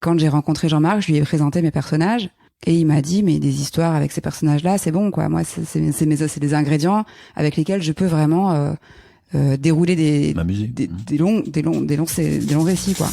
Quand j'ai rencontré Jean-Marc, je lui ai présenté mes personnages et il m'a dit mais des histoires avec ces personnages-là, c'est bon quoi. Moi, c'est des ingrédients avec lesquels je peux vraiment dérouler des longs récits quoi.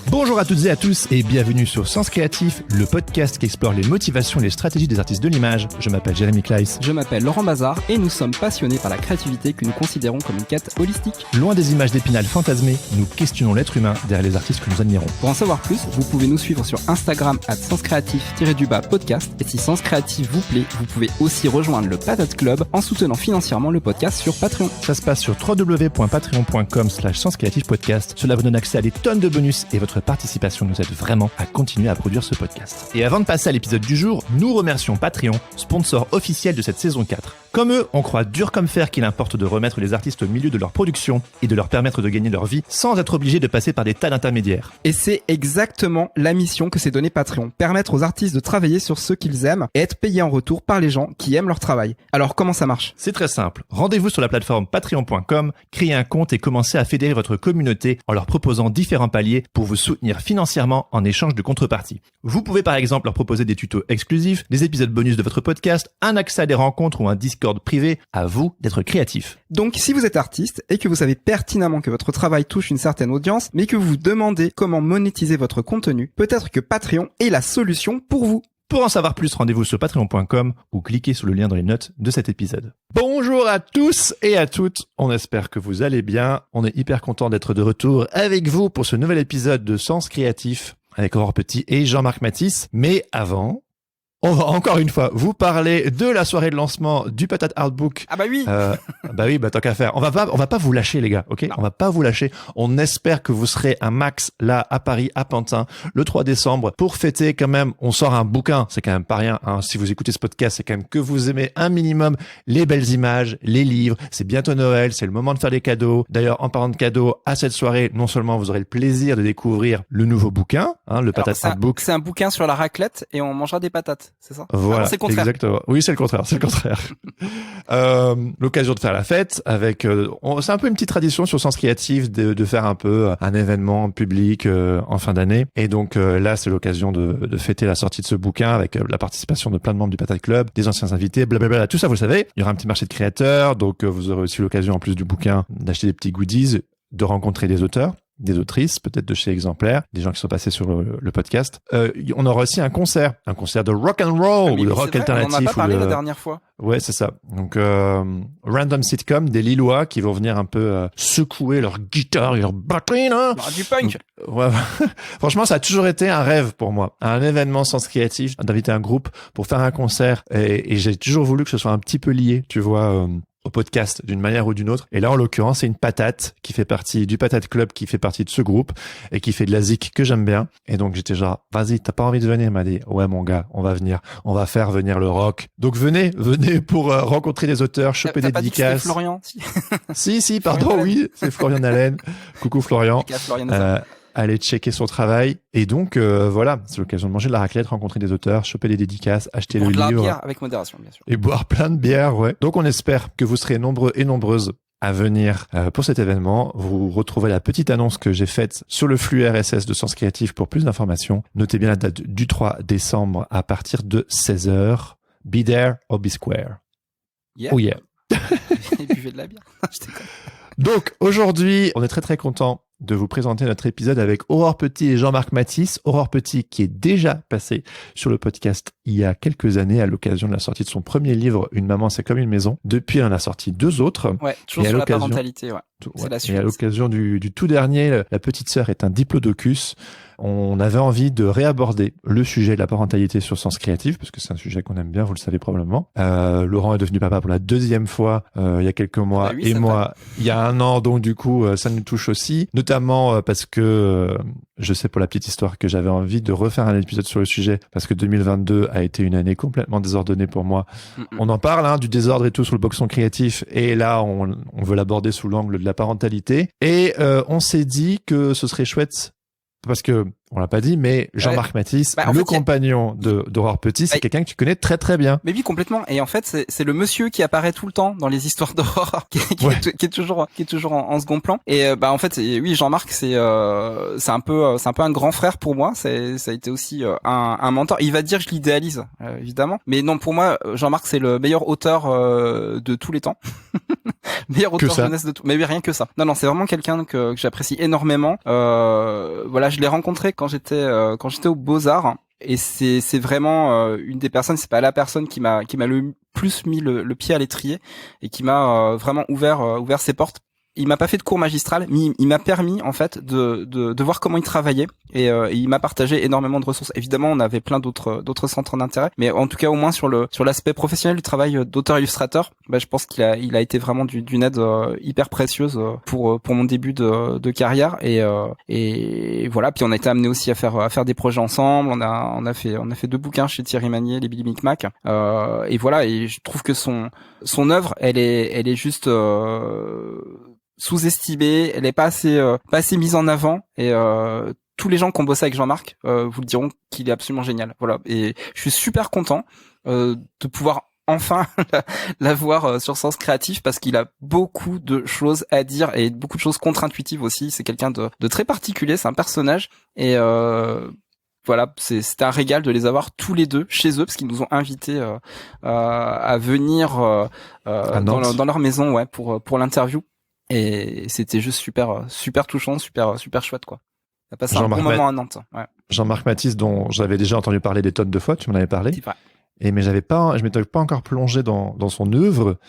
Bonjour à toutes et à tous et bienvenue sur Sens Créatif, le podcast qui explore les motivations et les stratégies des artistes de l'image. Je m'appelle Jérémy Kleiss. Je m'appelle Laurent Bazar et nous sommes passionnés par la créativité que nous considérons comme une quête holistique. Loin des images d'Épinal fantasmées, nous questionnons l'être humain derrière les artistes que nous admirons. Pour en savoir plus, vous pouvez nous suivre sur Instagram @senscreatif_podcast et si Sens Créatif vous plaît, vous pouvez aussi rejoindre le Patate Club en soutenant financièrement le podcast sur Patreon. Ça se passe sur www.patreon.com/senscreatifpodcast. Cela vous donne accès à des tonnes de bonus et votre participation nous aide vraiment à continuer à produire ce podcast. Et avant de passer à l'épisode du jour, nous remercions Patreon, sponsor officiel de cette saison 4. Comme eux, on croit dur comme fer qu'il importe de remettre les artistes au milieu de leur production et de leur permettre de gagner leur vie sans être obligés de passer par des tas d'intermédiaires. Et c'est exactement la mission que s'est donnée Patreon, permettre aux artistes de travailler sur ce qu'ils aiment et être payés en retour par les gens qui aiment leur travail. Alors comment ça marche ? C'est très simple. Rendez-vous sur la plateforme patreon.com, créez un compte et commencez à fédérer votre communauté en leur proposant différents paliers pour vous soutenir financièrement en échange de contrepartie. Vous pouvez par exemple leur proposer des tutos exclusifs, des épisodes bonus de votre podcast, un accès à des rencontres ou un Discord privé. À vous d'être créatif. Donc si vous êtes artiste et que vous savez pertinemment que votre travail touche une certaine audience, mais que vous vous demandez comment monétiser votre contenu, peut-être que Patreon est la solution pour vous. Pour en savoir plus, rendez-vous sur patreon.com ou cliquez sur le lien dans les notes de cet épisode. Bonjour à tous et à toutes, on espère que vous allez bien. On est hyper content d'être de retour avec vous pour ce nouvel épisode de Sens Créatif avec Aurore Petit et Jean-Marc Matisse. Mais avant, on va encore une fois vous parler de la soirée de lancement du Patate Artbook. Ah bah oui. Tant qu'à faire. On va pas vous lâcher les gars, ok ? Non. On va pas vous lâcher. On espère que vous serez un max là à Paris, à Pantin, le 3 décembre pour fêter quand même. On sort un bouquin, c'est quand même pas rien. Hein. Si vous écoutez ce podcast, c'est quand même que vous aimez un minimum les belles images, les livres. C'est bientôt Noël, c'est le moment de faire des cadeaux. D'ailleurs, en parlant de cadeaux, à cette soirée, non seulement vous aurez le plaisir de découvrir le nouveau bouquin, hein, le Patate Artbook. C'est un bouquin sur la raclette et on mangera des patates. C'est ça ? Voilà, c'est le contraire. Exactement. Oui, c'est le contraire. L'occasion de faire la fête avec. C'est un peu une petite tradition sur Sens Créatif de faire un peu un événement public en fin d'année. Et donc là, c'est l'occasion de fêter la sortie de ce bouquin avec la participation de plein de membres du Patate Club, des anciens invités, blablabla. Tout ça, vous le savez. Il y aura un petit marché de créateurs, donc vous aurez aussi l'occasion, en plus du bouquin, d'acheter des petits goodies, de rencontrer des auteurs, des autrices, peut-être de chez Exemplaire, des gens qui sont passés sur le podcast. On aura aussi un concert de rock and roll ou de rock alternatif. On en a pas parlé la dernière fois. Ouais, c'est ça. Donc random sitcom des Lillois qui vont venir un peu secouer leur guitare et leur batterie là. Du punk. Donc, ouais. Franchement, ça a toujours été un rêve pour moi, un événement Sens Créatif, d'inviter un groupe pour faire un concert et j'ai toujours voulu que ce soit un petit peu lié, tu vois. Au podcast d'une manière ou d'une autre. Et là, en l'occurrence, c'est une patate qui fait partie du Patate Club, qui fait partie de ce groupe et qui fait de la zik que j'aime bien. Et donc, j'étais genre, vas-y, t'as pas envie de venir? Il m'a dit, ouais, mon gars, on va venir. On va faire venir le rock. Donc, venez pour rencontrer des auteurs, choper des dédicaces. C'est Florian? Si, pardon, oui, c'est Florian Allen. Coucou Florian. Allez checker son travail. Et donc, voilà, c'est l'occasion de manger de la raclette, rencontrer des auteurs, choper des dédicaces, acheter le livre. Boire de la bière avec modération, bien sûr. Et boire plein de bière, ouais. Donc, on espère que vous serez nombreux et nombreuses à venir pour cet événement. Vous retrouvez la petite annonce que j'ai faite sur le flux RSS de Sens Créatif pour plus d'informations. Notez bien la date du 3 décembre à partir de 16h. Be there or be square. Yeah. Oh yeah. Et buvez de la bière. Je déconne. Donc, aujourd'hui, on est très très content de vous présenter notre épisode avec Aurore Petit et Jean-Marc Matisse. Aurore Petit qui est déjà passé sur le podcast il y a quelques années à l'occasion de la sortie de son premier livre, Une maman c'est comme une maison. Depuis, on en a sorti 2 autres. Ouais, toujours sur la parentalité, ouais. C'est la suite. Et à l'occasion du tout dernier, La petite sœur est un diplodocus. On avait envie de réaborder le sujet de la parentalité sur Sens Créatif, parce que c'est un sujet qu'on aime bien, vous le savez probablement. Laurent est devenu papa pour la 2e fois il y a quelques mois, et moi il y a 1 an, donc du coup ça nous touche aussi, notamment parce que je sais pour la petite histoire que j'avais envie de refaire un épisode sur le sujet, parce que 2022 a été une année complètement désordonnée pour moi. On en parle du désordre et tout sur le boxon créatif, et là on veut l'aborder sous l'angle de la parentalité, et on s'est dit que ce serait chouette. Parce que on l'a pas dit, mais Jean-Marc Mathis, le compagnon d'Aurore Petit, c'est quelqu'un que tu connais très très bien. Mais oui, complètement. Et en fait, c'est le monsieur qui apparaît tout le temps dans les histoires d'horreur, qui est toujours en second plan. Et en fait, oui, Jean-Marc, c'est un peu un grand frère pour moi. Ça a été aussi un mentor. Il va dire que je l'idéalise, évidemment. Mais non, pour moi, Jean-Marc, c'est le meilleur auteur de tous les temps. Meilleur auteur jeunesse de tout. Mais oui, rien que ça. Non, c'est vraiment quelqu'un que j'apprécie énormément. Voilà, je l'ai rencontré quand j'étais aux Beaux-Arts. Et c'est vraiment une des personnes, c'est pas la personne qui m'a le plus mis le pied à l'étrier et qui m'a vraiment ouvert ses portes. Il m'a pas fait de cours magistral, mais il m'a permis en fait de voir comment il travaillait et il m'a partagé énormément de ressources. Évidemment, on avait plein d'autres centres d'intérêt, mais en tout cas au moins sur l'aspect professionnel du travail d'auteur-illustrateur, je pense qu'il a été vraiment d'une aide hyper précieuse pour mon début de carrière et voilà. Puis on a été amené aussi à faire des projets ensemble. On a fait 2 bouquins chez Thierry Magnier, les Billy Micmac, et voilà. Et je trouve que son œuvre, elle est juste sous-estimée, elle est pas assez mise en avant et tous les gens qui ont bossé avec Jean-Marc vous le diront qu'il est absolument génial. Voilà, et je suis super content de pouvoir enfin la voir sur Sens Créatif parce qu'il a beaucoup de choses à dire et beaucoup de choses contre-intuitives aussi. C'est quelqu'un de très particulier, c'est un personnage et voilà, c'était un régal de les avoir tous les deux chez eux parce qu'ils nous ont invités à venir dans leur maison pour l'interview. Et c'était juste super touchant, super chouette quoi. On a passé un bon moment à Nantes. Ouais. Jean-Marc Mathis, dont j'avais déjà entendu parler des tonnes de fois, tu m'en avais parlé. C'est vrai. Mais je m'étais pas encore plongé dans son œuvre.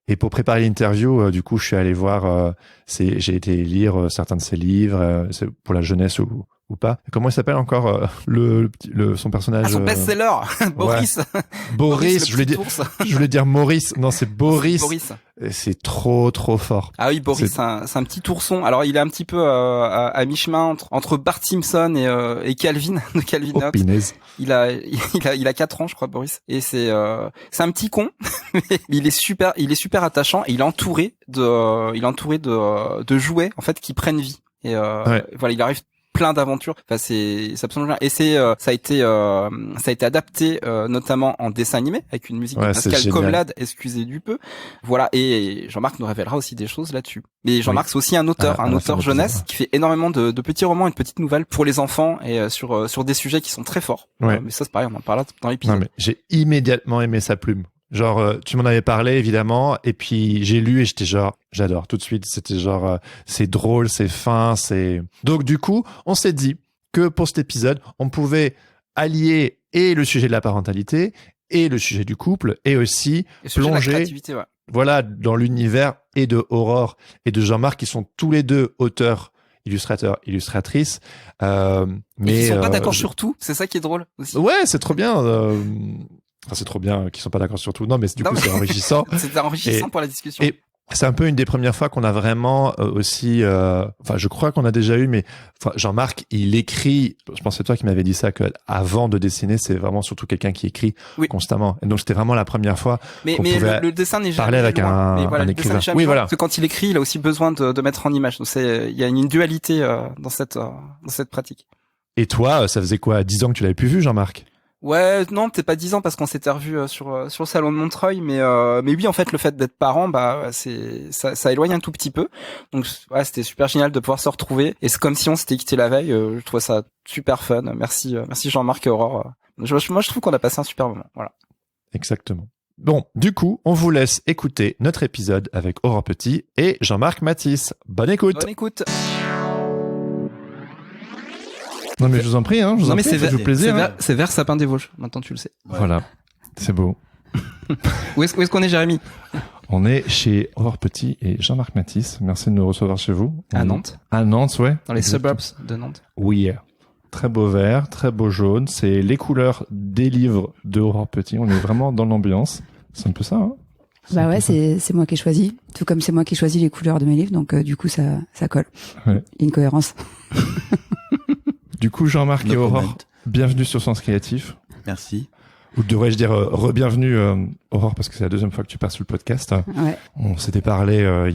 Et pour préparer l'interview, du coup, je suis allé voir. J'ai été lire certains de ses livres, c'est pour la jeunesse ou pas. Comment il s'appelle encore son personnage? Son best-seller, Boris. Ouais. Boris, je voulais dire Maurice. Non, c'est Boris. Boris. C'est trop fort. Ah oui, Boris, c'est un petit ourson. Alors, il est un petit peu à mi-chemin entre Bart Simpson et Calvin de Calvin Hobbes. Pinaise. Il a 4 ans, je crois, Boris. Et c'est un petit con, mais il est super attachant. Et il est entouré de jouets en fait qui prennent vie. Et voilà, il arrive plein d'aventures. Enfin, c'est absolument génial. Et ça a été adapté notamment en dessin animé avec une musique de Pascal Comlade, excusez du peu. Voilà. Et Jean-Marc nous révélera aussi des choses là-dessus. Mais Jean-Marc, c'est aussi un auteur jeunesse qui fait énormément de petits romans et de petites nouvelles pour les enfants et sur des sujets qui sont très forts. Ouais. Mais ça, c'est pareil, on en parlera dans l'épisode. Non, mais j'ai immédiatement aimé sa plume. Genre, tu m'en avais parlé, évidemment, et puis j'ai lu et j'étais genre, j'adore, tout de suite, c'était genre, c'est drôle, c'est fin, c'est... Donc, du coup, on s'est dit que pour cet épisode, on pouvait allier et le sujet de la parentalité, et le sujet du couple, et aussi plonger, voilà, dans l'univers et de Aurore et de Jean-Marc, qui sont tous les deux auteurs, illustrateurs, illustratrices, mais... ils sont pas d'accord sur tout, c'est ça qui est drôle aussi. Ouais, c'est trop bien, Enfin, c'est trop bien qu'ils sont pas d'accord sur tout. Non, mais du coup, c'est enrichissant. C'est enrichissant pour la discussion. Et c'est un peu une des premières fois qu'on a vraiment aussi... Enfin, je crois qu'on a déjà eu, mais Jean-Marc, il écrit... Je pense que c'est toi qui m'avais dit ça, qu'avant de dessiner, c'est vraiment surtout quelqu'un qui écrit constamment. Et donc, c'était vraiment la première fois qu'on pouvait le dessin n'est jamais parler avec un écrivain. Oui, voilà. Parce que quand il écrit, il a aussi besoin de mettre en image. Donc, il y a une dualité dans cette pratique. Et toi, ça faisait quoi, 10 ans que tu l'avais plus vu, Jean-Marc? Ouais, non, peut-être pas 10 ans parce qu'on s'était revus sur le salon de Montreuil, mais oui, en fait, le fait d'être parent, ça éloigne un tout petit peu. Donc, ouais, c'était super génial de pouvoir se retrouver. Et c'est comme si on s'était quitté la veille. Je trouve ça super fun. Merci Jean-Marc et Aurore. Moi, je trouve qu'on a passé un super moment. Voilà. Exactement. Bon, du coup, on vous laisse écouter notre épisode avec Aurore Petit et Jean-Marc Mathis. Bonne écoute. Bonne écoute. Non mais je vous en prie, hein, ça fait plaisir. C'est vers Sapin des Vosges, maintenant tu le sais. Ouais. Voilà, c'est beau. Où est-ce qu'on est, Jérémy? On est chez Aurore Petit et Jean-Marc Mathis. Merci de nous recevoir chez vous. À Nantes. À Nantes, ouais. Dans les suburbs de Nantes. Oui. Très beau vert, très beau jaune. C'est les couleurs des livres de Aurore Petit. On est vraiment dans l'ambiance. C'est un peu ça, hein? Bah ouais, c'est moi qui ai choisi. Tout comme c'est moi qui ai choisi les couleurs de mes livres. Donc, du coup, ça colle. Ouais. Il y a une cohérence. Du coup, Jean-Marc et Aurore, bienvenue sur Sens Créatif. Merci. Ou devrais-je dire re-bienvenue, Aurore, parce que c'est la deuxième fois que tu passes sur le podcast. Ouais. On s'était parlé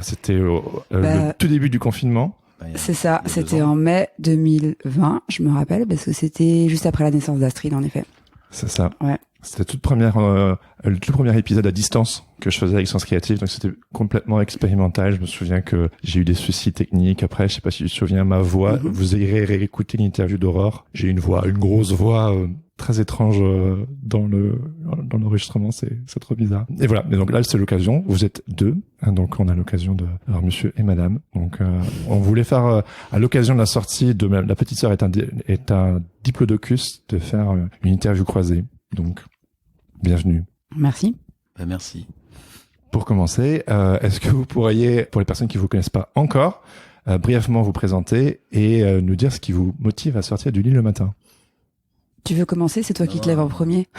c'était le tout début du confinement. C'est ça, c'était en mai 2020, je me rappelle, parce que c'était juste après la naissance d'Astrid, en effet. C'est ça. Ouais. C'était le tout premier épisode à distance que je faisais avec Sens Créatif, donc c'était complètement expérimental. Je me souviens que j'ai eu des soucis techniques. Après, je sais pas si tu te souviens, ma voix, vous irez réécouter l'interview d'Aurore. J'ai une grosse voix très étrange dans l'enregistrement, c'est trop bizarre. Et voilà, mais donc là c'est l'occasion, vous êtes deux, hein, donc on a l'occasion de alors monsieur et madame. Donc on voulait faire à l'occasion de la sortie de La Petite Sœur est un diplodocus de faire une interview croisée. Donc bienvenue. Merci. Merci. Pour commencer, est-ce que vous pourriez, pour les personnes qui vous connaissent pas encore, brièvement vous présenter et nous dire ce qui vous motive à sortir du lit le matin? Tu veux commencer? C'est toi qui te lèves en premier.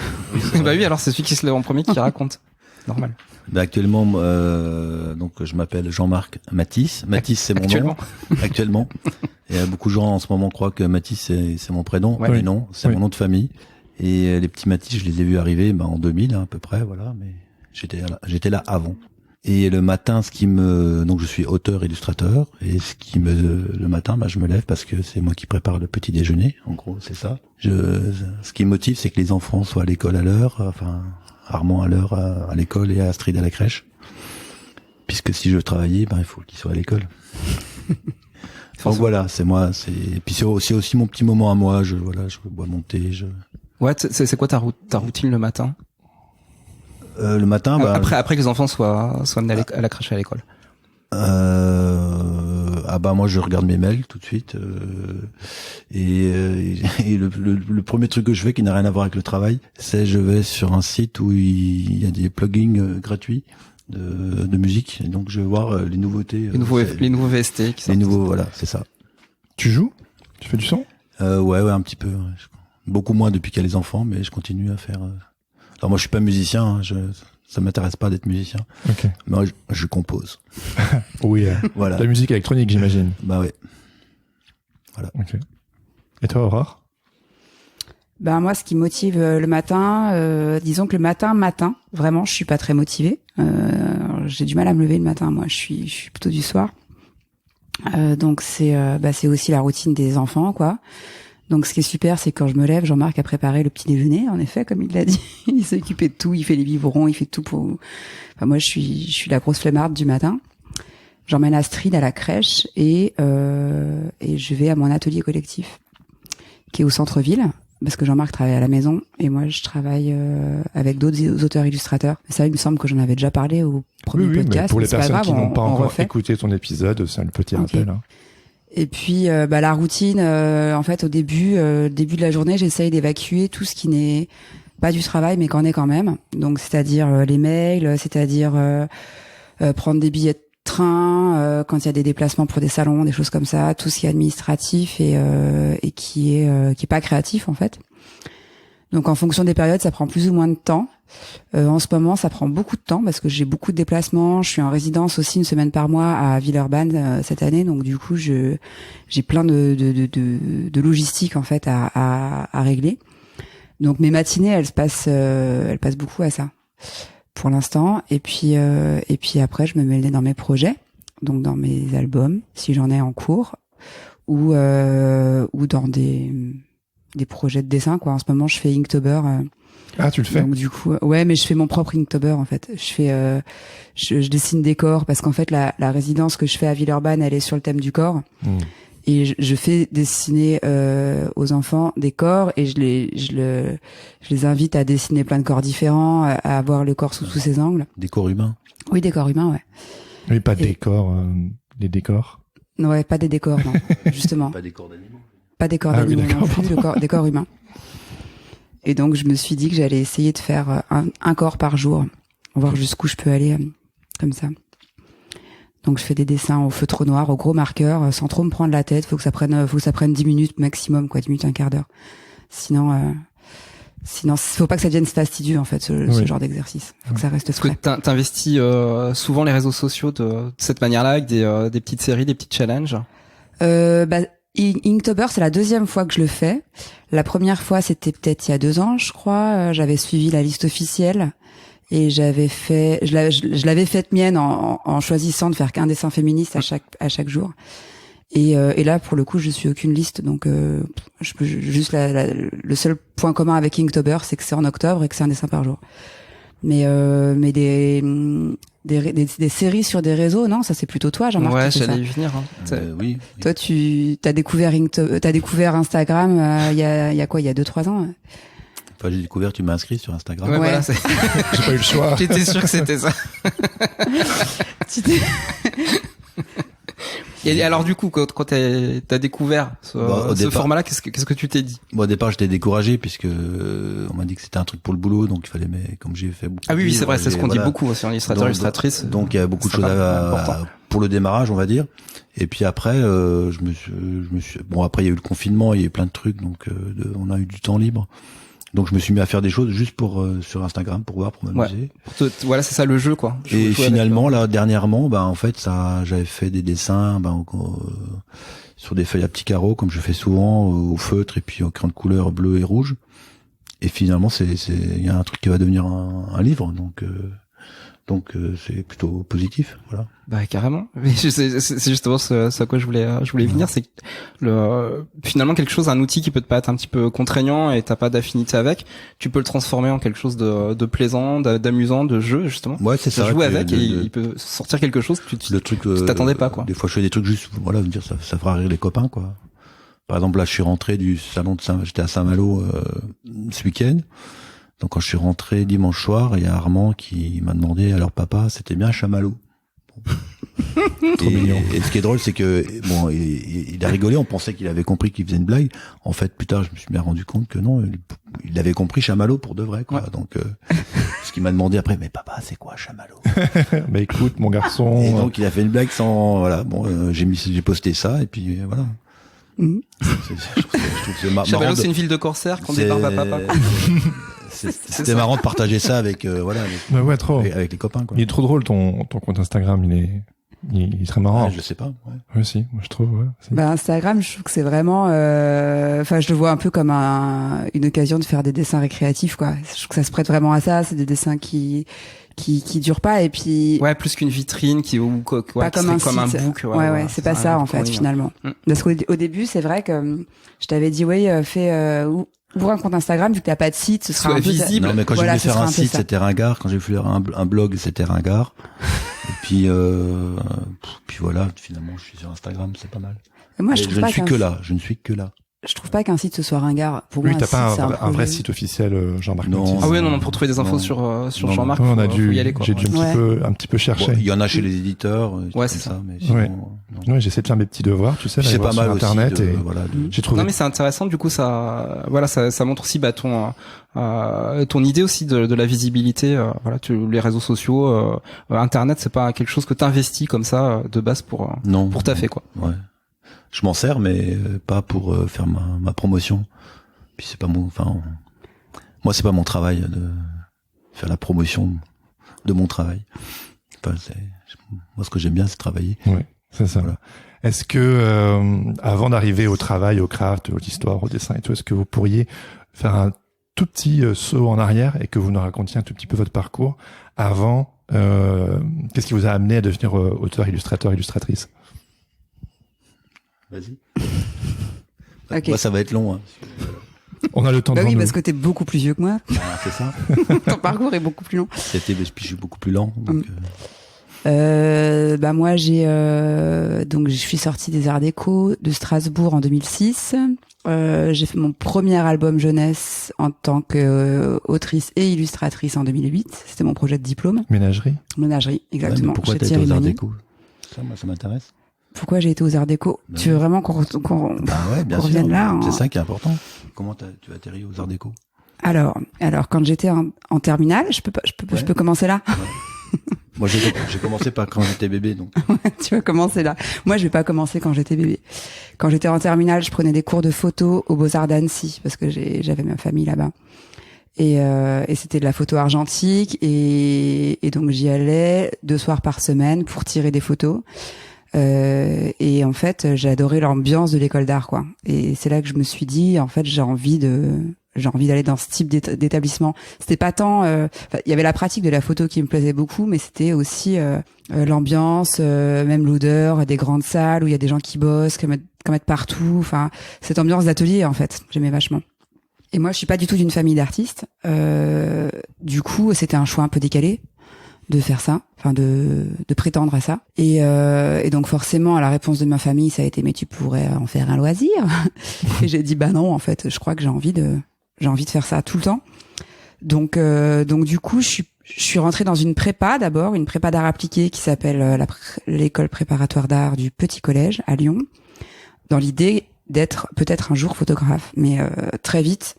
Bah oui, alors c'est celui qui se lève en premier qui raconte. Normal. Bah actuellement, donc je m'appelle Jean-Marc Mathis. Mathis, c'est mon nom. Actuellement. Et beaucoup de gens en ce moment croient que Mathis c'est mon prénom. Ouais. Mais non, c'est mon nom de famille. Et les petits Mathis, je les ai vus arriver en 2000 à peu près, voilà. Mais j'étais là avant. Et le matin, donc je suis auteur, illustrateur, et le matin, je me lève parce que c'est moi qui prépare le petit déjeuner. En gros, c'est ça. Ce qui me motive, c'est que les enfants soient à l'école à l'heure, enfin, Armand à l'heure à l'école et Astrid à la crèche. Puisque si je veux travailler, il faut qu'ils soient à l'école. Donc voilà, c'est moi, et puis c'est aussi mon petit moment à moi, je bois mon thé, Ouais, c'est quoi ta routine le matin? Le matin, après que les enfants soient amenés à la crèche et à l'école. Moi je regarde mes mails tout de suite et le premier truc que je fais qui n'a rien à voir avec le travail, c'est je vais sur un site où il y a des plugins gratuits de musique, et donc je vais voir les nouveautés, les nouveaux VST qui sortent. Les nouveaux, voilà, c'est ça. Tu joues? Tu fais du son? Ouais, un petit peu. Ouais. Beaucoup moins depuis qu'il y a les enfants, mais je continue à faire. Alors moi je suis pas musicien, ça m'intéresse pas d'être musicien. Okay. Mais je compose. Oui. Voilà. La musique électronique, j'imagine. Bah ouais. Voilà. Okay. Et toi, Aurore? Moi, ce qui motive le matin, disons que le matin, vraiment, je suis pas très motivée. J'ai du mal à me lever le matin. Moi, je suis plutôt du soir. Donc c'est aussi la routine des enfants, quoi. Donc ce qui est super, c'est que quand je me lève, Jean-Marc a préparé le petit déjeuner, en effet, comme il l'a dit. Il s'est occupé de tout, il fait les biberons, il fait tout pour. Enfin, moi, je suis la grosse flemmarde du matin. J'emmène Astrid à la crèche et je vais à mon atelier collectif, qui est au centre-ville, parce que Jean-Marc travaille à la maison et moi je travaille avec d'autres auteurs illustrateurs. Ça, il me semble que j'en avais déjà parlé au premier podcast. Mais pour les personnes qui n'ont pas encore refait. Écouté ton épisode, c'est un petit rappel. Hein. Et puis la routine, en fait, au début de la journée, j'essaye d'évacuer tout ce qui n'est pas du travail, mais qu'en est quand même. Donc, c'est-à-dire les mails, c'est-à-dire prendre des billets de train quand il y a des déplacements pour des salons, des choses comme ça, tout ce qui est administratif et qui est pas créatif en fait. Donc, en fonction des périodes, ça prend plus ou moins de temps. En ce moment, ça prend beaucoup de temps parce que j'ai beaucoup de déplacements. Je suis en résidence aussi une semaine par mois à Villeurbanne cette année, donc du coup, j'ai plein de logistique en fait à régler. Donc mes matinées, elles passent beaucoup à ça pour l'instant. Et puis après, je me mets le nez dans mes projets, donc dans mes albums si j'en ai en cours, ou dans des projets de dessin quoi. En ce moment, je fais Inktober. Ah, tu le fais? Donc du coup, ouais, mais je fais mon propre Inktober en fait. Je dessine des corps parce qu'en fait la résidence que je fais à Villeurbanne, elle est sur le thème du corps. Et je fais dessiner aux enfants des corps et je les invite à dessiner plein de corps différents, à voir le corps sous tous ses angles. Des corps humains. Oui, des corps humains, ouais. Mais pas des décors, des décors. Ouais, pas des décors, non, justement. Pas des corps d'animaux. Pas des corps d'animaux non plus, des corps humains. Et donc je me suis dit que j'allais essayer de faire un corps par jour, voir jusqu'où je peux aller comme ça. Donc je fais des dessins au feutre noir, au gros marqueur, sans trop me prendre la tête. Faut que ça prenne 10 minutes maximum, quoi, 10 minutes, un quart d'heure. Sinon, faut pas que ça devienne fastidieux en fait, ce genre d'exercice. Faut que ça reste frais. Parce que t'investis souvent les réseaux sociaux de cette manière-là, avec des petites séries, des petits challenges. Inktober, c'est la deuxième fois que je le fais. La première fois, c'était peut-être il y a 2 ans, je crois. J'avais suivi la liste officielle et je l'avais faite mienne en choisissant de faire qu'un dessin féministe à chaque jour. Et là, pour le coup, je suis aucune liste, donc je peux juste le seul point commun avec Inktober, c'est que c'est en octobre et que c'est un dessin par jour. Mais des séries sur des réseaux, non, ça c'est plutôt toi, Jean-Marc. Ouais, qui fais j'allais ça. y venir. Oui. Toi, t'as découvert Instagram il y a quoi, il y a 2-3 ans. Enfin, j'ai découvert, tu m'as inscrit sur Instagram. Ouais, Ouais. voilà. J'ai pas eu le choix. J'étais sûr que c'était ça. Et alors du coup, quand t'as découvert Au ce départ- format-là, qu'est-ce que tu t'es dit? Bon, au départ, j'étais découragé puisque on m'a dit que c'était un truc pour le boulot, donc il fallait, mais comme j'ai fait beaucoup. Ah oui, de c'est vrai, livres, c'est ce qu'on dit voilà. beaucoup aussi en illustrateur, illustratrice. Donc il y a beaucoup de c'est choses important. pour le démarrage, on va dire. Et puis après, je me suis. Bon, après il y a eu le confinement, il y a eu plein de trucs, donc on a eu du temps libre. Donc je me suis mis à faire des choses juste pour sur Instagram pour voir, pour m'amuser. Voilà, c'est ça le jeu, quoi. Et Jouer finalement, là, dernièrement, en fait, j'avais fait des dessins, sur des feuilles à petits carreaux, comme je fais souvent, au feutre et puis au crayon de couleur bleu et rouge. Et finalement, il y a un truc qui va devenir un livre, donc c'est plutôt positif, voilà. Bah carrément. Mais c'est justement ce à quoi je voulais venir, c'est que finalement quelque chose, un outil qui peut te paraître un petit peu contraignant et t'as pas d'affinité avec, tu peux le transformer en quelque chose de plaisant, d'amusant, de jeu justement. Ouais, c'est ça. Jouer avec et il peut sortir quelque chose que tu t'attendais pas, quoi. Des fois, je fais des trucs juste, voilà, dire ça fera rire les copains, quoi. Par exemple, là, je suis rentré du salon j'étais à Saint-Malo ce week-end. Donc quand je suis rentré dimanche soir, il y a Armand qui m'a demandé, alors papa, c'était bien Chamallow? Trop mignon. Et ce qui est drôle, c'est que bon, il a rigolé, on pensait qu'il avait compris qu'il faisait une blague. En fait, plus tard, je me suis bien rendu compte que non, il avait compris Chamallow pour de vrai, quoi. Ouais. Donc ce qu'il m'a demandé après, mais papa, c'est quoi Chamallow? Bah écoute, mon garçon. Et donc il a fait une blague sans, voilà, bon, j'ai posté ça et puis voilà. Mhm. Je trouve que c'est marrant. Chabalot, c'est une ville de corsaires qu'on débarque à papa. C'était marrant de partager ça avec Bah ouais, trop. avec les copains, quoi. Il est trop drôle ton compte Instagram, il est très marrant. Ah, je sais pas. Ouais. Ouais, si, moi je trouve, ouais. Si. Bah Instagram, je trouve que c'est vraiment, enfin je le vois un peu comme une occasion de faire des dessins récréatifs, quoi. Je trouve que ça se prête vraiment à ça. C'est des dessins qui durent pas et puis Ouais, plus qu'une vitrine pas comme un comme un site. book. Ouais, c'est pas ça en fait finalement. Parce qu'au début, c'est vrai que je t'avais dit ouvre un compte Instagram vu que t'as pas de site, ce sera Soit un peu visible. Non, mais quand Voilà, j'ai voulu faire un ce sera un peu site, ça. c'était ringard. Quand j'ai voulu faire un blog, c'était ringard. Et puis voilà, finalement, je suis sur Instagram, c'est pas mal. Et moi, Et je je trouve ne pas suis qu'un que là. Je ne suis que là. je trouve pas qu'un site ce soit ringard. Pour Oui, moi, t'as pas site, c'est un vrai projet. site officiel, Jean-Marc Non. Métis. Ah oui, non, pour trouver des infos Non. sur Non. Jean-Marc, Ouais, on a faut y dû, aller, quoi. j'ai dû un petit peu chercher. Bon, il y en a chez les éditeurs. Ouais, c'est c'est ça. Mais sinon, Ouais. non. Ouais, j'essaie de faire mes petits devoirs, tu sais, Puis d'aller c'est pas voir mal sur aussi. internet et Voilà, j'ai trouvé. Non mais c'est intéressant, du coup ça montre aussi ton idée aussi de la visibilité, voilà, les réseaux sociaux, internet, c'est pas quelque chose que t'investis comme ça de base pour non. taffer, quoi. Ouais. Je m'en sers, mais pas pour faire ma promotion. Puis c'est pas moi c'est pas mon travail de faire la promotion de mon travail. Enfin, moi ce que j'aime bien, c'est travailler. Oui, c'est ça. Voilà. Est-ce que avant d'arriver au travail, au craft, à l'histoire, au dessin et tout, est-ce que vous pourriez faire un tout petit saut en arrière et que vous nous racontiez un tout petit peu votre parcours avant qu'est-ce qui vous a amené à devenir auteur, illustrateur, illustratrice? Vas-y. Ok. Moi ça va être long. Hein. On a le temps Bah devant oui, nous. parce que t'es beaucoup plus vieux que moi. C'est ça. Ton parcours est beaucoup plus long. Puis je suis beaucoup plus lent. Donc, Bah moi donc je suis sortie des Arts Déco de Strasbourg en 2006. J'ai fait mon premier album jeunesse en tant que autrice et illustratrice en 2008. C'était mon projet de diplôme. Ménagerie. Ménagerie, ouais, exactement. mais pourquoi Chez t'as été Thierry aux Arts Magny. Déco? Ça, moi, ça m'intéresse. Pourquoi j'ai été aux Arts Déco? Bah Tu veux vraiment qu'on Bah ouais, bien qu'on sûr. revienne là, hein. C'est ça qui est important. Comment tu as atterri aux Arts Déco? Alors quand j'étais en terminale, je peux commencer là. Moi, j'ai commencé par quand j'étais bébé, donc. Tu vas commencer là. Moi, je vais pas commencer quand j'étais bébé. Quand j'étais en terminale, je prenais des cours de photo aux Beaux-Arts d'Annecy parce que j'avais ma famille là-bas. Et c'était de la photo argentique et donc j'y allais 2 soirs par semaine pour tirer des photos. Et en fait, j'ai adoré l'ambiance de l'école d'art, quoi. Et c'est là que je me suis dit, en fait, j'ai envie j'ai envie d'aller dans ce type d'établissement. C'était pas tant, il y avait la pratique de la photo qui me plaisait beaucoup, mais c'était aussi l'ambiance, même l'odeur des grandes salles où il y a des gens qui bossent, qui mettent partout. Enfin, cette ambiance d'atelier, en fait, j'aimais vachement. Et moi, je suis pas du tout d'une famille d'artistes. Du coup, c'était un choix un peu décalé de faire ça, enfin de prétendre à ça. Et donc forcément, la réponse de ma famille, ça a été mais tu pourrais en faire un loisir. Et j'ai dit bah non, en fait, je crois que j'ai envie de faire ça tout le temps. Donc du coup, je suis rentrée dans une prépa d'abord, une prépa d'art appliqué qui s'appelle l'école préparatoire d'art du Petit Collège à Lyon, dans l'idée d'être peut-être un jour photographe, mais très vite,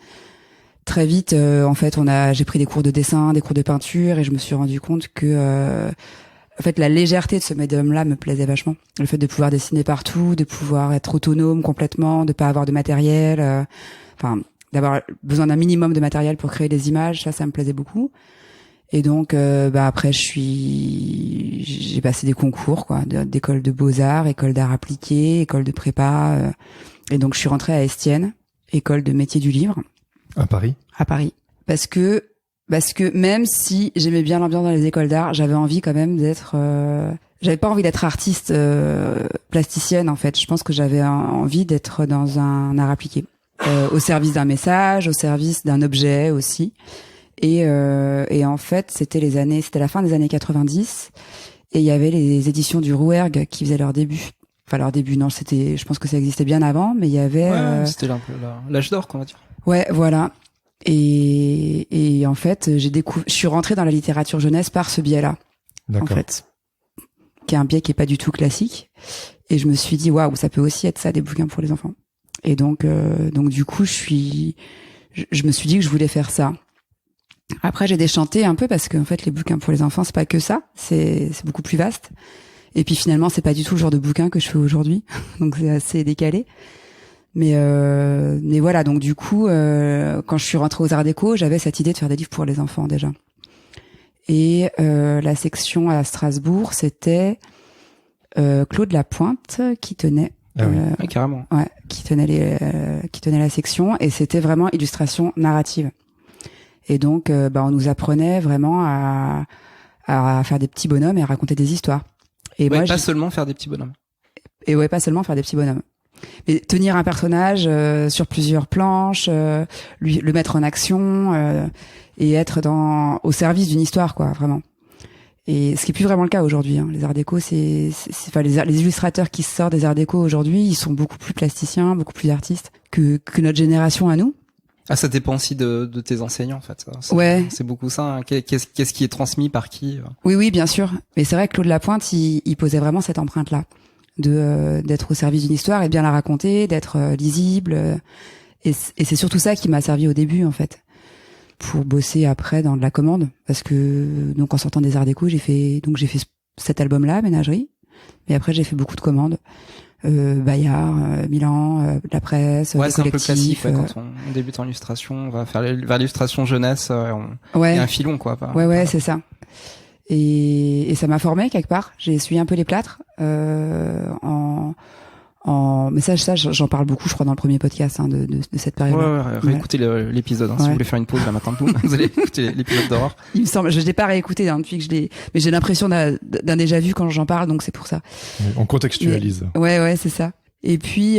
en fait, j'ai pris des cours de dessin, des cours de peinture, et je me suis rendu compte que, en fait, la légèreté de ce médium-là me plaisait vachement. Le fait de pouvoir dessiner partout, de pouvoir être autonome complètement, de pas avoir de matériel, d'avoir besoin d'un minimum de matériel pour créer des images, ça me plaisait beaucoup. Et donc, après, j'ai passé des concours, quoi, d'école de beaux-arts, école d'art appliqué, école de prépa. Et donc, je suis rentrée à Estienne, école de métier du livre. À Paris? À Paris. Parce que même si j'aimais bien l'ambiance dans les écoles d'art, j'avais envie quand même j'avais pas envie d'être artiste, plasticienne, en fait. Je pense que j'avais envie d'être dans un art appliqué. Au service d'un message, au service d'un objet aussi. Et en fait, c'était la fin des années 90, et il y avait les éditions du Rouergue qui faisaient leur début. Enfin, leur début, non, je pense que ça existait bien avant, mais il y avait... c'était un peu l'âge d'or, qu'on va dire. Ouais, voilà. Et en fait, je suis rentrée dans la littérature jeunesse par ce biais-là. D'accord. En fait. Qui est un biais qui est pas du tout classique. Et je me suis dit, waouh, ça peut aussi être ça, des bouquins pour les enfants. Et donc du coup, je me suis dit que je voulais faire ça. Après, j'ai déchanté un peu parce que en fait, les bouquins pour les enfants, c'est pas que ça, c'est beaucoup plus vaste. Et puis finalement, c'est pas du tout le genre de bouquin que je fais aujourd'hui, donc c'est assez décalé. Mais voilà, donc du coup, quand je suis rentrée aux Arts Déco, j'avais cette idée de faire des livres pour les enfants déjà. Et la section à Strasbourg, c'était Claude Lapointe qui tenait. Carrément. Ouais, qui tenait la section, et c'était vraiment illustration narrative. Et donc, on nous apprenait vraiment à faire des petits bonhommes et à raconter des histoires. Et ouais, pas seulement faire des petits bonhommes. Et ouais, pas seulement faire des petits bonhommes. Mais tenir un personnage sur plusieurs planches, le mettre en action, et être au service d'une histoire, quoi, vraiment. Et ce qui est plus vraiment le cas aujourd'hui, hein. Les arts déco, les illustrateurs qui sortent des arts déco aujourd'hui, ils sont beaucoup plus plasticiens, beaucoup plus artistes que notre génération à nous. Ah, ça dépend aussi de tes enseignants, en fait. C'est beaucoup ça. Hein. Qu'est-ce qui est transmis par qui? Oui, bien sûr. Mais c'est vrai que Claude Lapointe, il posait vraiment cette empreinte-là, d'être au service d'une histoire et de bien la raconter, d'être lisible. Et c'est surtout ça qui m'a servi au début, en fait, pour bosser après dans de la commande. Parce que donc en sortant des arts déco, j'ai fait cet album-là, Ménagerie. Mais après, j'ai fait beaucoup de commandes. Bayard, Milan, la presse, ouais, c'est un peu classique, ouais, quand on débute en illustration, on va faire vers l'illustration jeunesse, il y a un filon, quoi. Ouais, c'est ça. Et ça m'a formé quelque part. J'ai essuyé un peu les plâtres, mais ça, j'en parle beaucoup, je crois, dans le premier podcast, hein, de cette période. Ouais, réécoutez l'épisode, hein, si vous voulez faire une pause là maintenant, vous allez écouter l'épisode d'horreur. Il me semble, je l'ai pas réécouté, hein, depuis que mais j'ai l'impression d'un déjà vu quand j'en parle, donc c'est pour ça. On contextualise. Ouais, c'est ça. Et puis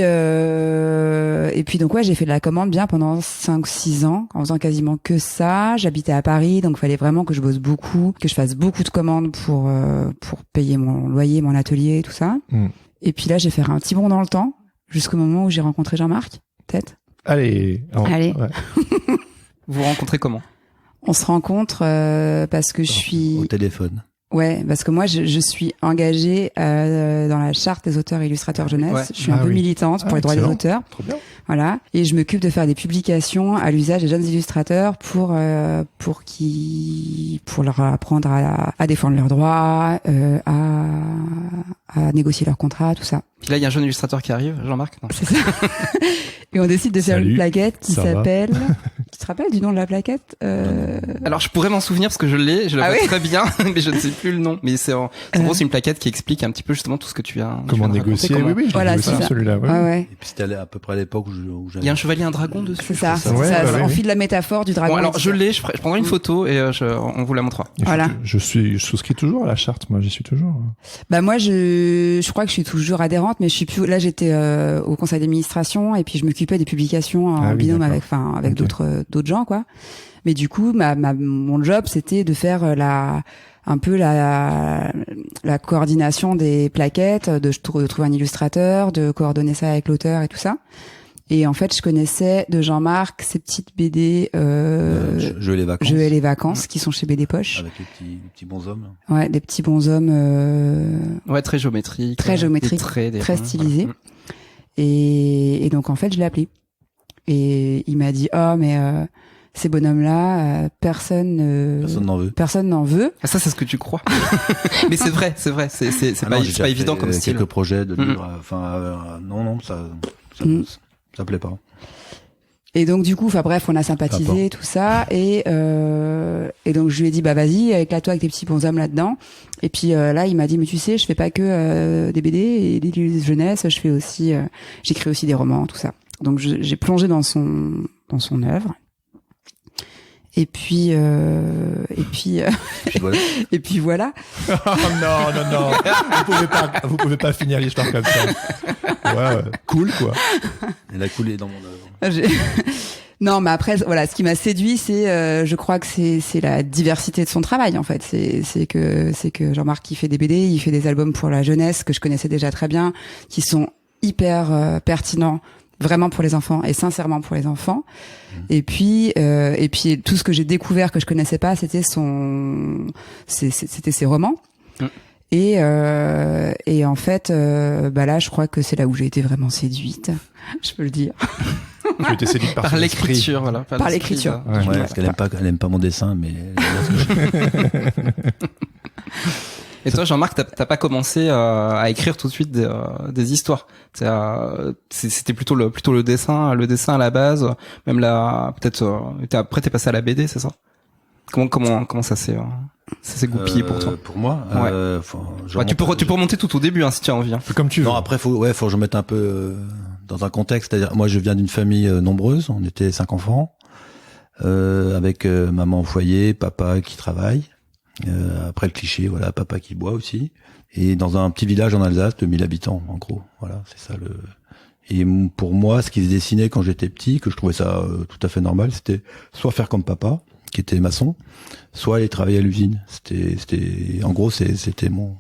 donc ouais, j'ai fait de la commande bien pendant 5-6 ans, en faisant quasiment que ça. J'habitais à Paris, donc il fallait vraiment que je bosse beaucoup, que je fasse beaucoup de commandes pour payer mon loyer, mon atelier, tout ça. Et puis là, j'ai fait un petit bond dans le temps, jusqu'au moment où j'ai rencontré Jean-Marc, peut-être. Allez. Ouais. Vous rencontrez comment? On se rencontre parce que je suis... Au téléphone. Ouais, parce que moi, je suis engagée dans la charte des auteurs et illustrateurs jeunesse. Ouais. Je suis un peu militante pour les droits des auteurs. Trop bien. Voilà. Et je m'occupe de faire des publications à l'usage des jeunes illustrateurs pour leur apprendre à défendre leurs droits, à négocier leurs contrats, tout ça. Puis là, il y a un jeune illustrateur qui arrive, Jean-Marc. Non. C'est ça. Et on décide de faire une plaquette qui s'appelle Tu te rappelles du nom de la plaquette Alors je pourrais m'en souvenir parce que je la vois très bien, mais je ne sais plus le nom. Mais c'est en gros c'est une plaquette qui explique un petit peu justement tout ce que tu as. Comment négocier. Oui, voilà, c'est ça. Celui-là. Ouais. Ouais. Et puis c'était à peu près à l'époque où j'avais... Il y a un chevalier, un dragon dessus. C'est ça. Ouais, On file la métaphore du dragon. Bon, alors je prendrai une photo et on vous la montrera. Voilà. Je souscris toujours à la charte. Moi, j'y suis toujours. Bah moi, je crois que je suis toujours adhérente, mais je suis plus. Là, j'étais au conseil d'administration et puis je m'occupais des publications en binôme avec okay. d'autres gens, quoi. Mais du coup, mon job, c'était de faire la coordination des plaquettes, de trouver un illustrateur, de coordonner ça avec l'auteur et tout ça. Et en fait, je connaissais de Jean-Marc ces petites BD Jeux et les vacances, qui sont chez BD Poche. avec les petits bonshommes. Ouais, des petits bonshommes Ouais, très géométrique. Très stylisés. Voilà. Et donc en fait, je l'ai appelé. Et il m'a dit mais ces bonhommes-là, personne n'en veut. Ah, ça, c'est ce que tu crois. Mais c'est vrai. C'est pas évident comme style. Quelques projets de livres. Non, ça plaît pas. Et donc du coup, bref, on a sympathisé tout ça, et donc je lui ai dit vas-y, éclate-toi avec tes petits bonshommes là-dedans. Et puis là, il m'a dit mais tu sais, je fais pas que des BD et des livres de jeunesse, je fais aussi, j'écris aussi des romans, tout ça. Donc j'ai plongé dans son œuvre. Et puis voilà. et puis voilà. Non. Vous pouvez pas finir l'histoire comme ça. Ouais, cool, quoi. Elle a coulé dans mon œuvre. Non, mais après, voilà, ce qui m'a séduit, c'est, je crois que c'est la diversité de son travail, en fait. C'est que Jean-Marc, il fait des BD, il fait des albums pour la jeunesse que je connaissais déjà très bien, qui sont hyper pertinents, vraiment pour les enfants et sincèrement pour les enfants. Et puis tout ce que j'ai découvert que je connaissais pas, c'était c'était ses romans. Et en fait, là, je crois que c'est là où j'ai été vraiment séduite. Je peux le dire. Tu étais séduite par l'écriture, voilà. Par l'écriture. Ouais, parce qu'elle aime pas mon dessin, mais. Et toi, Jean-Marc, t'as pas commencé à écrire tout de suite des histoires. C'était plutôt le dessin à la base. Même là, peut-être. Après, t'es passé à la BD, c'est ça? Comment ça s'est goupillé pour toi? Pour moi, ouais. Tu peux remonter tout au début, hein, si tu as envie. Hein. Comme tu veux. Non, après, faut que je mette un peu dans un contexte. C'est-à-dire, moi, je viens d'une famille nombreuse. On était 5 enfants, avec maman au foyer, papa qui travaille. Après le cliché, voilà, papa qui boit aussi. Et dans un petit village en Alsace de 1000 habitants, en gros. Voilà, c'est ça le. Et pour moi, ce qui se dessinait quand j'étais petit, que je trouvais ça tout à fait normal, c'était soit faire comme papa, qui était maçon, soit aller travailler à l'usine. En gros, c'était mon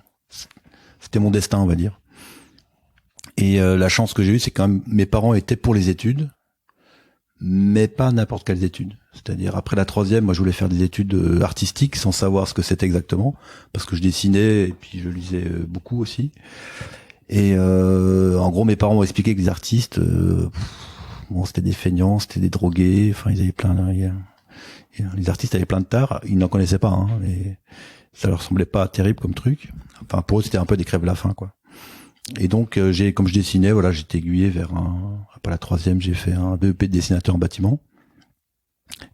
destin, on va dire. Et la chance que j'ai eue, c'est quand même mes parents étaient pour les études, mais pas n'importe quelles études. C'est-à-dire après la 3e, moi je voulais faire des études artistiques sans savoir ce que c'était exactement, parce que je dessinais et puis je lisais beaucoup aussi. Et en gros, mes parents m'ont expliqué que les artistes, c'était des feignants, c'était des drogués. Enfin, ils avaient les artistes avaient plein de tares. Ils n'en connaissaient pas, hein, et ça leur semblait pas terrible comme truc. Enfin, pour eux, c'était un peu des crèves-la-faim, quoi. Et donc, comme je dessinais, voilà, j'étais aiguillé vers après la 3e, j'ai fait un BEP de dessinateur en bâtiment.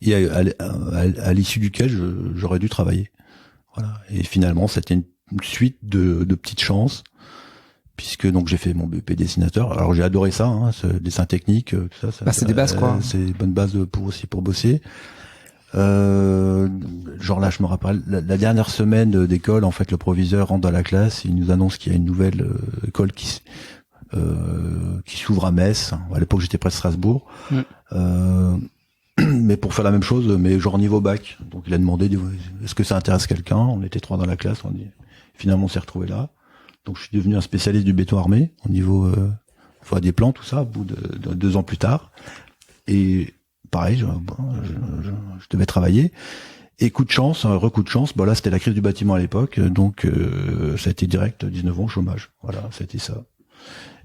Et à l'issue duquel j'aurais dû travailler. Voilà. Et finalement, c'était une suite de petites chances, puisque donc j'ai fait mon BEP dessinateur. Alors j'ai adoré ça, hein, ce dessin technique, tout ça. C'est des bases, quoi. C'est une bonne base pour bosser. Genre là, je me rappelle, la dernière semaine d'école, en fait, le proviseur rentre dans la classe, il nous annonce qu'il y a une nouvelle école qui s'ouvre à Metz. À l'époque, j'étais près de Strasbourg. Mais pour faire la même chose, mais genre niveau bac. Donc il a demandé, est-ce que ça intéresse quelqu'un? On était 3 dans la classe, finalement on s'est retrouvés là. Donc je suis devenu un spécialiste du béton armé au niveau des plans, tout ça, au bout de 2 ans plus tard. Et pareil, je devais travailler. Et coup de chance, recoup de chance, là c'était la crise du bâtiment à l'époque, donc ça a été direct 19 ans chômage. Voilà, c'était ça.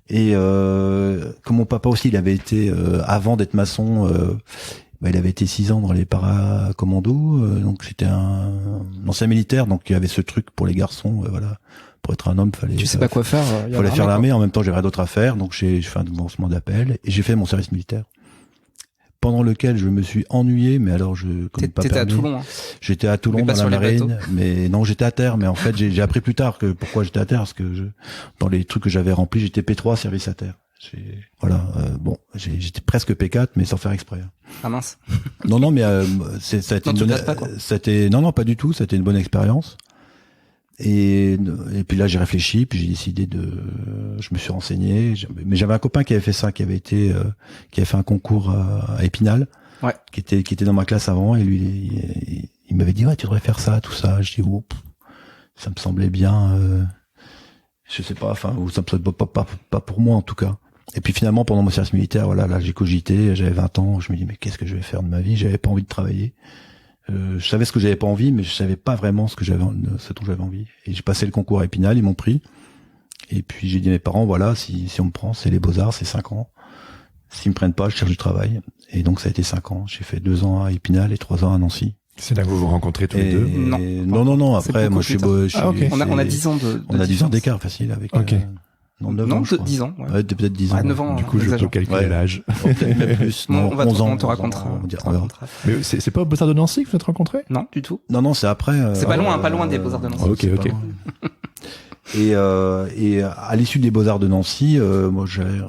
Et comme mon papa aussi, il avait été avant d'être maçon, il avait été 6 ans dans les paracommandos, donc c'était un ancien militaire, donc il y avait ce truc pour les garçons, voilà, pour être un homme, fallait. Tu sais pas quoi faire. Fallait faire l'armée. En même temps, j'avais rien d'autre à faire, donc j'ai fait un avancement d'appel et j'ai fait mon service militaire pendant lequel je me suis ennuyé, mais alors je connais pas. T'étais à Toulon. Hein. J'étais à Toulon dans la marine, mais non, j'étais à terre. Mais en fait, j'ai appris plus tard que pourquoi j'étais à terre, parce que dans les trucs que j'avais remplis, j'étais P3 service à terre. Bon, j'étais presque P4, mais sans faire exprès. Ah mince. Non, mais ça a été non, pas du tout. Ça a été une bonne expérience. Et puis là, j'ai réfléchi, puis j'ai décidé je me suis renseigné. Mais j'avais un copain qui avait fait ça, qui avait fait un concours à Épinal, ouais, qui était dans ma classe avant, et lui, il m'avait dit, ouais, tu devrais faire ça, tout ça. Je dis, ça me semblait bien, je sais pas, enfin, ou ça me semblait pas pour moi en tout cas. Et puis finalement, pendant mon service militaire, voilà, là, j'ai cogité, j'avais 20 ans, je me dis, mais qu'est-ce que je vais faire de ma vie? J'avais pas envie de travailler. Je savais ce que j'avais pas envie, mais je savais pas vraiment ce dont j'avais envie. Et j'ai passé le concours à Épinal, ils m'ont pris. Et puis j'ai dit à mes parents, voilà, si on me prend, c'est les Beaux-Arts, c'est 5 ans. S'ils me prennent pas, je cherche du travail. Et donc ça a été 5 ans. J'ai fait 2 ans à Épinal et 3 ans à Nancy. C'est là que vous vous rencontrez tous les deux? Non. Après, moi, je suis. Okay. On a 10 ans de. On a 10 ans d'écart facile avec. Ok. 9 ans, 10 ans. Ouais. Peut-être 10 ans. 9 ans. Du coup, je peux calculer l'âge. Peut-être plus. Non, 11 ans. On te racontera. Mais c'est pas au Beaux-Arts de Nancy que vous êtes rencontrés? Non, du tout. Non, c'est après. C'est pas loin des Beaux-Arts de Nancy. Ok. Et à l'issue des Beaux-Arts de Nancy, moi j'avais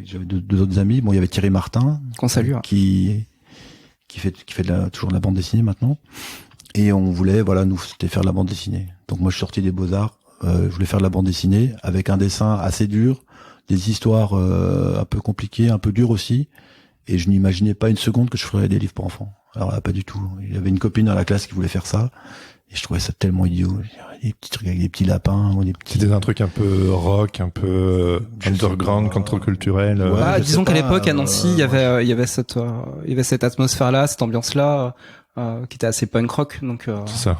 j'avais deux autres amis. Bon, il y avait Thierry Martin, qu'on salue, qui fait toujours de la bande dessinée maintenant. Et on voulait, c'était faire de la bande dessinée. Donc moi je suis sorti des Beaux-Arts, je voulais faire de la bande dessinée avec un dessin assez dur, des histoires un peu compliquées, un peu dures aussi. Et je n'imaginais pas une seconde que je ferais des livres pour enfants. Alors là, pas du tout. Il y avait une copine dans la classe qui voulait faire ça. Et je trouvais ça tellement idiot. Des petits trucs avec des petits lapins ou des petits... C'était un truc un peu rock, un peu underground, contre-culturel. Ouais, disons qu'à l'époque, à Nancy, il y avait cette atmosphère-là, cette ambiance-là, qui était assez punk rock. Donc,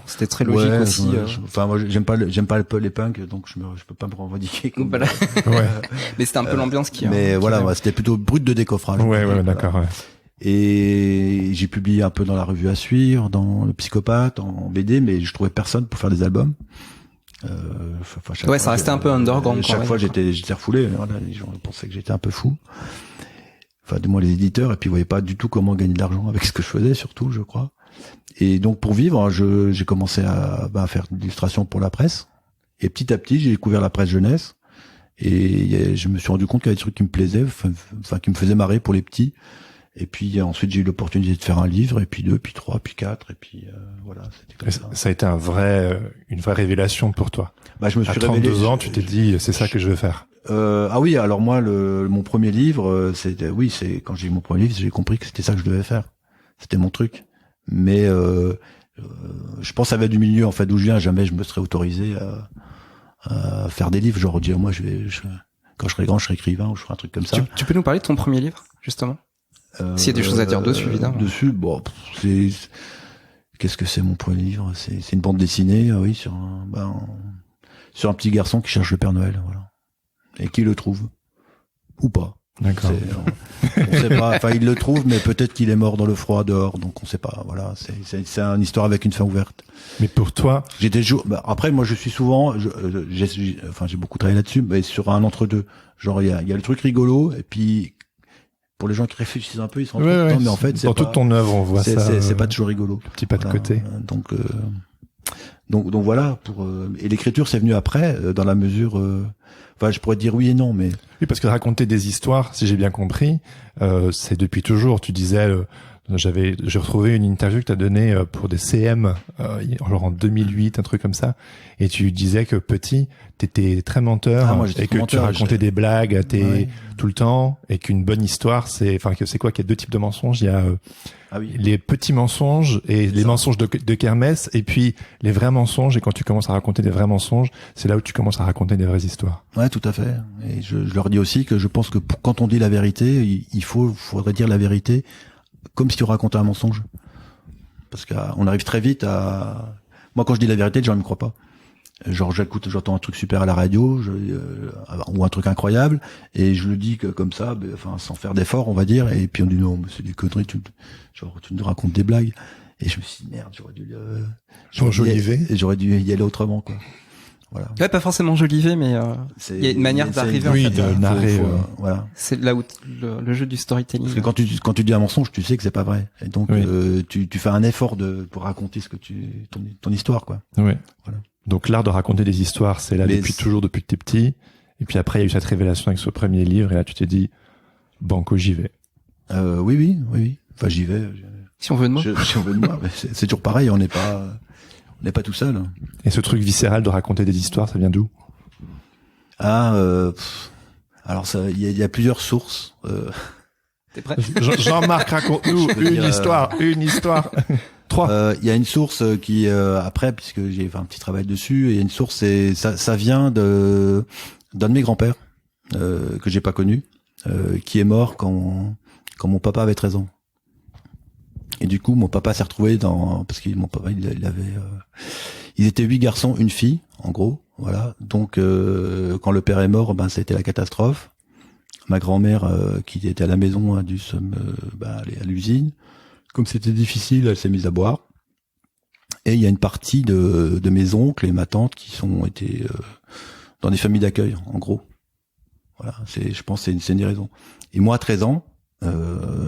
c'était très logique aussi. Enfin, moi, j'aime pas les punks, donc je peux pas me revendiquer. Voilà. Mais c'était un peu l'ambiance qui... Mais c'était plutôt brut de décoffrage. Ouais, d'accord, ouais. Et j'ai publié un peu dans la revue à suivre, dans Le Psychopathe, en BD, mais je trouvais personne pour faire des albums. Ça restait un peu underground. Chaque fois, j'étais refoulé. Voilà, les gens pensaient que j'étais un peu fou. Enfin, du moins les éditeurs, et puis ils voyaient pas du tout comment gagner de l'argent avec ce que je faisais, surtout, je crois. Et donc pour vivre, j'ai commencé à faire de l'illustration pour la presse. Et petit à petit, j'ai découvert la presse jeunesse. Et je me suis rendu compte qu'il y avait des trucs qui me plaisaient, enfin qui me faisaient marrer pour les petits. Et puis ensuite j'ai eu l'opportunité de faire un livre, et puis 2, puis 3, puis 4, et puis voilà, c'était comme ça. Ça a été une vraie révélation pour toi. Je me suis à 32 ans, tu t'es dit c'est ça que je veux faire. Oui, alors moi mon premier livre, c'est quand j'ai eu mon premier livre, j'ai compris que c'était ça que je devais faire. C'était mon truc. Mais je pense que ça va du milieu en fait d'où je viens, jamais je me serais autorisé à faire des livres, genre dire moi quand je serai grand, je serai écrivain ou je ferai un truc comme ça. Tu peux nous parler de ton premier livre, justement? S'il y a des choses à dire dessus, évidemment. Dessus, qu'est-ce que c'est mon premier livre? C'est une bande dessinée, oui, sur un petit garçon qui cherche le Père Noël, voilà. Et qui le trouve. Ou pas. D'accord. On sait pas, enfin, il le trouve, mais peut-être qu'il est mort dans le froid dehors, donc on sait pas, voilà. C'est une histoire avec une fin ouverte. Mais pour toi. Après, moi, je suis souvent, j'ai beaucoup travaillé là-dessus, mais sur un entre-deux. Genre, il y a le truc rigolo, et puis, pour les gens qui réfléchissent un peu, ils se rendent compte, mais en fait, dans toute ton œuvre, on voit ça. C'est pas toujours rigolo. Le petit pas de côté. Donc voilà, et l'écriture, c'est venu après, dans la mesure, je pourrais dire oui et non, mais. Oui, parce que raconter des histoires, si j'ai bien compris, c'est depuis toujours. Tu disais, j'ai retrouvé une interview que tu as donnée pour des CM, genre en 2008, un truc comme ça, et tu disais que petit, t'étais très menteur, et que tu racontais des blagues tout le temps, et qu'une bonne histoire, c'est quoi, qu'il y a deux types de mensonges. Il y a les petits mensonges et les mensonges de kermesse, et puis les vrais mensonges. Et quand tu commences à raconter des vrais mensonges, c'est là où tu commences à raconter des vraies histoires. Ouais, tout à fait. Et je leur dis aussi que je pense que quand on dit la vérité, faudrait dire la vérité comme si tu racontais un mensonge. Parce qu'on arrive très vite à... Moi, quand je dis la vérité, les gens ne me croient pas. Genre, j'entends un truc super à la radio, ou un truc incroyable, et je le dis comme ça, sans faire d'effort, on va dire, et puis on dit non, mais c'est des conneries, tu nous racontes des blagues. Et je me suis dit, merde, j'aurais dû y aller autrement, quoi. Voilà. Ouais, pas forcément Jolivet, mais il y a une manière d'arriver en fait. de narrer. Voilà. C'est là où le jeu du storytelling. Parce que quand tu dis un mensonge, tu sais que c'est pas vrai. Et donc tu fais un effort pour raconter ton histoire, quoi. Oui. Voilà. Donc l'art de raconter des histoires, c'est là depuis que t'es petit. Et puis après, il y a eu cette révélation avec ce premier livre, et là tu t'es dit, banco, j'y vais. Oui. Enfin, j'y vais. Si on veut de moi. Si on veut de moi, c'est toujours pareil. On n'est pas tout seul. Et ce truc viscéral de raconter des histoires, ça vient d'où? Alors il y a plusieurs sources. T'es prêt? Jean-Marc, raconte-nous une histoire. 3. Il y a une source qui après, puisque j'ai fait un petit travail dessus, et il y a une source, et ça vient d'un de mes grands-pères que j'ai pas connu, qui est mort quand mon papa avait 13 ans. Et du coup, mon papa s'est retrouvé parce que mon papa, il avait, ils étaient 8 garçons, une fille, en gros, voilà. Donc, quand le père est mort, ça a été la catastrophe. Ma grand-mère, qui était à la maison, a dû aller à l'usine. Comme c'était difficile, elle s'est mise à boire. Et il y a une partie de mes oncles et ma tante qui sont été dans des familles d'accueil, en gros. Voilà, je pense que c'est une des raisons. Et moi, à 13 ans,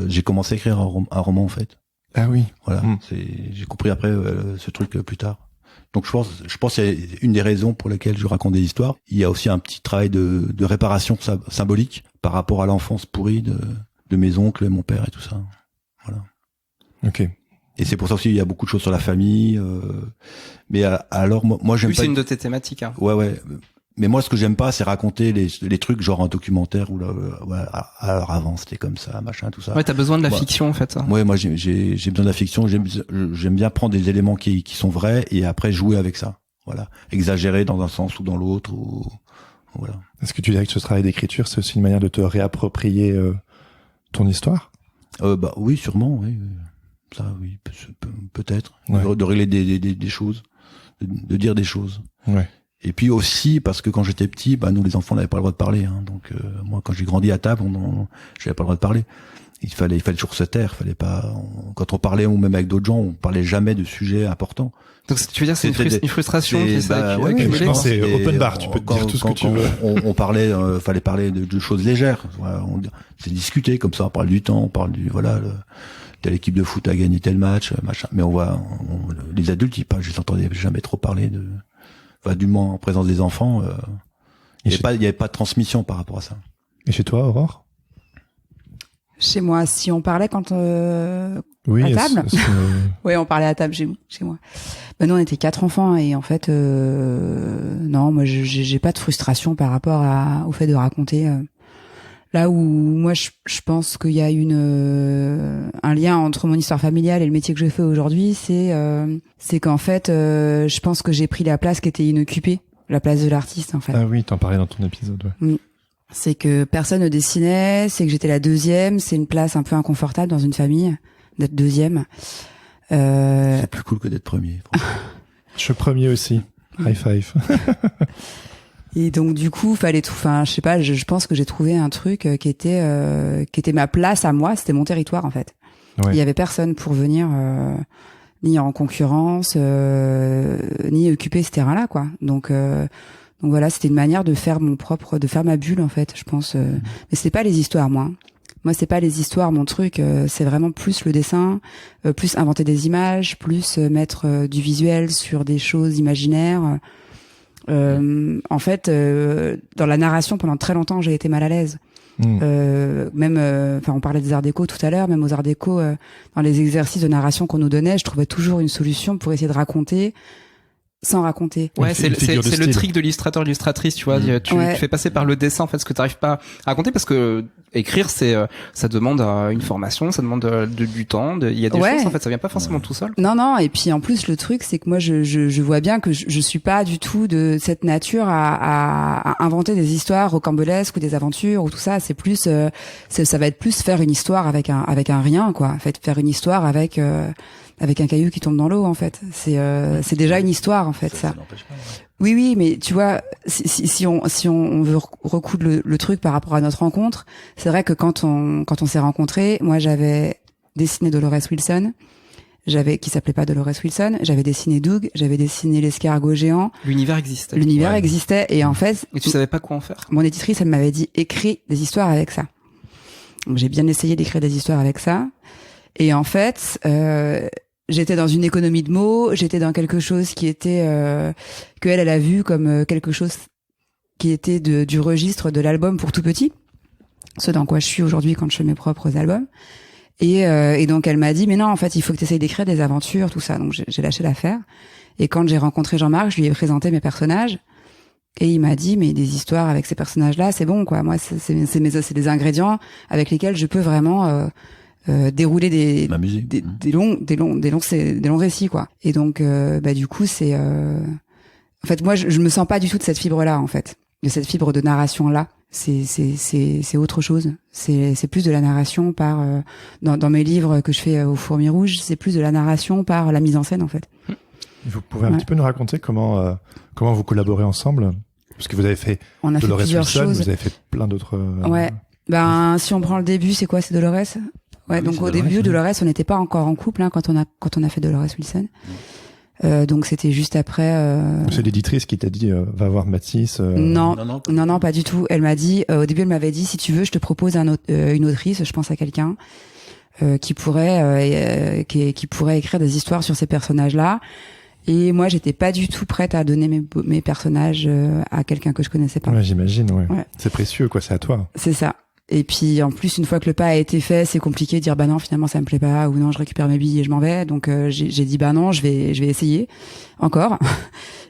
j'ai commencé à écrire un roman, en fait. Ah oui. Voilà, j'ai compris après ce truc plus tard. Donc je pense qu'il y a une des raisons pour lesquelles je raconte des histoires. Il y a aussi un petit travail de réparation symbolique par rapport à l'enfance pourrie de mes oncles, mon père et tout ça. Voilà. Ok. Et c'est pour ça aussi il y a beaucoup de choses sur la famille. Mais alors moi j'aime oui, pas. C'est une de tes thématiques. Hein. Ouais. Mais moi, ce que j'aime pas, c'est raconter les trucs genre un documentaire où alors avant c'était comme ça, machin, tout ça. Ouais, t'as besoin de la fiction en fait. Ouais, moi j'ai besoin de la fiction. J'aime bien prendre des éléments qui sont vrais et après jouer avec ça. Voilà, exagérer dans un sens ou dans l'autre. Voilà. Est-ce que tu dirais que ce travail d'écriture, c'est aussi une manière de te réapproprier ton histoire? Oui, sûrement. Oui. Ça, oui, peut-être. Ouais. De régler des choses, de dire des choses. Ouais. Et puis aussi parce que quand j'étais petit, nous les enfants n'avaient pas le droit de parler. Donc moi, quand j'ai grandi à table, j'avais pas le droit de parler. Il fallait toujours se taire. Fallait pas. Quand on parlait ou même avec d'autres gens, on parlait jamais de sujets importants. Donc tu veux dire que c'est une frustration qui s'est je pense que c'est open bar. Tu peux te dire tout ce que tu veux. On parlait, fallait parler de choses légères. Voilà, c'est discuter comme ça. On parle du temps, on parle telle équipe de foot a gagné tel match, machin. Mais les adultes, je les entendais jamais trop parler du moins en présence des enfants, il y avait pas de transmission par rapport à ça. Et chez toi, Aurore? Chez moi, si on parlait à table. Oui, on parlait à table chez moi. Nous, on était 4 enfants et en fait, non, moi, j'ai pas de frustration par rapport au fait de raconter. Là où moi, je pense qu'il y a un lien entre mon histoire familiale et le métier que je fais aujourd'hui, c'est qu'en fait, je pense que j'ai pris la place qui était inoccupée, la place de l'artiste, en fait. Ah oui, t'en parlais dans ton épisode, ouais. C'est que personne ne dessinait, c'est que j'étais la deuxième, c'est une place un peu inconfortable dans une famille, d'être deuxième. C'est plus cool que d'être premier. Je suis premier aussi. High five. Et donc du coup, fallait tout. Enfin, je sais pas. Je pense que j'ai trouvé un truc qui était ma place à moi. C'était mon territoire en fait. Ouais. Il y avait personne pour venir ni en concurrence, ni occuper ce terrain-là, quoi. Donc voilà, c'était une manière de faire de faire ma bulle en fait. Je pense. Mais c'est pas les histoires, moi. Moi, c'est pas les histoires, mon truc. C'est vraiment plus le dessin, plus inventer des images, plus mettre du visuel sur des choses imaginaires. En fait, dans la narration, pendant très longtemps, j'ai été mal à l'aise. Même, on parlait des arts déco tout à l'heure, même aux arts déco, dans les exercices de narration qu'on nous donnait, je trouvais toujours une solution pour essayer de raconter sans raconter. Ouais, c'est le trick de l'illustrateur, l'illustratrice, tu vois. Tu fais passer par le dessin, en fait, ce que t'arrives pas à raconter, parce que écrire, ça demande une formation, ça demande du temps, il y a des choses, en fait, ça vient pas forcément tout seul. Non, et puis en plus, le truc, c'est que moi, je vois bien que je suis pas du tout de cette nature à inventer des histoires rocambolesques ou des aventures ou tout ça. C'est plus, ça va être plus faire une histoire avec un rien, quoi. En fait, faire une histoire avec un caillou qui tombe dans l'eau, en fait. C'est déjà une histoire, en fait, ça. Ça n'empêche pas, ouais. Oui, mais tu vois, si on veut recoudre le truc par rapport à notre rencontre, c'est vrai que quand on s'est rencontrés, moi j'avais dessiné Dolores Wilson, qui s'appelait pas Dolores Wilson. J'avais dessiné Doug, j'avais dessiné l'escargot géant. L'univers existait. L'univers existait et en fait. Et tu savais pas quoi en faire. Mon éditrice, elle m'avait dit écris des histoires avec ça. Donc j'ai bien essayé d'écrire des histoires avec ça. Et en fait, j'étais dans une économie de mots, j'étais dans quelque chose qui était que elle a vu comme quelque chose qui était du registre de l'album pour tout petit, ce dans quoi je suis aujourd'hui quand je fais mes propres albums. Et donc elle m'a dit mais non, en fait il faut que tu essayes d'écrire des aventures, tout ça. Donc j'ai lâché l'affaire. Et quand j'ai rencontré Jean-Marc, je lui ai présenté mes personnages et il m'a dit mais des histoires avec ces personnages-là, c'est bon quoi. Moi c'est des ingrédients avec lesquels je peux vraiment dérouler des longs récits quoi. Et donc du coup c'est en fait moi je me sens pas du tout de cette fibre là en fait, de cette fibre de narration là. C'est autre chose. C'est plus de la narration par dans mes livres que je fais au Fourmi Rouge, c'est plus de la narration par la mise en scène en fait. Vous pouvez un petit peu nous raconter comment vous collaborez ensemble, parce que vous avez fait Dolores Wilson, vous avez fait plein d'autres. Ouais. Si on prend le début, c'est quoi, c'est Dolores. Ouais, donc au début, Dolores, on n'était pas encore en couple quand on a fait Dolores Wilson. Donc c'était juste après. C'est l'éditrice qui t'a dit va voir Matisse. Non, pas du tout. Elle m'a dit au début, elle m'avait dit si tu veux, je te propose une autrice. Je pense à quelqu'un qui pourrait écrire des histoires sur ces personnages-là. Et moi, j'étais pas du tout prête à donner mes personnages à quelqu'un que je connaissais pas. Ouais, j'imagine. Ouais. C'est précieux, quoi. C'est à toi. C'est ça. Et puis en plus une fois que le pas a été fait, c'est compliqué de dire bah non finalement ça me plaît pas ou non je récupère mes billes et je m'en vais. Donc j'ai dit bah non je vais essayer encore.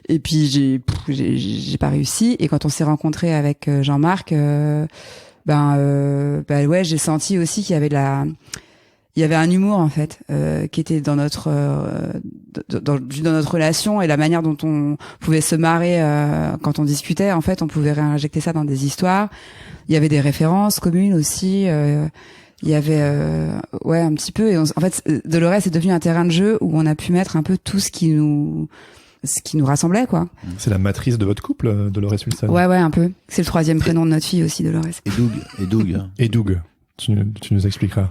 Et puis j'ai pas réussi. Et quand on s'est rencontré avec Jean-Marc, j'ai senti aussi qu'il y avait il y avait un humour en fait qui était dans notre relation et la manière dont on pouvait se marrer quand on discutait. En fait, on pouvait réinjecter ça dans des histoires. Il y avait des références communes aussi. Il y avait un petit peu. Et en fait, Dolores est devenu un terrain de jeu où on a pu mettre un peu tout ce qui nous rassemblait quoi. C'est la matrice de votre couple, Dolores Wilson. Ouais, un peu. C'est le 3e prénom de notre fille aussi, Dolores. Et Doug. Et Doug. Tu nous expliqueras.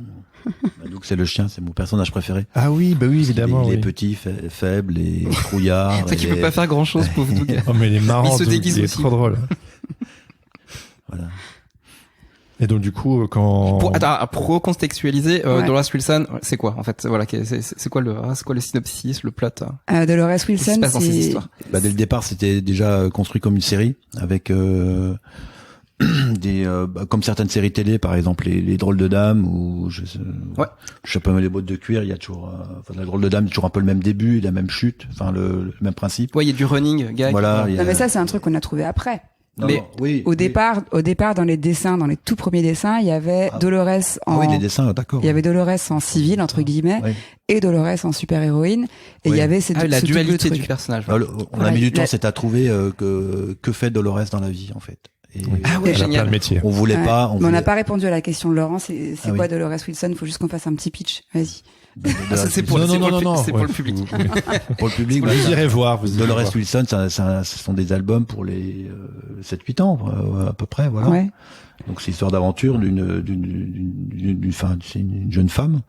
Doug, c'est le chien, c'est mon personnage préféré. Ah oui, bah oui, évidemment. Il est petit, faible et trouillard. C'est qu'il peut pas faire grand chose, pauvre Doug. Oh, mais il est marrant, il se Doug, déguise il est aussi. trop drôle. Voilà. Et donc, du coup, pour recontextualiser, Dolores Wilson, c'est quoi, en fait? Voilà, c'est quoi le synopsis, le plot? Dolores Wilson, Qu'est-ce qui se passe dans ces histoires? Dès le départ, c'était déjà construit comme une série avec, comme certaines séries télé, par exemple les drôles de dames ou je sais pas, les bottes de cuir, il y a toujours la drôle de dame, toujours un peu le même début, la même chute, le même principe. Ouais, il y a du running gag. Voilà. Non, mais ça c'est un truc qu'on a trouvé après. Oui. Au départ, dans les dessins, dans les tout premiers dessins, il y avait Dolores en. Ah oui, les dessins, d'accord. Il y avait Dolores en civil entre guillemets et Dolores en super héroïne. Et il y avait la dualité du personnage. On a mis du temps, c'est à trouver que fait Dolores dans la vie en fait. Génial. On voulait pas. On n'a pas répondu à la question de Laurent. C'est quoi Dolores Wilson? Il faut juste qu'on fasse un petit pitch. Vas-y. C'est pour le public. Pour le public, vous irez voir. Dolores Wilson, ce sont des albums pour les 7-8 ans à peu près, voilà. Ouais. Donc c'est l'histoire d'aventure d'une jeune femme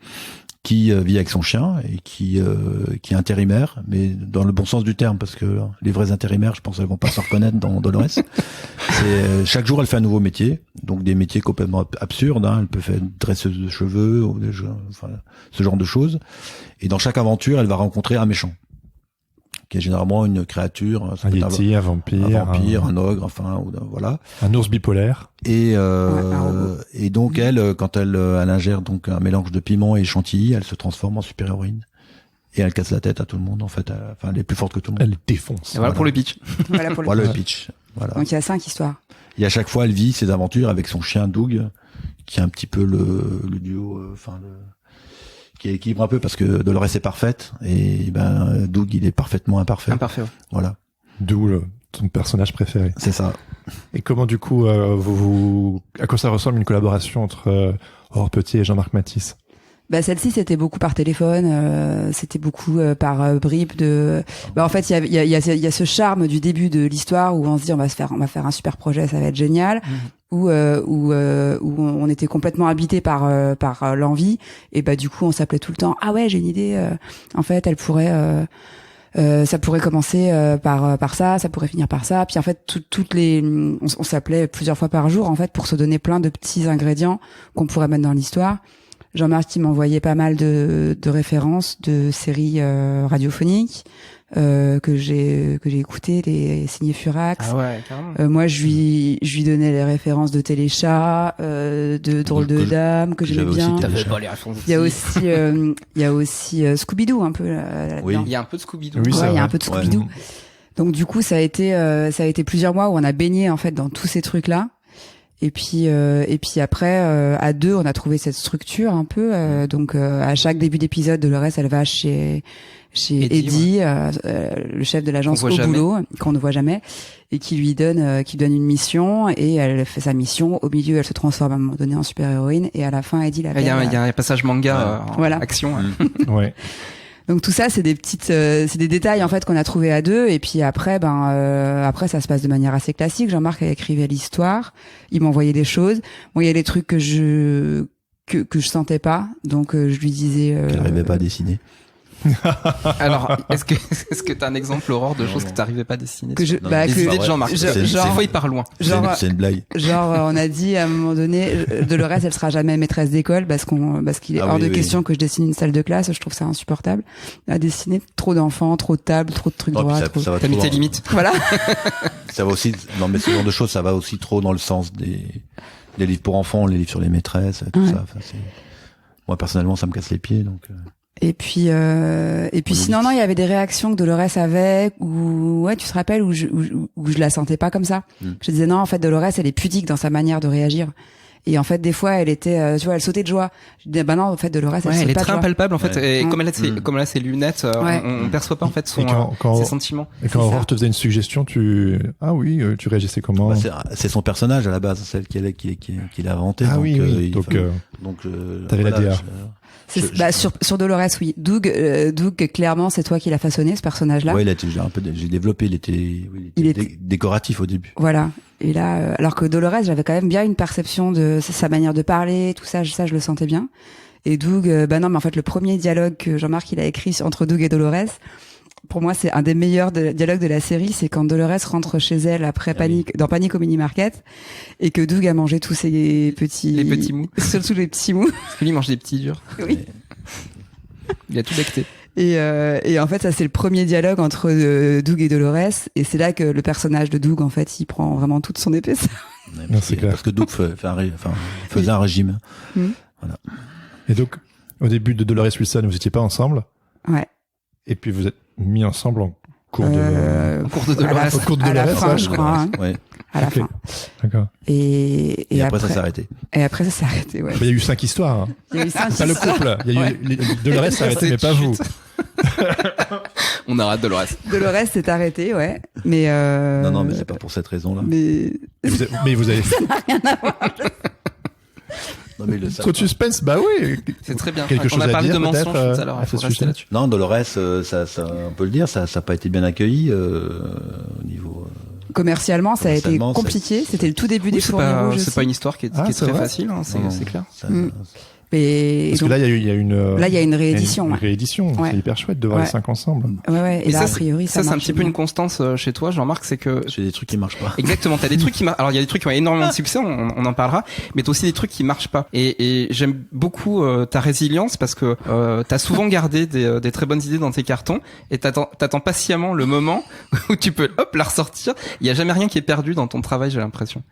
qui vit avec son chien et qui est intérimaire, mais dans le bon sens du terme, parce que les vrais intérimaires, je pense, elles vont pas se reconnaître dans Dolores. Chaque jour, elle fait un nouveau métier, donc des métiers complètement absurdes. Elle peut faire dresseuse de cheveux, ou ce genre de choses. Et dans chaque aventure, elle va rencontrer un méchant, qui est généralement une créature, un yéti, un vampire, un ogre, voilà. Un ours bipolaire. Et donc elle, quand elle ingère donc un mélange de piment et chantilly, elle se transforme en super-héroïne. Et elle casse la tête à tout le monde, en fait. Elle est plus forte que tout le monde. Elle défonce. Et voilà pour le pitch. Voilà le pitch. Voilà. Donc il y a 5 histoires. Et à chaque fois, elle vit ses aventures avec son chien Doug, qui est un petit peu le duo, qui équilibre un peu, parce que Dolores est parfaite et Doug il est parfaitement imparfait. Imparfait. Ouais. Voilà. D'où ton personnage préféré. C'est ça. Et comment du coup à quoi ça ressemble une collaboration entre Aurore Petit et Jean-Marc Matisse? Bah celle-ci c'était beaucoup par téléphone, c'était beaucoup par bribes de. Bah en fait il y a ce charme du début de l'histoire où on se dit on va faire un super projet, ça va être génial. Où on était complètement habité par l'envie et bah du coup on s'appelait tout le temps ah ouais j'ai une idée en fait elle pourrait ça pourrait commencer par ça pourrait finir par ça puis en fait on s'appelait plusieurs fois par jour en fait pour se donner plein de petits ingrédients qu'on pourrait mettre dans l'histoire. Jean-Marc il m'envoyait pas mal de références de séries radiophoniques que j'ai écouté, les Signé Furax. Ah ouais, carrément. Moi je lui donnais les références de Téléchat, de Drôle de Dame que j'aimais bien. T'avais pas les références. Il y a aussi Scooby-Doo un peu Oui. Il y a un peu de Scooby-Doo. Oui, il y a un peu de Scooby-Doo. Ouais. Donc du coup ça a été plusieurs mois où on a baigné en fait dans tous ces trucs là. Et puis après à deux on a trouvé cette structure un peu donc à chaque début d'épisode Dolores elle va chez Eddie le chef de l'agence au boulot qu'on ne voit jamais et qui lui donne une mission et elle fait sa mission, au milieu elle se transforme à un moment donné en super-héroïne et à la fin Eddie l'appelle. Il y a un passage manga voilà. action. Ouais. Donc tout ça c'est des détails en fait qu'on a trouvé à deux et puis après après ça se passe de manière assez classique. Jean-Marc écrivait l'histoire, il m'envoyait des choses. Moi il y a des trucs que je sentais pas, donc je lui disais Qu'elle n'arrivait pas à dessiner. Alors, est-ce que t'as un exemple, Aurore, de choses que t'arrivais pas à dessiner? Que je, Non, bah, des que, idées de Jean-Marc. Des fois, il part loin. C'est une blague. Genre, on a dit à un moment donné, Dolores, elle sera jamais maîtresse d'école parce qu'il est hors de question que je dessine une salle de classe. Je trouve ça insupportable. À dessiner trop d'enfants, trop de tables, trop de trucs droits. T'as mis tes limites. Voilà. Ça va aussi, non, mais ce genre de choses, ça va aussi trop dans le sens des livres pour enfants, les livres sur les maîtresses, tout ça. Enfin, moi, personnellement, ça me casse les pieds, donc. Et puis sinon non, il y avait des réactions que Dolores avait où ouais, tu te rappelles où je la sentais pas comme ça. Je disais non, en fait Dolores, elle est pudique dans sa manière de réagir. Et en fait des fois elle était tu vois, elle sautait de joie. Je disais bah non, en fait Dolores elle est pas très de joie. impalpable en fait Ouais. et comme elle a ses lunettes, on perçoit pas en fait ses sentiments. Et quand Aurore te faisait une suggestion, tu réagissais comment? C'est son personnage à la base, celle qu'il a inventé. Ah donc, oui. Donc t'avais la DA. Sur Dolores, oui. Doug, clairement, c'est toi qui l'as façonné, ce personnage-là. Ouais, j'ai développé, il était décoratif au début. Voilà. Et là, alors que Dolores, j'avais quand même bien une perception de sa manière de parler, tout ça, je le sentais bien. Et Doug, non, mais en fait, le premier dialogue que Jean-Marc, il a écrit entre Doug et Dolores, pour moi, c'est un des meilleurs dialogues de la série, c'est quand Dolores rentre chez elle après dans Panic au Mini Market, et que Doug a mangé tous ses les petits mous. Surtout les petits mous. Parce que lui, il mange des petits durs. Oui. Il a tout becté. Et en fait, ça, c'est le premier dialogue entre Doug et Dolores, et c'est là que le personnage de Doug, en fait, il prend vraiment toute son épaisseur. Non, c'est clair. Parce que Doug faisait un régime. Voilà. Et donc, au début de Dolores Wilson, vous étiez pas ensemble. Ouais. Et puis vous êtes mis ensemble en cours de... En cours de Dolores. Au cours de à la Dolores, fin, ouais, je crois. Hein. Ouais. À la Ok. fin. D'accord. Et après ça s'est arrêté. Et après, ça s'est arrêté, ouais. Il y a eu 5 histoires. Hein. Il y a eu 5 Pas le couple. Il y a eu Dolores s'est arrêté, mais pas vous. On arrête Dolores. Dolores s'est arrêté, ouais. Mais Non, mais c'est pas pour cette raison-là. Mais Mais vous avez ça n'a rien à voir. Non, mais trop de suspense. Bah oui. C'est très bien. Quelque chose On a à parlé dire, de mensonges peut-être, tout à l'heure. à Il faut ce rester sujet. là-dessus. Non, Dolores, ça, on peut le dire, ça a pas été bien accueilli au niveau. Commercialement, ça a été Commercialement, compliqué. C'était le tout début des C'est fourmis rouges. c'est pas une histoire qui est très c'est vrai. facile, hein, c'est clair. Et Parce que donc, là, il y a une. là, il y a une réédition. Une ouais. réédition. Ouais. C'est hyper chouette de voir Ouais. les 5 ensemble. Ouais. Et Mais là, ça, a priori, ça c'est un marche petit peu bien. une constance chez toi, Jean-Marc, c'est que J'ai des trucs qui marchent pas. exactement, t'as des trucs qui marchent. Alors il y a des trucs qui ont énormément de succès, on en parlera, mais t'as aussi des trucs qui marchent pas. Et j'aime beaucoup ta résilience parce que t'as souvent gardé des très bonnes idées dans tes cartons et t'attends patiemment le moment où tu peux la ressortir. Il y a jamais rien qui est perdu dans ton travail, j'ai l'impression.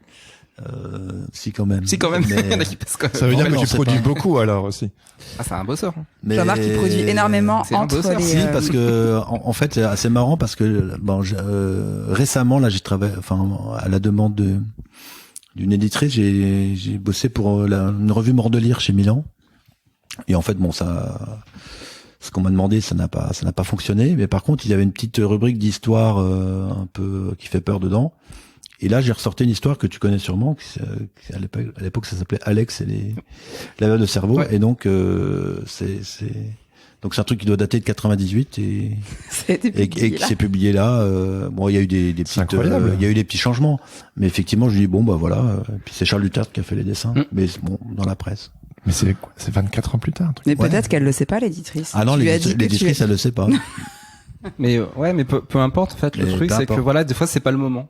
Si quand même. Si quand même. Mais, Parce que- Ça veut dire non, que tu c'est produis pas- beaucoup alors aussi. Ah, c'est un bosseur. Hein. mais- Jean-Marc, il produit énormément C'est un entre bosseur. les... Si, parce que en fait, c'est assez marrant parce que récemment, là, j'ai travaillé, à la demande d'une éditrice, j'ai bossé pour une revue Mordelire chez Milan. Et en fait, ce qu'on m'a demandé, ça n'a pas fonctionné. Mais par contre, il y avait une petite rubrique d'histoire un peu qui fait peur dedans. Et là, j'ai ressorti une histoire que tu connais sûrement, à l'époque, ça s'appelait Alex et les laveurs de cerveau. Ouais. Et donc, donc c'est un truc qui doit dater de 98 et qui s'est publié là. Bon, il y a eu des petites, il y a eu des petits changements, mais effectivement, je dis bon bah voilà. Puis c'est Charles Duterte qui a fait les dessins, mais bon, dans la presse. Mais c'est quoi? C'est 24 ans plus tard, un truc. Mais peut-être qu'elle le sait pas, l'éditrice. Ah non, l'éditrice, elle le sait pas. Mais ouais, mais peu importe en fait. Le truc c'est que voilà, des fois c'est pas le moment.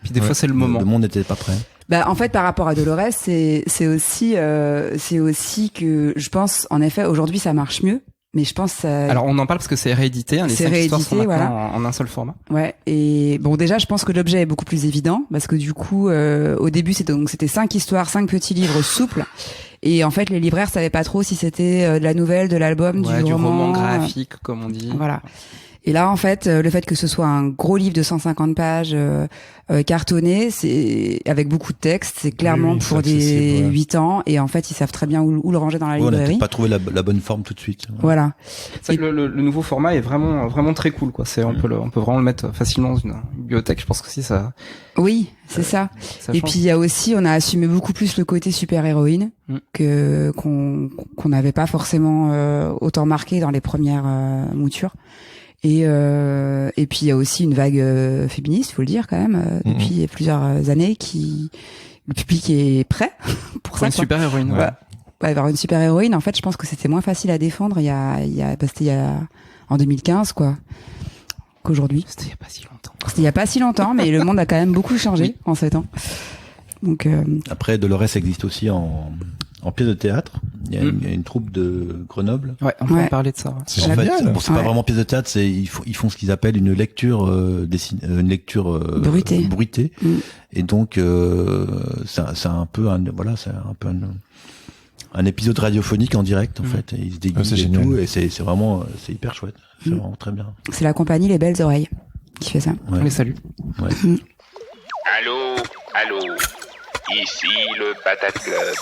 Puis des fois c'est le moment. Le monde n'était pas prêt. Bah en fait par rapport à Dolores, c'est aussi que je pense en effet aujourd'hui ça marche mieux. Mais je pense alors on en parle parce que c'est réédité, hein, les 5 histoires sont maintenant voilà. en un seul format. Ouais, et bon déjà je pense que l'objet est beaucoup plus évident parce que du coup au début c'était 5 histoires, 5 petits livres souples et en fait les libraires savaient pas trop si c'était de la nouvelle, de l'album, du roman graphique comme on dit. Voilà. Et là, en fait, le fait que ce soit un gros livre de 150 pages cartonné, c'est avec beaucoup de texte, c'est clairement pour des 8 ans. Et en fait, ils savent très bien où le ranger dans la librairie. On n'a peut-être pas trouvé la bonne forme tout de suite. Voilà. C'est que le nouveau format est vraiment très cool, quoi. On peut vraiment le mettre facilement dans une bibliothèque. Je pense que si ça. Oui, c'est ça. Et puis il y a aussi, on a assumé beaucoup plus le côté super héroïne qu'on n'avait pas forcément autant marqué dans les premières moutures. Et puis il y a aussi une vague féministe, faut le dire quand même, depuis plusieurs années le public est prêt pour ça. Une super héroïne. Ouais. Avoir une super héroïne, en fait, je pense que c'était moins facile à défendre c'était en 2015 quoi qu'aujourd'hui. C'était il y a pas si longtemps. C'était il y a pas si longtemps, mais le monde a quand même beaucoup changé en 7 ans. Donc après Dolores existe aussi en pièce de théâtre. Il y a une troupe de Grenoble. Ouais, on peut en parler de ça. Ouais. C'est en fait, génial. c'est pas vraiment pièce de théâtre, ils font ce qu'ils appellent une lecture bruitée. Et donc c'est un peu un épisode radiophonique en direct en fait. Et ils se déguisent et tout, et c'est hyper chouette. C'est vraiment très bien. C'est la compagnie Les Belles Oreilles qui fait ça. Ouais. On les salue. Ouais. Allô, ici le Patate Club.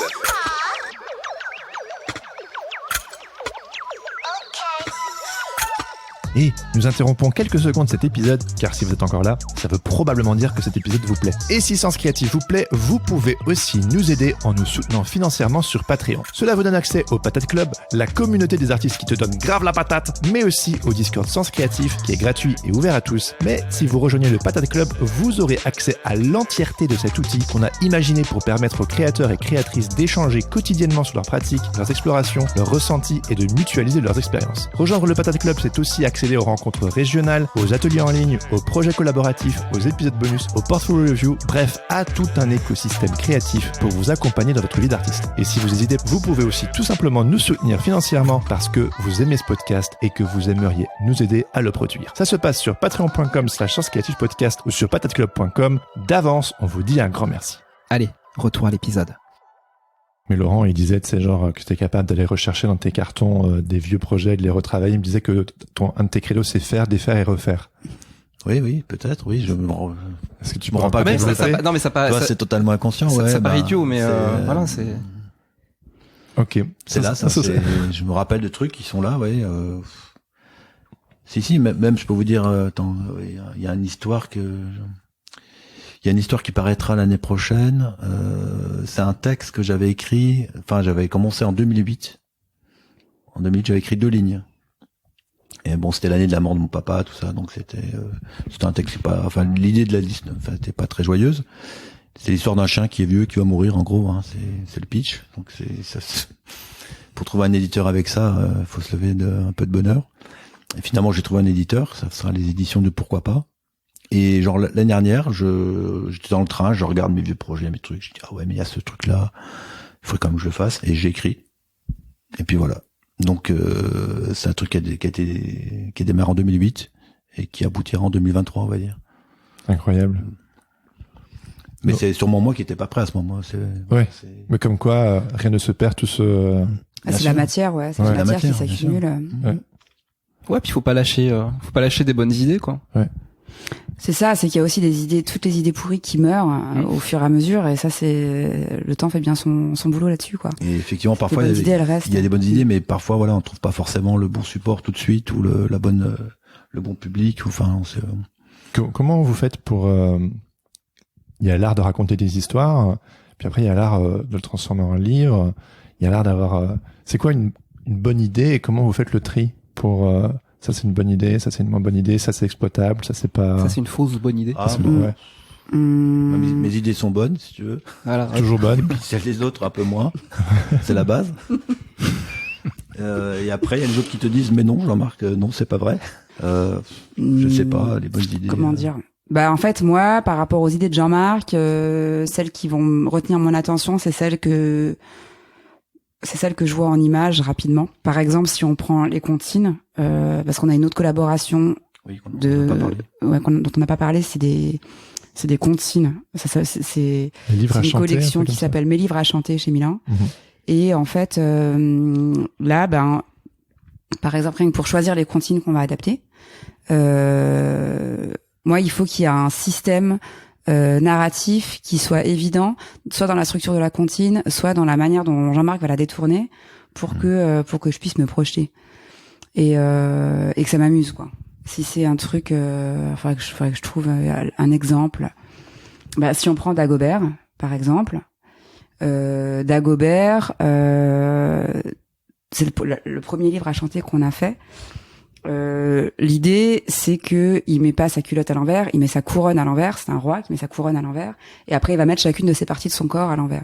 Et nous interrompons quelques secondes cet épisode, car si vous êtes encore là, ça veut probablement dire que cet épisode vous plaît. Et si Sens Créatif vous plaît, vous pouvez aussi nous aider en nous soutenant financièrement sur Patreon. Cela vous donne accès au Patate Club, la communauté des artistes qui te donne grave la patate, mais aussi au Discord Sens Créatif, qui est gratuit et ouvert à tous. Mais si vous rejoignez le Patate Club, vous aurez accès à l'entièreté de cet outil qu'on a imaginé pour permettre aux créateurs et créatrices d'échanger quotidiennement sur leurs pratiques, leurs explorations, leurs ressentis et de mutualiser leurs expériences. Rejoindre le Patate Club, c'est aussi accéder aux rencontres régionales, aux ateliers en ligne, aux projets collaboratifs, aux épisodes bonus, aux portfolio reviews, bref, à tout un écosystème créatif pour vous accompagner dans votre vie d'artiste. Et si vous hésitez, vous pouvez aussi tout simplement nous soutenir financièrement parce que vous aimez ce podcast et que vous aimeriez nous aider à le produire. Ça se passe sur patreon.com/senscreativepodcast ou sur patateclub.com. D'avance, on vous dit un grand merci. Allez, retour à l'épisode. Mais Laurent, il disait, c'est genre que tu es capable d'aller rechercher dans tes cartons des vieux projets et de les retravailler. Il me disait que un de tes credos, c'est faire, défaire et refaire. Oui, peut-être, oui. Est-ce que tu me rends pas compte? Non, mais ça paraît. C'est totalement inconscient, ouais. Ça paraît idiot, mais voilà, c'est. Ok. C'est là, je me rappelle de trucs qui sont là, ouais. Si, même, je peux vous dire, attends, il y a une histoire qui paraîtra l'année prochaine. C'est un texte que j'avais écrit. Enfin, j'avais commencé en 2008. En 2008, j'avais écrit 2 lignes. Et bon, c'était l'année de la mort de mon papa, tout ça. Donc c'était un texte l'idée de la liste, c'était pas très joyeuse. C'est l'histoire d'un chien qui est vieux, qui va mourir, en gros. Hein, c'est le pitch. Donc pour trouver un éditeur avec ça, faut se lever un peu de bonheur. Et finalement, j'ai trouvé un éditeur. Ça sera les éditions de Pourquoi pas. Et genre l'année dernière, j'étais dans le train, je regarde mes vieux projets, mes trucs, je dis ah ouais mais il y a ce truc là, il faudrait quand même que je le fasse, et j'écris. Et puis voilà. Donc c'est un truc qui a démarré en 2008 et qui aboutira en 2023, on va dire. Incroyable. Mais c'est sûrement moi qui étais pas prêt à ce moment. Mais comme quoi rien ne se perd, tout se. C'est la matière, ouais. C'est la matière qui s'accumule. Ouais, puis faut pas lâcher des bonnes idées, quoi. Ouais. C'est ça, c'est qu'il y a aussi toutes les idées pourries qui meurent au fur et à mesure, et ça le temps fait bien son boulot là-dessus, quoi. Et effectivement, parfois il y a des bonnes idées, mais parfois voilà, on trouve pas forcément le bon support tout de suite ou le bon public, ou enfin. Comment vous faites pour il y a l'art de raconter des histoires, puis après il y a l'art de le transformer en livre, il y a l'art d'avoir... c'est quoi une bonne idée et comment vous faites le tri pour... ça c'est une bonne idée, ça c'est une moins bonne idée, ça c'est exploitable, ça c'est pas... Ça c'est une fausse bonne idée. Ah, ouais. Mes idées sont bonnes, si tu veux. Voilà. Toujours bonne. Puis celles des autres, un peu moins. C'est la base. Et après, il y a les autres qui te disent, mais non, Jean-Marc, non, c'est pas vrai. Je sais pas, les bonnes idées. Comment dire? Bah en fait moi par rapport aux idées de Jean-Marc, celles qui vont retenir mon attention, c'est celles que je vois en images rapidement. Par exemple, si on prend les comptines, parce qu'on a une autre collaboration oui, dont on n'a pas parlé, c'est des comptines. C'est une collection qui s'appelle Mes livres à chanter chez Milan. Et en fait, là, ben, par exemple, rien que pour choisir les comptines qu'on va adapter, moi, il faut qu'il y ait un système narratif qui soit évident, soit dans la structure de la comptine, soit dans la manière dont Jean-Marc va la détourner, pour que je puisse me projeter et que ça m'amuse, quoi. Si c'est un truc, faudrait que je trouve un exemple. Bah, si on prend Dagobert, par exemple, Dagobert, c'est le premier livre à chanter qu'on a fait. L'idée, c'est que il met pas sa culotte à l'envers, il met sa couronne à l'envers. C'est un roi qui met sa couronne à l'envers, et après il va mettre chacune de ses parties de son corps à l'envers.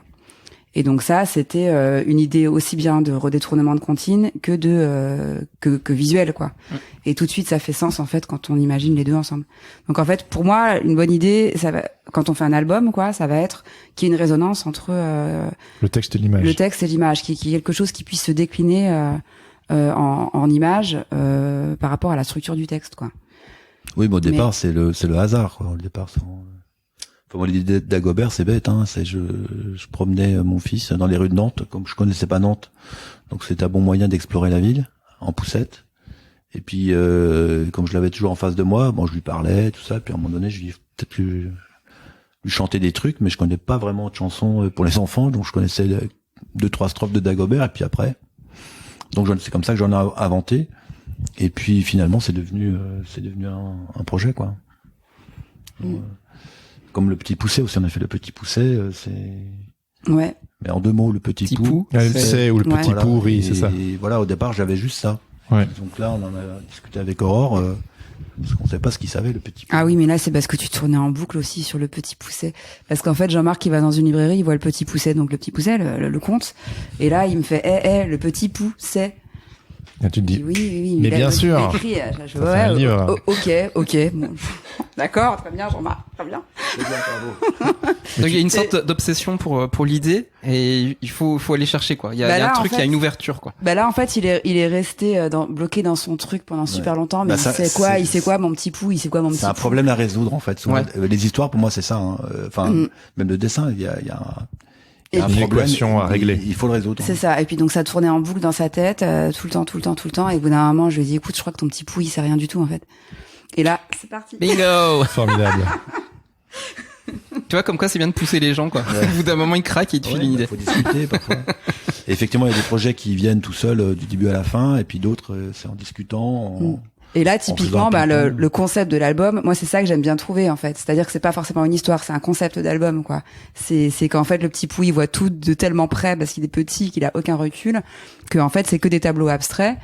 Et donc ça, c'était une idée aussi bien de redétournement de comptine que visuel, quoi. Et tout de suite, ça fait sens en fait quand on imagine les deux ensemble. Donc en fait, pour moi, une bonne idée, ça va, quand on fait un album, quoi, ça va être qu'il y ait une résonance entre le texte et l'image. Le texte et l'image, qu'il y ait quelque chose qui puisse se décliner en image par rapport à la structure du texte, quoi. Oui, mais au départ, c'est le hasard, quoi. Au départ, enfin, moi, l'idée d'Agobert, c'est bête, hein. Je promenais mon fils dans les rues de Nantes, comme je connaissais pas Nantes. Donc, c'était un bon moyen d'explorer la ville, en poussette. Et puis, comme je l'avais toujours en face de moi, bon, je lui parlais, tout ça. Puis, à un moment donné, je lui peut-être lui chanter des trucs, mais je connais pas vraiment de chansons pour les enfants. Donc, je connaissais 2-3 strophes de Dagobert. Et puis après, donc, c'est comme ça que j'en ai inventé. Et puis, finalement, c'est devenu un projet, quoi. Comme le Petit Pousset aussi, on a fait le Petit Pousset, c'est... Ouais. Mais en deux mots, le Petit Pou. C'est ou le Petit Ouais. Pourri, c'est ça. Et voilà, au départ, j'avais juste ça. Ouais. Donc là, on en a discuté avec Aurore, parce qu'on savait pas ce qu'il savait, le Petit Pou. Ah oui, mais là, c'est parce que tu tournais en boucle aussi sur le Petit Pousset. Parce qu'en fait, Jean-Marc, il va dans une librairie, il voit le Petit Pousset, donc le Petit Pousset, le conte. Et là, il me fait, le Petit Pousset. Et tu te dis, Oui. mais bien sûr. Écrit, Ça fait un livre. Ok. Bon. D'accord, très bien, Jean-Marc, très bien. Donc il y a une sorte d'obsession pour l'idée, et il faut aller chercher, quoi. Il y a un truc, il y a une ouverture, quoi. Bah là, en fait, il est resté bloqué dans son truc pendant super longtemps, mais il sait quoi, mon petit pou, il sait quoi, mon petit pou. C'est un problème à résoudre, en fait. Souvent, les histoires, pour moi, c'est ça, hein. Enfin, même le dessin, il y a un une problème, équation à régler. Il faut le résoudre. C'est ça. Et puis donc ça tournait en boucle dans sa tête tout le temps. Et au bout d'un moment, je lui ai dit, écoute, je crois que ton petit pou, il sait rien du tout, en fait. Et là, c'est parti. Bingo. Formidable. Tu vois, comme quoi c'est bien de pousser les gens, quoi. Au bout d'un moment, ils craquent et ils te filent une idée. Faut discuter parfois. Et effectivement, il y a des projets qui viennent tout seuls du début à la fin, et puis d'autres, c'est en discutant. Et là, typiquement, le concept de l'album, moi, c'est ça que j'aime bien trouver, en fait. C'est-à-dire que c'est pas forcément une histoire, c'est un concept d'album, quoi. C'est qu'en fait, le petit pou, il voit tout de tellement près parce qu'il est petit, qu'il a aucun recul, que en fait, c'est que des tableaux abstraits.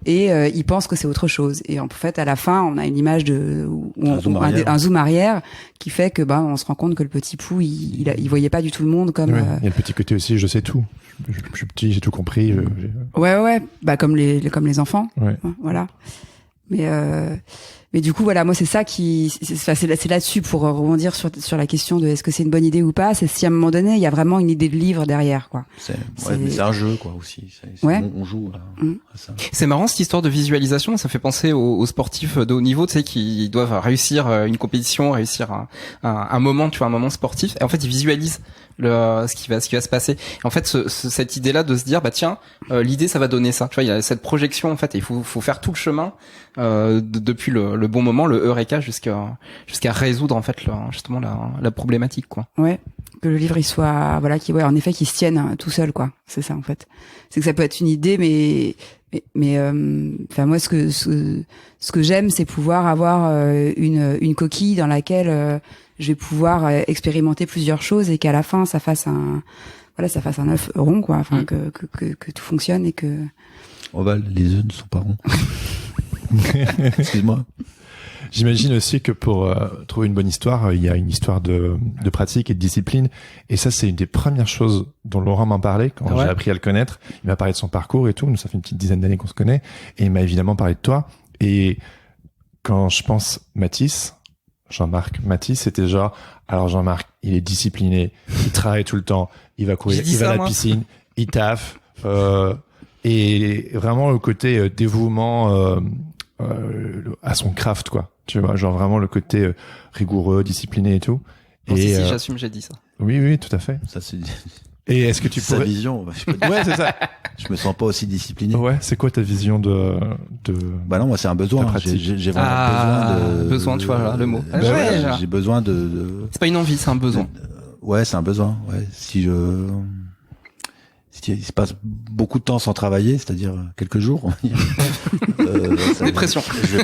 Et il pense que c'est autre chose. Et en fait, à la fin, on a une image un zoom arrière qui fait que on se rend compte que le petit pou, il voyait pas du tout le monde comme. Ouais. Il y a le petit côté aussi, je sais tout. Je suis petit, j'ai tout compris. Ouais. Bah comme les enfants. Ouais. Voilà. Mais du coup, voilà, moi, c'est ça c'est là-dessus pour rebondir sur la question de est-ce que c'est une bonne idée ou pas. C'est si à un moment donné, il y a vraiment une idée de livre derrière, quoi. Mais c'est un jeu, quoi, aussi. On joue, là, à ça. C'est marrant, cette histoire de visualisation. Ça fait penser aux sportifs de haut niveau, tu sais, qui doivent réussir une compétition, réussir un moment, tu vois, un moment sportif. Et en fait, ils visualisent ce qui va se passer. Et en fait, cette idée-là de se dire, tiens, l'idée, ça va donner ça. Tu vois, il y a cette projection, en fait, et il faut faire tout le chemin, depuis le bon moment, le eureka, jusqu'à résoudre, en fait, justement, la problématique, quoi. Ouais. Que le livre, il soit, en effet, qu'il se tienne tout seul, quoi. C'est ça, en fait. C'est que ça peut être une idée, mais Mais enfin moi ce que j'aime, c'est pouvoir avoir une coquille dans laquelle je vais pouvoir expérimenter plusieurs choses et qu'à la fin ça fasse un œuf rond, quoi. Enfin que tout fonctionne et que. Ovale, les œufs ne sont pas ronds. Excuse-moi. J'imagine aussi que pour trouver une bonne histoire, il y a une histoire de pratique et de discipline. Et ça, c'est une des premières choses dont Laurent m'en parlait quand j'ai appris à le connaître. Il m'a parlé de son parcours et tout. Nous, ça fait une petite dizaine d'années qu'on se connaît. Et il m'a évidemment parlé de toi. Et quand je pense Jean-Marc Mathis, c'était genre, alors Jean-Marc, il est discipliné, il travaille tout le temps, il va courir, il va à la piscine, il taffe, et vraiment le côté dévouement à son craft, quoi. Tu vois, genre vraiment le côté rigoureux, discipliné et tout. Bon, et si j'assume, j'ai dit ça. Oui, tout à fait. Ça c'est. Et est-ce que tu sa pourrais... vision. Ouais, c'est ça. Je me sens pas aussi discipliné. Ouais, c'est quoi ta vision de... Bah non, moi c'est un besoin. J'ai vraiment besoin, tu vois, là, le mot. J'ai besoin de. C'est pas une envie, c'est un besoin. Ouais, c'est un besoin. Ouais, si il se passe beaucoup de temps sans travailler, c'est-à-dire quelques jours, on va dire. Dépression. Je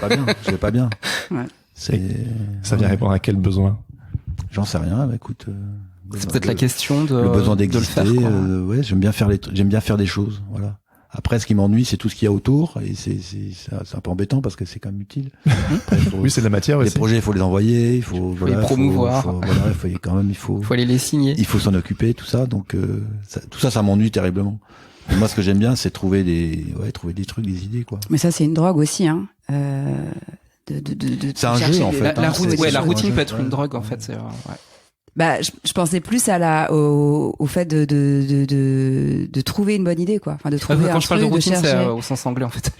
vais pas bien. Ouais. Ça vient répondre à quel besoin? J'en sais rien. Bah, écoute. C'est peut-être la question de le besoin d'exister. De le faire, ouais, j'aime bien faire des choses. Voilà. Après, ce qui m'ennuie, c'est tout ce qu'il y a autour, et c'est un peu embêtant parce que c'est quand même utile. Après, oui, c'est de la matière aussi. Les projets, il faut les envoyer, il faut les promouvoir. Il faut aller les signer. Il faut s'en occuper, tout ça. Donc, tout ça m'ennuie terriblement. Et moi, ce que j'aime bien, c'est trouver des trucs, des idées, quoi. Mais ça, c'est une drogue aussi, hein. C'est un jeu, en fait. La routine peut être une drogue, en fait. C'est, ouais. Bah, je pensais plus au fait de trouver une bonne idée, quoi. Enfin, de trouver quand je parle de routine, chercher... c'est au sens anglais, en fait.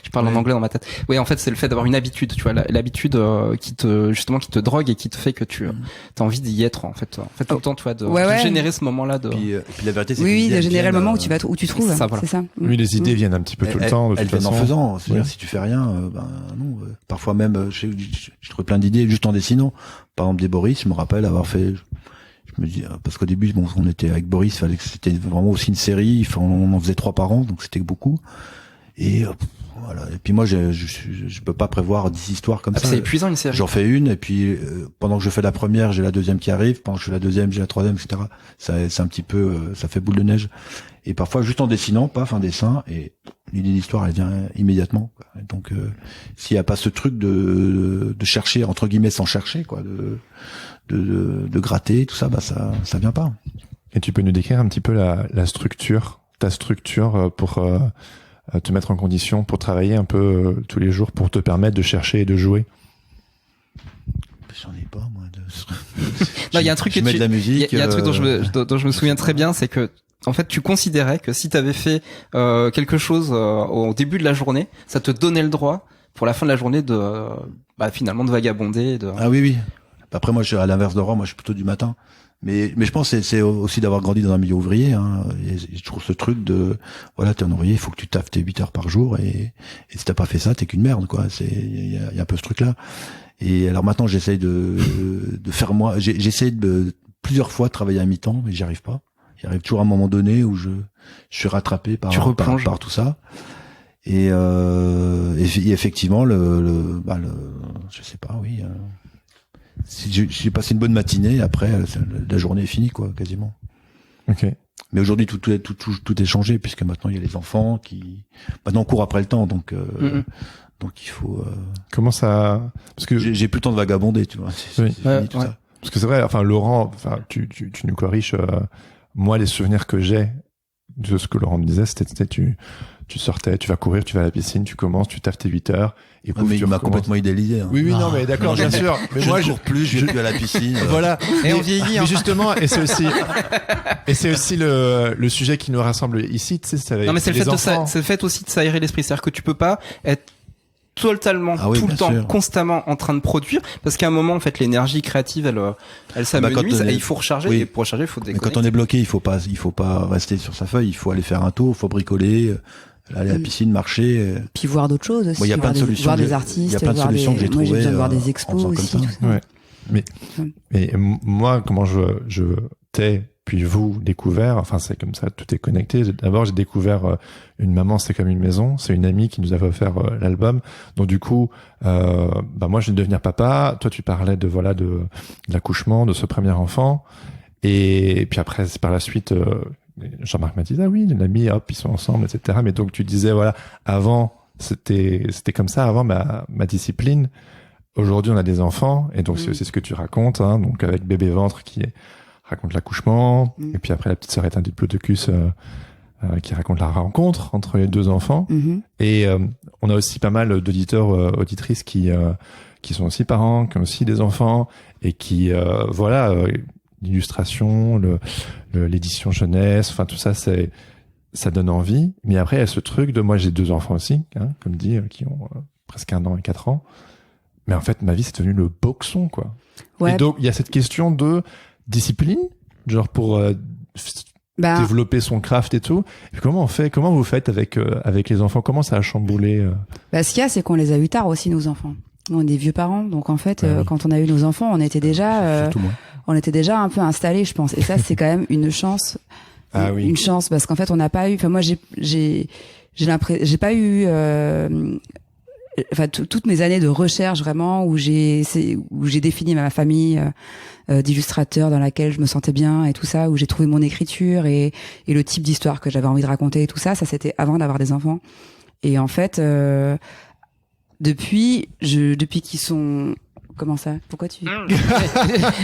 je parle en anglais dans ma tête. Oui, en fait, c'est le fait d'avoir une habitude, tu vois, l'habitude qui te drogue et qui te fait que tu as envie d'y être, en fait. Tout le temps, tu vois, de générer ce moment-là de. Puis la vérité, c'est oui, de générer le moment où tu trouves. Ça, voilà. C'est ça. Oui, les idées viennent un petit peu tout le temps. Elles viennent en faisant. C'est-à-dire, si tu fais rien, non. Parfois même, j'ai trouvé plein d'idées juste en dessinant. Par exemple, des Boris, je me rappelle avoir fait. Je me dis, parce qu'au début, bon, on était avec Boris, fallait que c'était vraiment aussi une série. On en faisait 3 par an, donc c'était beaucoup. Et voilà. Et puis moi, je peux pas prévoir 10 histoires comme ça. C'est épuisant une série. J'en fais une, et puis pendant que je fais la première, j'ai la deuxième qui arrive. Pendant que je fais la deuxième, j'ai la troisième, etc. C'est un petit peu, ça fait boule de neige. Et parfois, juste en dessinant, paf, un dessin, et l'idée d'histoire, elle vient immédiatement, quoi. Et donc, s'il y a pas ce truc de chercher, entre guillemets, sans chercher, quoi, de gratter, tout ça, bah ça vient pas. Et tu peux nous décrire un petit peu ta structure pour te mettre en condition pour travailler un peu tous les jours, pour te permettre de chercher et de jouer? J'en ai pas, moi. Non, il y a un truc de la musique. Il y a un truc dont je me souviens très bien, c'est que en fait, tu considérais que si tu avais fait quelque chose au début de la journée, ça te donnait le droit pour la fin de la journée de finalement de vagabonder. Ah oui. Après, moi, à l'inverse de Laurent, moi, je suis plutôt du matin. Mais je pense que c'est aussi d'avoir grandi dans un milieu ouvrier, hein. Et je trouve ce truc de, voilà, t'es un ouvrier, il faut que tu taffes tes 8 heures par jour, et si t'as pas fait ça, t'es qu'une merde, quoi. Il y a un peu ce truc-là. Et alors maintenant, j'essaye de faire j'essaye de plusieurs fois de travailler à mi-temps, mais j'y arrive pas. Il arrive toujours à un moment donné où je suis rattrapé par tout ça. Et effectivement, je sais pas, oui. Si j'ai passé une bonne matinée, après la journée est finie, quoi, quasiment. Ok. Mais aujourd'hui tout est changé, puisque maintenant il y a les enfants maintenant on court après le temps, donc il faut. Comment ça? Parce que j'ai plus le temps de vagabonder, tu vois. C'est fini tout ça. Parce que c'est vrai. Enfin, Laurent, tu nous corriges. Moi, les souvenirs que j'ai de ce que Laurent me disait, c'était tu sortais, tu vas courir, tu vas à la piscine, tu commences, tu taffes tes 8 heures. Et mais il m'a complètement idéalisé. Hein. Oui, non, mais d'accord, bien sûr. Mais moi, je cours plus, je vais plus à la piscine. Voilà. Et on vieillit. Mais justement, et c'est aussi le sujet qui nous rassemble ici, tu sais, non, mais c'est le fait aussi de s'aérer l'esprit. C'est-à-dire que tu peux pas être totalement tout le temps constamment en train de produire, parce qu'à un moment, en fait, l'énergie créative, elle s'amenuise, et il faut recharger. Et pour recharger, il faut déconnecter. Mais quand on est bloqué, il faut pas rester sur sa feuille, il faut aller faire un tour, il faut bricoler, aller à la piscine, marcher. Puis voir d'autres choses aussi. Il y a plein de solutions. Voir des artistes. Il y a plein de solutions que j'ai trouvées. Moi, j'ai besoin de voir des expos aussi. Ouais. Mais moi, comment je t'ai puis vous découvert, enfin c'est comme ça, tout est connecté. D'abord j'ai découvert Une maman c'est comme une maison, c'est une amie qui nous avait offert l'album. Donc du coup, moi je viens de devenir papa. Toi tu parlais de l'accouchement de ce premier enfant, et puis après c'est par la suite. Jean-Marc m'a dit ah oui, une amie, hop ils sont ensemble, etc. Mais donc tu disais voilà, avant c'était comme ça avant ma discipline. Aujourd'hui, on a des enfants, et donc c'est aussi ce que tu racontes, hein, donc avec bébé ventre qui raconte l'accouchement, et puis après la petite sœur est un diplodocus qui raconte la rencontre entre les deux enfants. Et on a aussi pas mal d'auditeurs, auditrices qui sont aussi parents, qui ont aussi des enfants, et qui l'illustration, l'édition jeunesse, enfin tout ça, ça donne envie. Mais après, il y a ce truc de moi, j'ai 2 enfants aussi, hein, comme dit, qui ont presque 1 an et 4 ans. Mais en fait, ma vie, c'est devenu le boxon, quoi. Ouais. Et donc, il y a cette question de discipline, genre pour développer son craft et tout. Et comment vous faites avec les enfants? Comment ça a chamboulé Ce qu'il y a, c'est qu'on les a eu tard aussi, nos enfants. On est des vieux parents, donc en fait, quand on a eu nos enfants, on était déjà un peu installés, je pense. Et ça, c'est quand même une chance. Une chance, parce qu'en fait, on n'a pas eu. Enfin, moi, j'ai pas eu. Toutes mes années de recherche vraiment où j'ai défini ma famille d'illustrateur dans laquelle je me sentais bien et tout ça, où j'ai trouvé mon écriture et le type d'histoire que j'avais envie de raconter et tout ça c'était avant d'avoir des enfants. Et en fait depuis qu'ils sont... Comment ça? Pourquoi tu...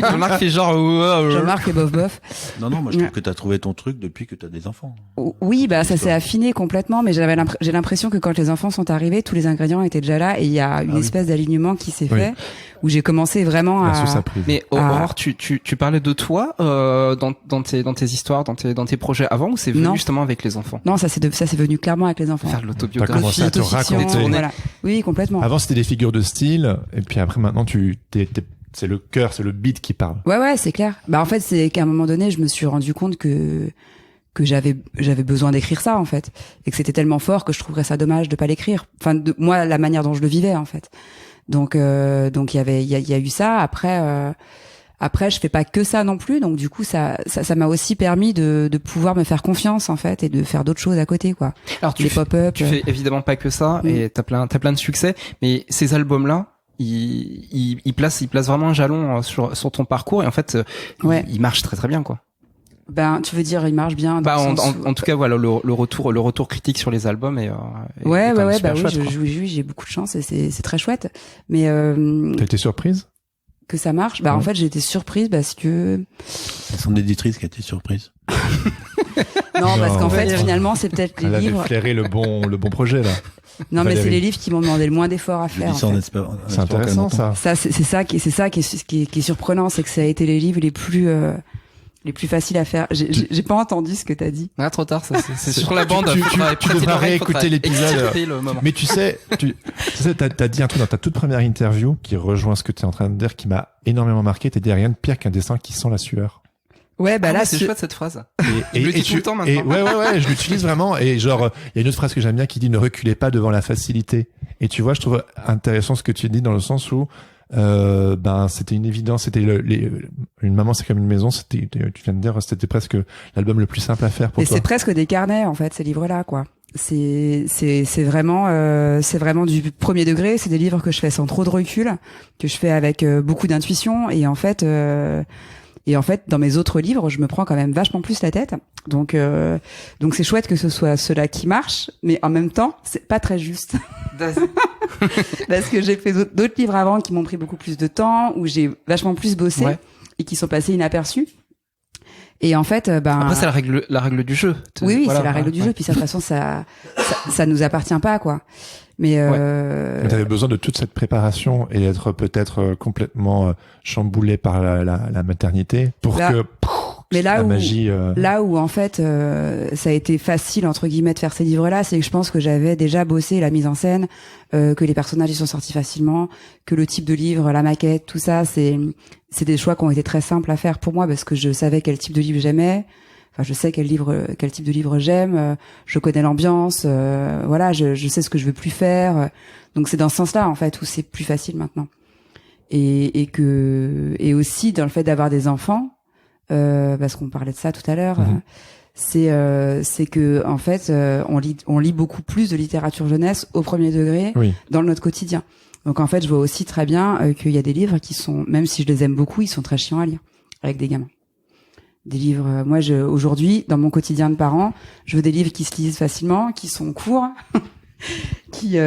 Jean-Marc fait genre... Jean-Marc fait bof. Non, moi je trouve que t'as trouvé ton truc depuis que t'as des enfants. Oui, ça s'est affiné complètement, mais j'ai l'impression que quand les enfants sont arrivés, tous les ingrédients étaient déjà là et il y a une espèce d'alignement qui s'est fait, où j'ai commencé vraiment Mais Aurore, tu parlais de toi dans tes histoires, dans tes projets avant, ou c'est venu justement avec les enfants? Non, ça c'est venu clairement avec les enfants. Faire l'autobiographie. T'as commencé à te raconter. Voilà. Oui, complètement. Avant c'était des figures de style, et puis après maintenant c'est le cœur, c'est le beat qui parle. Ouais, c'est clair. En fait, c'est qu'à un moment donné, je me suis rendu compte que j'avais besoin d'écrire ça, en fait. Et que c'était tellement fort que je trouverais ça dommage de pas l'écrire. Enfin, moi, la manière dont je le vivais, en fait. Donc il y a eu ça. Après, je fais pas que ça non plus. Donc, du coup, ça m'a aussi permis de pouvoir me faire confiance, en fait, et de faire d'autres choses à côté, quoi. Alors, tu fais évidemment pas que ça, et t'as plein de succès. Mais ces albums-là, il place vraiment un jalon sur ton parcours, et en fait il marche très très bien, quoi. Tu veux dire il marche bien en tout cas voilà, le retour critique sur les albums est oui, j'ai beaucoup de chance et c'est très chouette. Mais t'as été surprise que ça marche? En fait, j'ai été surprise parce que c'est son éditrice qui a été surprise. Non, parce qu'en fait finalement c'est peut-être les livres. Elle avait flairé le bon projet là. Non, mais c'est les livres qui m'ont demandé le moins d'efforts à faire. C'est intéressant, ça. C'est ça qui est surprenant, c'est que ça a été les livres les plus faciles à faire. J'ai pas entendu ce que t'as dit. Ah, trop tard, c'est sur la bande. Tu devras réécouter l'épisode. Mais tu sais, t'as dit un truc dans ta toute première interview qui rejoint ce que t'es en train de dire, qui m'a énormément marqué. T'as dit rien de pire qu'un dessin qui sent la sueur. Ouais, là, c'est chouette cette phrase. Et je le dis tout le temps maintenant. Ouais, je l'utilise vraiment. Et genre, il y a une autre phrase que j'aime bien qui dit ne reculez pas devant la facilité. Et tu vois, je trouve intéressant ce que tu dis dans le sens où, c'était une évidence. C'était Une maman, c'est comme une maison. Tu viens de dire, c'était presque l'album le plus simple à faire pour toi. Et c'est presque des carnets, en fait, ces livres-là, quoi. C'est vraiment du premier degré. C'est des livres que je fais sans trop de recul, que je fais avec beaucoup d'intuition. Et en fait, dans mes autres livres, je me prends quand même vachement plus la tête. Donc c'est chouette que ce soit ceux-là qui marchent, mais en même temps, c'est pas très juste. Parce que j'ai fait d'autres livres avant qui m'ont pris beaucoup plus de temps, où j'ai vachement plus bossé et qui sont passés inaperçus. Et en fait, après c'est la règle du jeu. Oui, voilà, c'est la règle du jeu. Puis de toute façon, ça nous appartient pas, quoi. Mais t'avais besoin de toute cette préparation et d'être peut-être complètement chamboulé par la maternité pour magie. Là où en fait ça a été facile entre guillemets de faire ces livres-là, c'est que je pense que j'avais déjà bossé la mise en scène, que les personnages ils sont sortis facilement, que le type de livre, la maquette, tout ça, c'est des choix qui ont été très simples à faire pour moi parce que je savais quel type de livre j'aimais. Enfin, je sais quel type de livre j'aime, je connais l'ambiance, je sais ce que je veux plus faire. Donc c'est dans ce sens-là en fait où c'est plus facile maintenant. Et aussi dans le fait d'avoir des enfants, parce qu'on parlait de ça tout à l'heure. C'est que en fait, on lit beaucoup plus de littérature jeunesse au premier degré dans notre quotidien. Donc en fait, je vois aussi très bien qu'il y a des livres qui sont, même si je les aime beaucoup, ils sont très chiants à lire avec des gamins. Des livres, moi aujourd'hui, dans mon quotidien de parent, je veux des livres qui se lisent facilement, qui sont courts, qui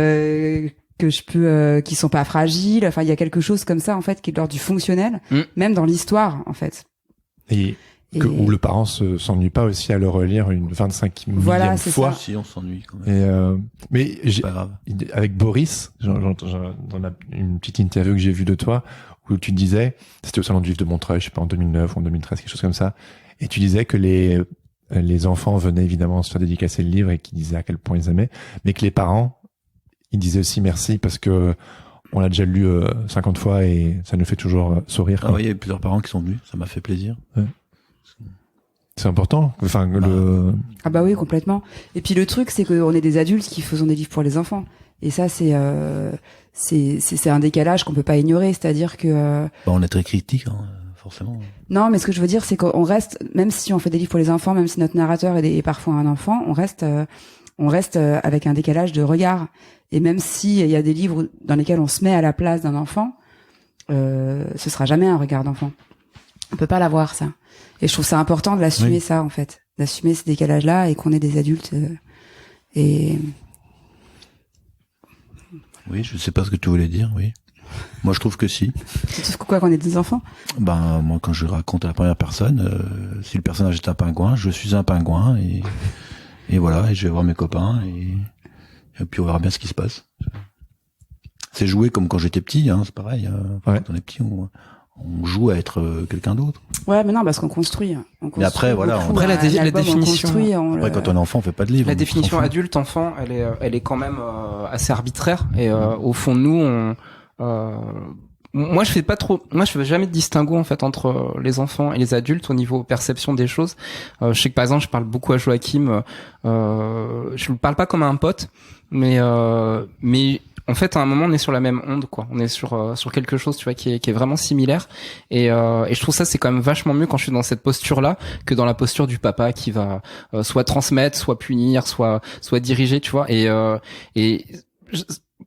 sont pas fragiles. Enfin, il y a quelque chose comme ça en fait qui est de l'ordre du fonctionnel, même dans l'histoire en fait. Où le parent s'ennuie pas aussi à le relire une 25e fois. Si on s'ennuie quand même. Mais pas grave. Avec Boris, dans une petite interview que j'ai vue de toi, où tu disais, c'était au salon du livre de Montreuil, je sais pas, en 2009 ou en 2013, quelque chose comme ça, et tu disais que les enfants venaient évidemment se faire dédicacer le livre et qu'ils disaient à quel point ils aimaient, mais que les parents, ils disaient aussi merci parce que on l'a déjà lu 50 fois et ça nous fait toujours sourire. Ah oui, il y a plusieurs parents qui sont venus, ça m'a fait plaisir. Ouais. C'est important. Enfin, Ah bah oui, complètement. Et puis le truc, c'est qu'on est des adultes qui faisons des livres pour les enfants. Et ça, c'est un décalage qu'on peut pas ignorer. C'est-à-dire que on est très critique, forcément. Non, mais ce que je veux dire, c'est qu'on reste, même si on fait des livres pour les enfants, même si notre narrateur est parfois un enfant, on reste avec un décalage de regard. Et même s'il y a des livres dans lesquels on se met à la place d'un enfant, ce sera jamais un regard d'enfant. On peut pas l'avoir, ça. Et je trouve ça important de l'assumer, ça, en fait. D'assumer ces décalages-là et qu'on est des adultes. Et... Oui, je sais pas ce que tu voulais dire, oui. Moi, je trouve que si. Tu trouves quoi, qu'on est des enfants? Moi, quand je raconte à la première personne, si le personnage est un pingouin, je suis un pingouin et voilà, et je vais voir mes copains et puis on verra bien ce qui se passe. C'est jouer comme quand j'étais petit, c'est pareil. Quand on est petit, on joue à être quelqu'un d'autre. Ouais, mais non, parce qu'on construit. Mais après, voilà. Après, la définition. Après, quand on est enfant, on fait pas de livre. La définition adulte-enfant, elle est quand même assez arbitraire. Et au fond, nous, moi, je fais jamais de distinguo en fait entre les enfants et les adultes au niveau perception des choses. Je sais que par exemple, je parle beaucoup à Joachim. Je ne parle pas comme à un pote, mais en fait, à un moment, on est sur la même onde, quoi. On est sur quelque chose, tu vois, qui est vraiment similaire. Et je trouve ça, c'est quand même vachement mieux quand je suis dans cette posture-là que dans la posture du papa qui va soit transmettre, soit punir, soit diriger, tu vois. Et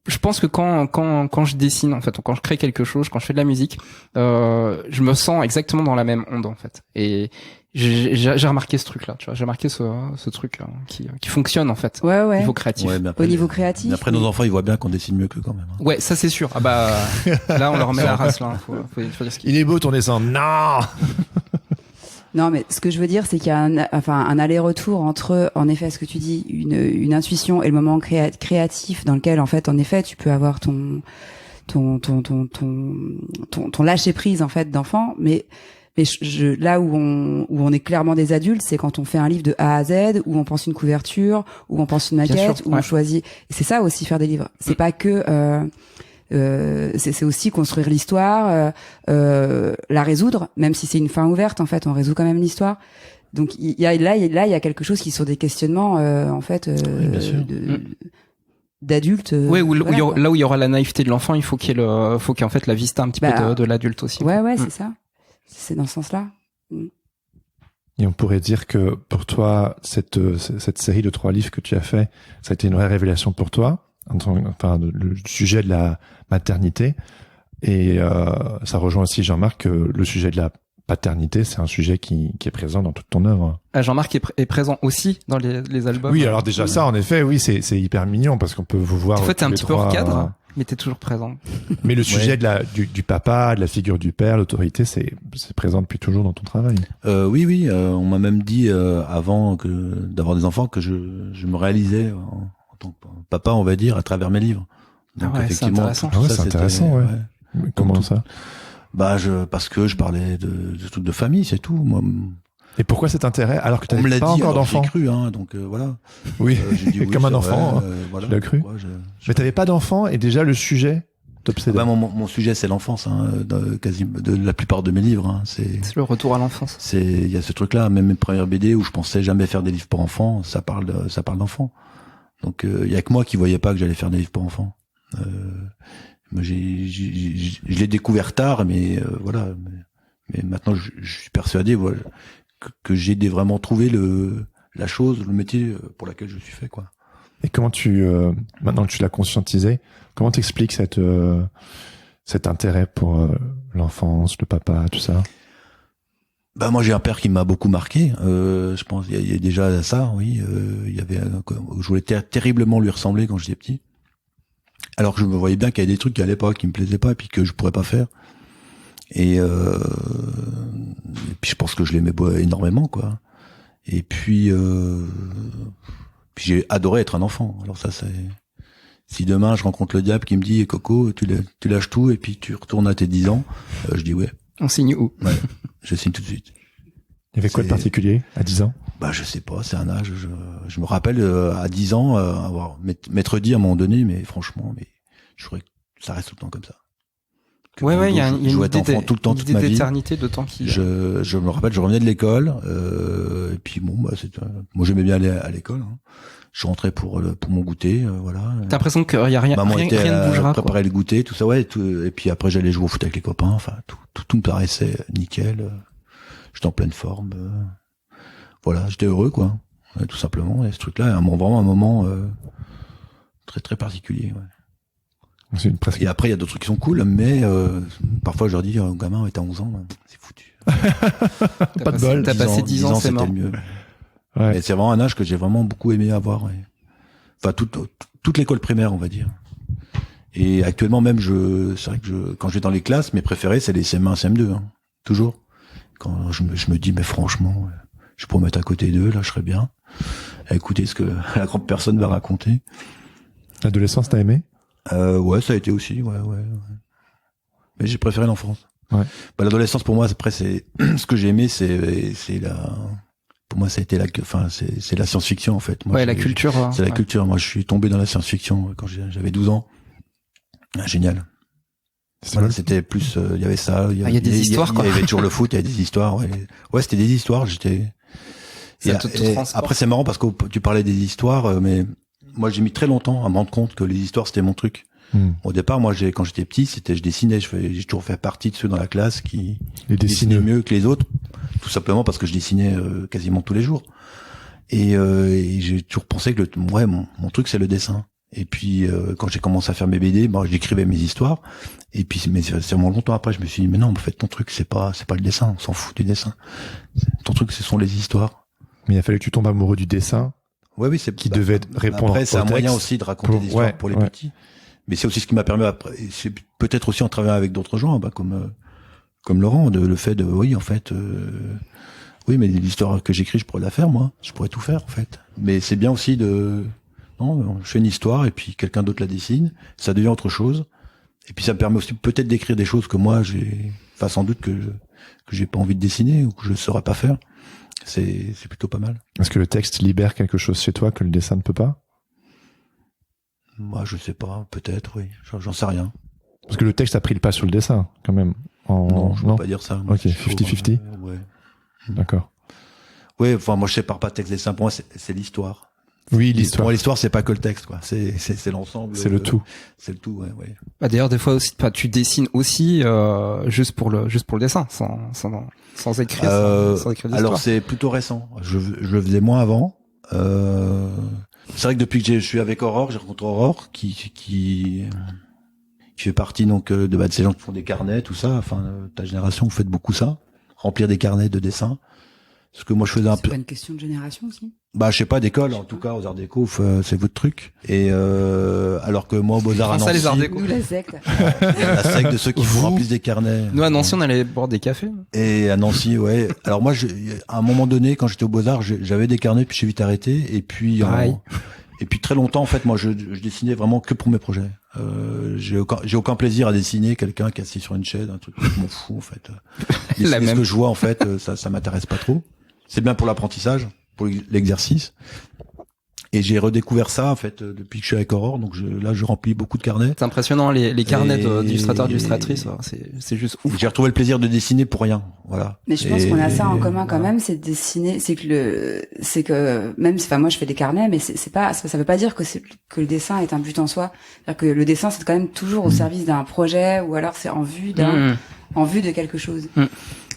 je pense que quand je dessine, en fait, ou quand je crée quelque chose, quand je fais de la musique, je me sens exactement dans la même onde, en fait. Et j'ai remarqué ce truc-là, tu vois. J'ai remarqué ce truc qui fonctionne, en fait. Ouais. Au niveau créatif. Ouais, au niveau créatif. Mais après, nos enfants, ils voient bien qu'on dessine mieux qu'eux, quand même. Ouais, ça, c'est sûr. Ah bah, là, on leur met la race, là. Faut dire ce qu'il Il est beau ton dessin. Non! Non, mais ce que je veux dire, c'est qu'il y a un aller-retour entre, en effet, ce que tu dis, une intuition et le moment créatif dans lequel, en fait, en effet, tu peux avoir ton lâcher prise, en fait, d'enfant, mais là où on est clairement des adultes, c'est quand on fait un livre de A à Z, où on pense une couverture, où on pense une maquette, où on choisit. Et c'est ça aussi faire des livres. C'est pas que c'est aussi construire l'histoire, la résoudre, même si c'est une fin ouverte. En fait, on résout quand même l'histoire. Donc il y a quelque chose qui sont des questionnements en fait d'adultes. Oui, là où il y aura la naïveté de l'enfant, il faut qu'en fait la vista un petit peu de l'adulte aussi. Ouais, c'est ça. C'est dans ce sens-là. Et on pourrait dire que pour toi, cette série de 3 livres que tu as fait, ça a été une vraie révélation pour toi, le sujet de la maternité. Et ça rejoint aussi Jean-Marc, que le sujet de la paternité, c'est un sujet qui est présent dans toute ton œuvre. Jean-Marc est présent aussi dans les albums. Oui, alors déjà ça, en effet, oui, c'est hyper mignon parce qu'on peut vous voir. En fait, t'es un petit peu hors cadre, mais t'es toujours présent. Mais le sujet du papa, de la figure du père, l'autorité, c'est présent depuis toujours dans ton travail. Oui, on m'a même dit avant d'avoir des enfants que je me réalisais en tant que papa, on va dire, à travers mes livres. Donc effectivement, c'est tout ça, c'est intéressant. Ouais. Comment ça? Parce que je parlais de trucs de famille, c'est tout. Moi, et pourquoi cet intérêt alors que tu n'avais pas encore d'enfant? J'ai cru, donc voilà. Oui, j'ai dit, comme un enfant. Voilà, tu l'as cru. Mais t'avais pas d'enfant et déjà le sujet t'obsédait. Mon sujet c'est l'enfance, de la plupart de mes livres. C'est le retour à l'enfance. Il y a ce truc-là, même mes premières BD où je pensais jamais faire des livres pour enfants, ça parle d'enfants. Donc il y a que moi qui voyais pas que j'allais faire des livres pour enfants. Moi, je l'ai découvert tard, mais voilà. Mais maintenant, je suis persuadé, voilà, que j'ai vraiment trouvé la chose, le métier pour laquelle je suis fait, quoi. Et comment maintenant que tu l'as conscientisé, comment t'expliques cet intérêt pour l'enfance, le papa, tout ça? Bah moi j'ai un père qui m'a beaucoup marqué. Je pense il y a déjà ça, oui. Il y avait, je voulais terriblement lui ressembler quand j'étais petit. Alors que je me voyais bien qu'il y avait des trucs à l'époque qui me plaisaient pas et puis que je pourrais pas faire. Et puis je pense que je l'aimais énormément, quoi. Et puis j'ai adoré être un enfant. Alors ça c'est, si demain je rencontre le diable qui me dit Coco, tu lâches tout et puis tu retournes à tes 10 ans, je dis ouais. On signe où? Ouais, je signe tout de suite. Il y avait quoi de particulier à 10 ans? Bah je sais pas, c'est un âge. Je me rappelle à 10 ans m'être dit à un moment donné, mais franchement, mais je crois que ça reste tout le temps comme ça. Ouais, il y a une enfant tout le temps, toute ma vie. D'éternité de temps qui. Je me rappelle, je revenais de l'école et puis bon, bah moi j'aimais bien aller à l'école. Hein. Je rentrais pour mon goûter, voilà. T'as l'impression qu'il y a rien, Maman rien était ne bougera. Préparer le goûter, tout ça, ouais. Et puis après j'allais jouer au foot avec les copains. Enfin, tout me paraissait nickel. J'étais en pleine forme. Voilà, j'étais heureux, quoi. Ouais, tout simplement. Et ce truc-là, vraiment un moment très très particulier. Ouais. Et après, il y a d'autres trucs qui sont cool, mais parfois je leur dis, gamin, t'as 11 ans, c'est foutu. Pas de bol. T'as passé 10 ans, c'est mort. C'était mieux. Ouais. Et c'est vraiment un âge que j'ai vraiment beaucoup aimé avoir. Ouais. Enfin, toute l'école primaire, on va dire. Et actuellement même, c'est vrai que quand je vais dans les classes, mes préférés, c'est les CM1, CM2, hein, toujours. Quand je me dis, mais franchement, je pourrais mettre à côté d'eux, là, je serais bien. À écouter ce que la grande personne va raconter. L'adolescence, t'as aimé? Ouais, ça a été aussi, ouais. Mais j'ai préféré l'enfance. Ouais. Bah, l'adolescence, pour moi, après, c'est ce que j'ai aimé, pour moi, ça a été c'est la science-fiction, en fait. Moi, ouais, la culture. C'est la culture. Moi, je suis tombé dans la science-fiction quand j'avais 12 ans. Ah, génial. Voilà, c'était plus, il y avait ça. Il y a des histoires, quoi. Il y avait toujours le foot, il y avait des histoires, ouais. Ouais, c'était des histoires, après, c'est marrant parce que tu parlais des histoires, mais moi, j'ai mis très longtemps à me rendre compte que les histoires, c'était mon truc. Au départ, moi, quand j'étais petit, je dessinais. J'ai toujours fait partie de ceux dans la classe qui dessinaient mieux que les autres, tout simplement parce que je dessinais quasiment tous les jours. Et j'ai toujours pensé que mon truc, c'est le dessin. Et puis quand j'ai commencé à faire mes BD, j'écrivais mes histoires. Et puis mais c'est vraiment longtemps après, je me suis dit mais non, en fait, ton truc, c'est pas le dessin. On s'en fout du dessin. Ton truc, ce sont les histoires. Mais il a fallu que tu tombes amoureux du dessin. Ouais, c'est qui devait répondre. Après, c'est un moyen aussi de raconter des histoires pour les petits. Mais c'est aussi ce qui m'a permis après, c'est peut-être aussi en travaillant avec d'autres gens, comme Laurent, le fait de, oui, en fait, oui, mais l'histoire que j'écris, je pourrais la faire, moi. Je pourrais tout faire, en fait. Mais c'est bien aussi non, je fais une histoire et puis quelqu'un d'autre la dessine, ça devient autre chose. Et puis ça me permet aussi peut-être d'écrire des choses que moi sans doute que j'ai pas envie de dessiner ou que je saurais pas faire. C'est plutôt pas mal. Est-ce que le texte libère quelque chose chez toi que le dessin ne peut pas? Moi, je sais pas, peut-être, oui. J'en sais rien. Parce que le texte a pris le pas sur le dessin, quand même. Non, je peux pas dire ça. Moi, ok, 50-50. Ouais. D'accord. Oui, enfin, moi, je sépare pas texte et dessin. Pour moi, c'est l'histoire. Oui, l'histoire. Pour moi, l'histoire, c'est pas que le texte, quoi. C'est l'ensemble. C'est le tout. C'est le tout, ouais. Bah, d'ailleurs, des fois aussi, tu dessines aussi, juste pour le dessin, sans écrire, sans écrire d'histoire. Alors, c'est plutôt récent. Je le faisais moins avant. C'est vrai que depuis que je suis avec Aurore, j'ai rencontré Aurore qui fait partie donc de ces gens qui font des carnets, tout ça. Enfin, ta génération, vous faites beaucoup ça, remplir des carnets de dessins. Ce que moi je faisais un peu. C'est pas une question de génération aussi. Bah je sais pas, d'école en tout cas, aux Arts Déco, c'est votre truc. Et alors que moi aux Beaux-Arts à Nancy, les Arts Déco. Nous la secte. la secte de ceux qui remplissent des carnets. Nous à Nancy on allait boire des cafés. Et à Nancy, ouais. Alors moi, à un moment donné, quand j'étais aux Beaux-Arts, j'avais des carnets, puis j'ai vite arrêté. Et puis très longtemps, en fait, moi, je dessinais vraiment que pour mes projets. J'ai aucun plaisir à dessiner quelqu'un qui est assis sur une chaise, un truc que je m'en fous, en fait. La même. Ce que je vois, en fait, ça m'intéresse pas trop. C'est bien pour l'apprentissage, pour l'exercice. Et j'ai redécouvert ça, en fait, depuis que je suis avec Aurore. Donc là, je remplis beaucoup de carnets. C'est impressionnant, les carnets d'illustrateurs, d'illustratrices. C'est juste ouf. J'ai retrouvé le plaisir de dessiner pour rien. Voilà. Mais je pense qu'on a ça en commun quand même, c'est de dessiner, c'est que même, enfin, moi, je fais des carnets, mais ça veut pas dire que le dessin est un but en soi. C'est-à-dire que le dessin, c'est quand même toujours au service d'un projet, ou alors c'est en vue de quelque chose.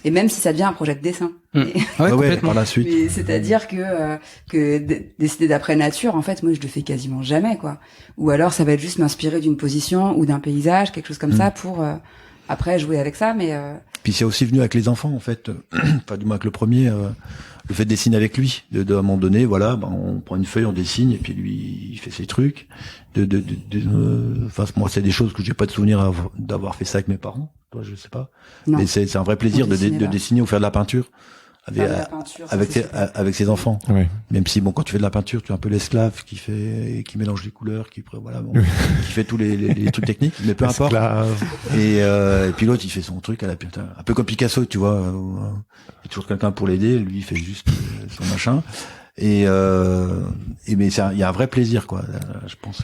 Et même si ça devient un projet de dessin. Mais, Complètement. par la suite. mais c'est-à-dire que décider d'après nature, en fait, moi, je le fais quasiment jamais, quoi. Ou alors, ça va être juste m'inspirer d'une position ou d'un paysage, quelque chose comme ça, pour après jouer avec ça. Mais Puis c'est aussi venu avec les enfants, en fait. Enfin, du moins avec le premier, le fait de dessiner avec lui. À un moment donné, voilà, on prend une feuille, on dessine, et puis lui, il fait ses trucs. Enfin, moi, c'est des choses que j'ai pas de souvenir d'avoir fait ça avec mes parents. Toi, je sais pas. non. Mais c'est un vrai plaisir de dessiner ou faire de la peinture. Avec ses enfants. Oui. Même si quand tu fais de la peinture, tu es un peu l'esclave qui mélange les couleurs, qui fait tous les trucs techniques, mais peu importe. Et puis l'autre, il fait son truc à la putain, un peu comme Picasso, tu vois. Il y a toujours quelqu'un pour l'aider, lui il fait juste son machin. Mais il y a un vrai plaisir, quoi. Je pense.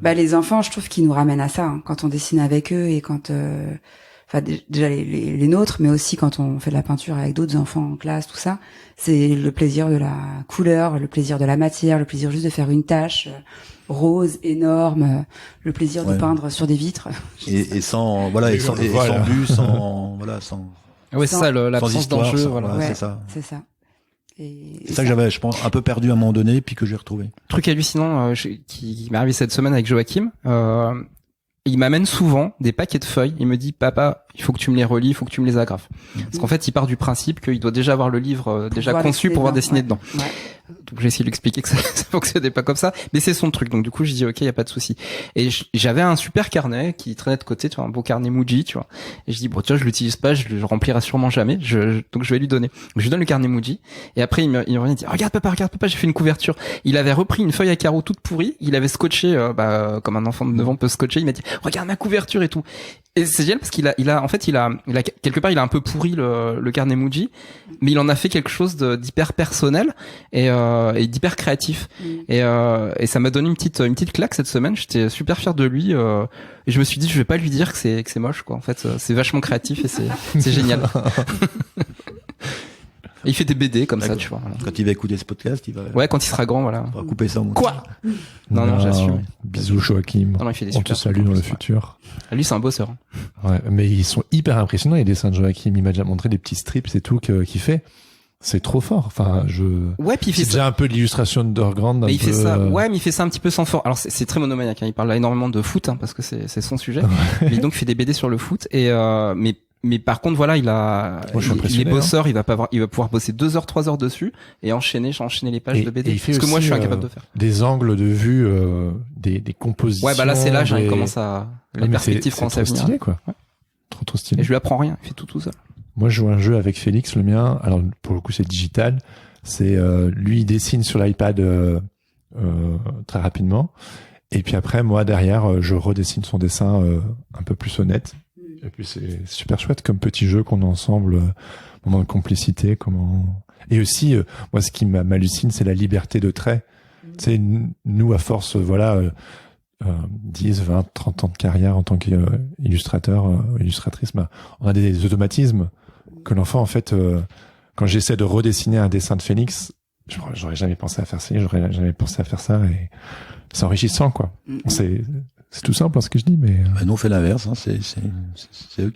Les enfants, je trouve qu'ils nous ramènent à ça, hein, quand on dessine avec eux et quand déjà les nôtres, mais aussi quand on fait de la peinture avec d'autres enfants en classe, tout ça, c'est le plaisir de la couleur, le plaisir de la matière, le plaisir juste de faire une tache rose énorme, le plaisir de peindre sur des vitres. Et sans but, sans Ouais, c'est ça, l'absence d'enjeu, voilà. Ouais, c'est ça. C'est ça. C'est ça que j'avais, je pense, un peu perdu à un moment donné, puis que j'ai retrouvé. Truc hallucinant qui m'est arrivé cette semaine avec Joachim. Il m'amène souvent des paquets de feuilles. Il me dit, papa, il faut que tu me les relis, il faut que tu me les agrafes. Parce qu'en fait, il part du principe qu'il doit déjà avoir le livre déjà conçu pour pouvoir dessiner dedans. Ouais. Donc j'ai essayé de lui expliquer que ça fonctionnait pas comme ça, mais c'est son truc. Donc du coup, je dis ok, y a pas de souci. Et j'avais un super carnet qui traînait de côté, tu vois, un beau carnet Muji, tu vois. Et je dis bon, tiens, je l'utilise pas, je le remplirai sûrement jamais. Donc je vais lui donner. Donc je lui donne le carnet Muji. Et après il me revient et dit regarde papa, j'ai fait une couverture. Il avait repris une feuille à carreaux toute pourrie. Il avait scotché, comme un enfant de 9 ans peut scotcher. Il m'a dit regarde ma couverture et tout. Et c'est génial parce qu'il a quelque part il a un peu pourri le carnet Muji, mais il en a fait quelque chose d'hyper personnel et d'hyper créatif. Et ça m'a donné une petite claque cette semaine. J'étais super fier de lui et je me suis dit je vais pas lui dire que c'est moche, quoi. En fait, c'est vachement créatif et c'est génial. Et il fait des BD comme ça, tu vois. Voilà. Quand il va écouter ce podcast, il va. Ouais, quand il sera grand, voilà. On va couper ça. Quoi? Non, j'assume. Bisous Joachim. Non, il fait des on te salue dans le futur. Lui, c'est un bosseur. Ouais, mais ils sont hyper impressionnants les dessins de Joachim. Il m'a déjà montré des petits strips et tout qu'il fait. C'est trop fort. Enfin, ouais, puis il fait c'est déjà un peu de l'illustration underground. Mais il fait ça. Ouais, mais il fait ça un petit peu sans fort. Alors c'est très monomaniaque. Hein. Il parle là énormément de foot, hein, parce que c'est son sujet. Mais donc il fait des BD sur le foot et mais par contre voilà, il est bosseur, il va pouvoir bosser 2 heures, 3 heures dessus et enchaîner les pages de BD. Ce que moi je suis incapable de faire. Des angles de vue, des compositions. Ouais, là c'est l'âge, il commence à les perspectives commencent à venir. C'est trop stylé, quoi. Ouais. Trop stylé. Et je lui apprends rien, il fait tout seul. Moi je joue un jeu avec Félix, le mien. Alors pour le coup c'est digital. C'est lui il dessine sur l'iPad très rapidement. Et puis après moi derrière je redessine son dessin un peu plus honnête. Et puis c'est super chouette comme petit jeu qu'on a ensemble, moment de complicité, et aussi moi ce qui m'hallucine c'est la liberté de trait. Tu sais, nous à force 10, 20, 30 ans de carrière en tant qu'illustrateur, illustratrice, on a des automatismes que l'enfant en fait quand j'essaie de redessiner un dessin de Félix, j'aurais jamais pensé à faire ça, j'aurais jamais pensé à faire ça, et c'est enrichissant, quoi. C'est tout simple, hein, ce que je dis, mais... nous, on fait l'inverse, hein. C'est eux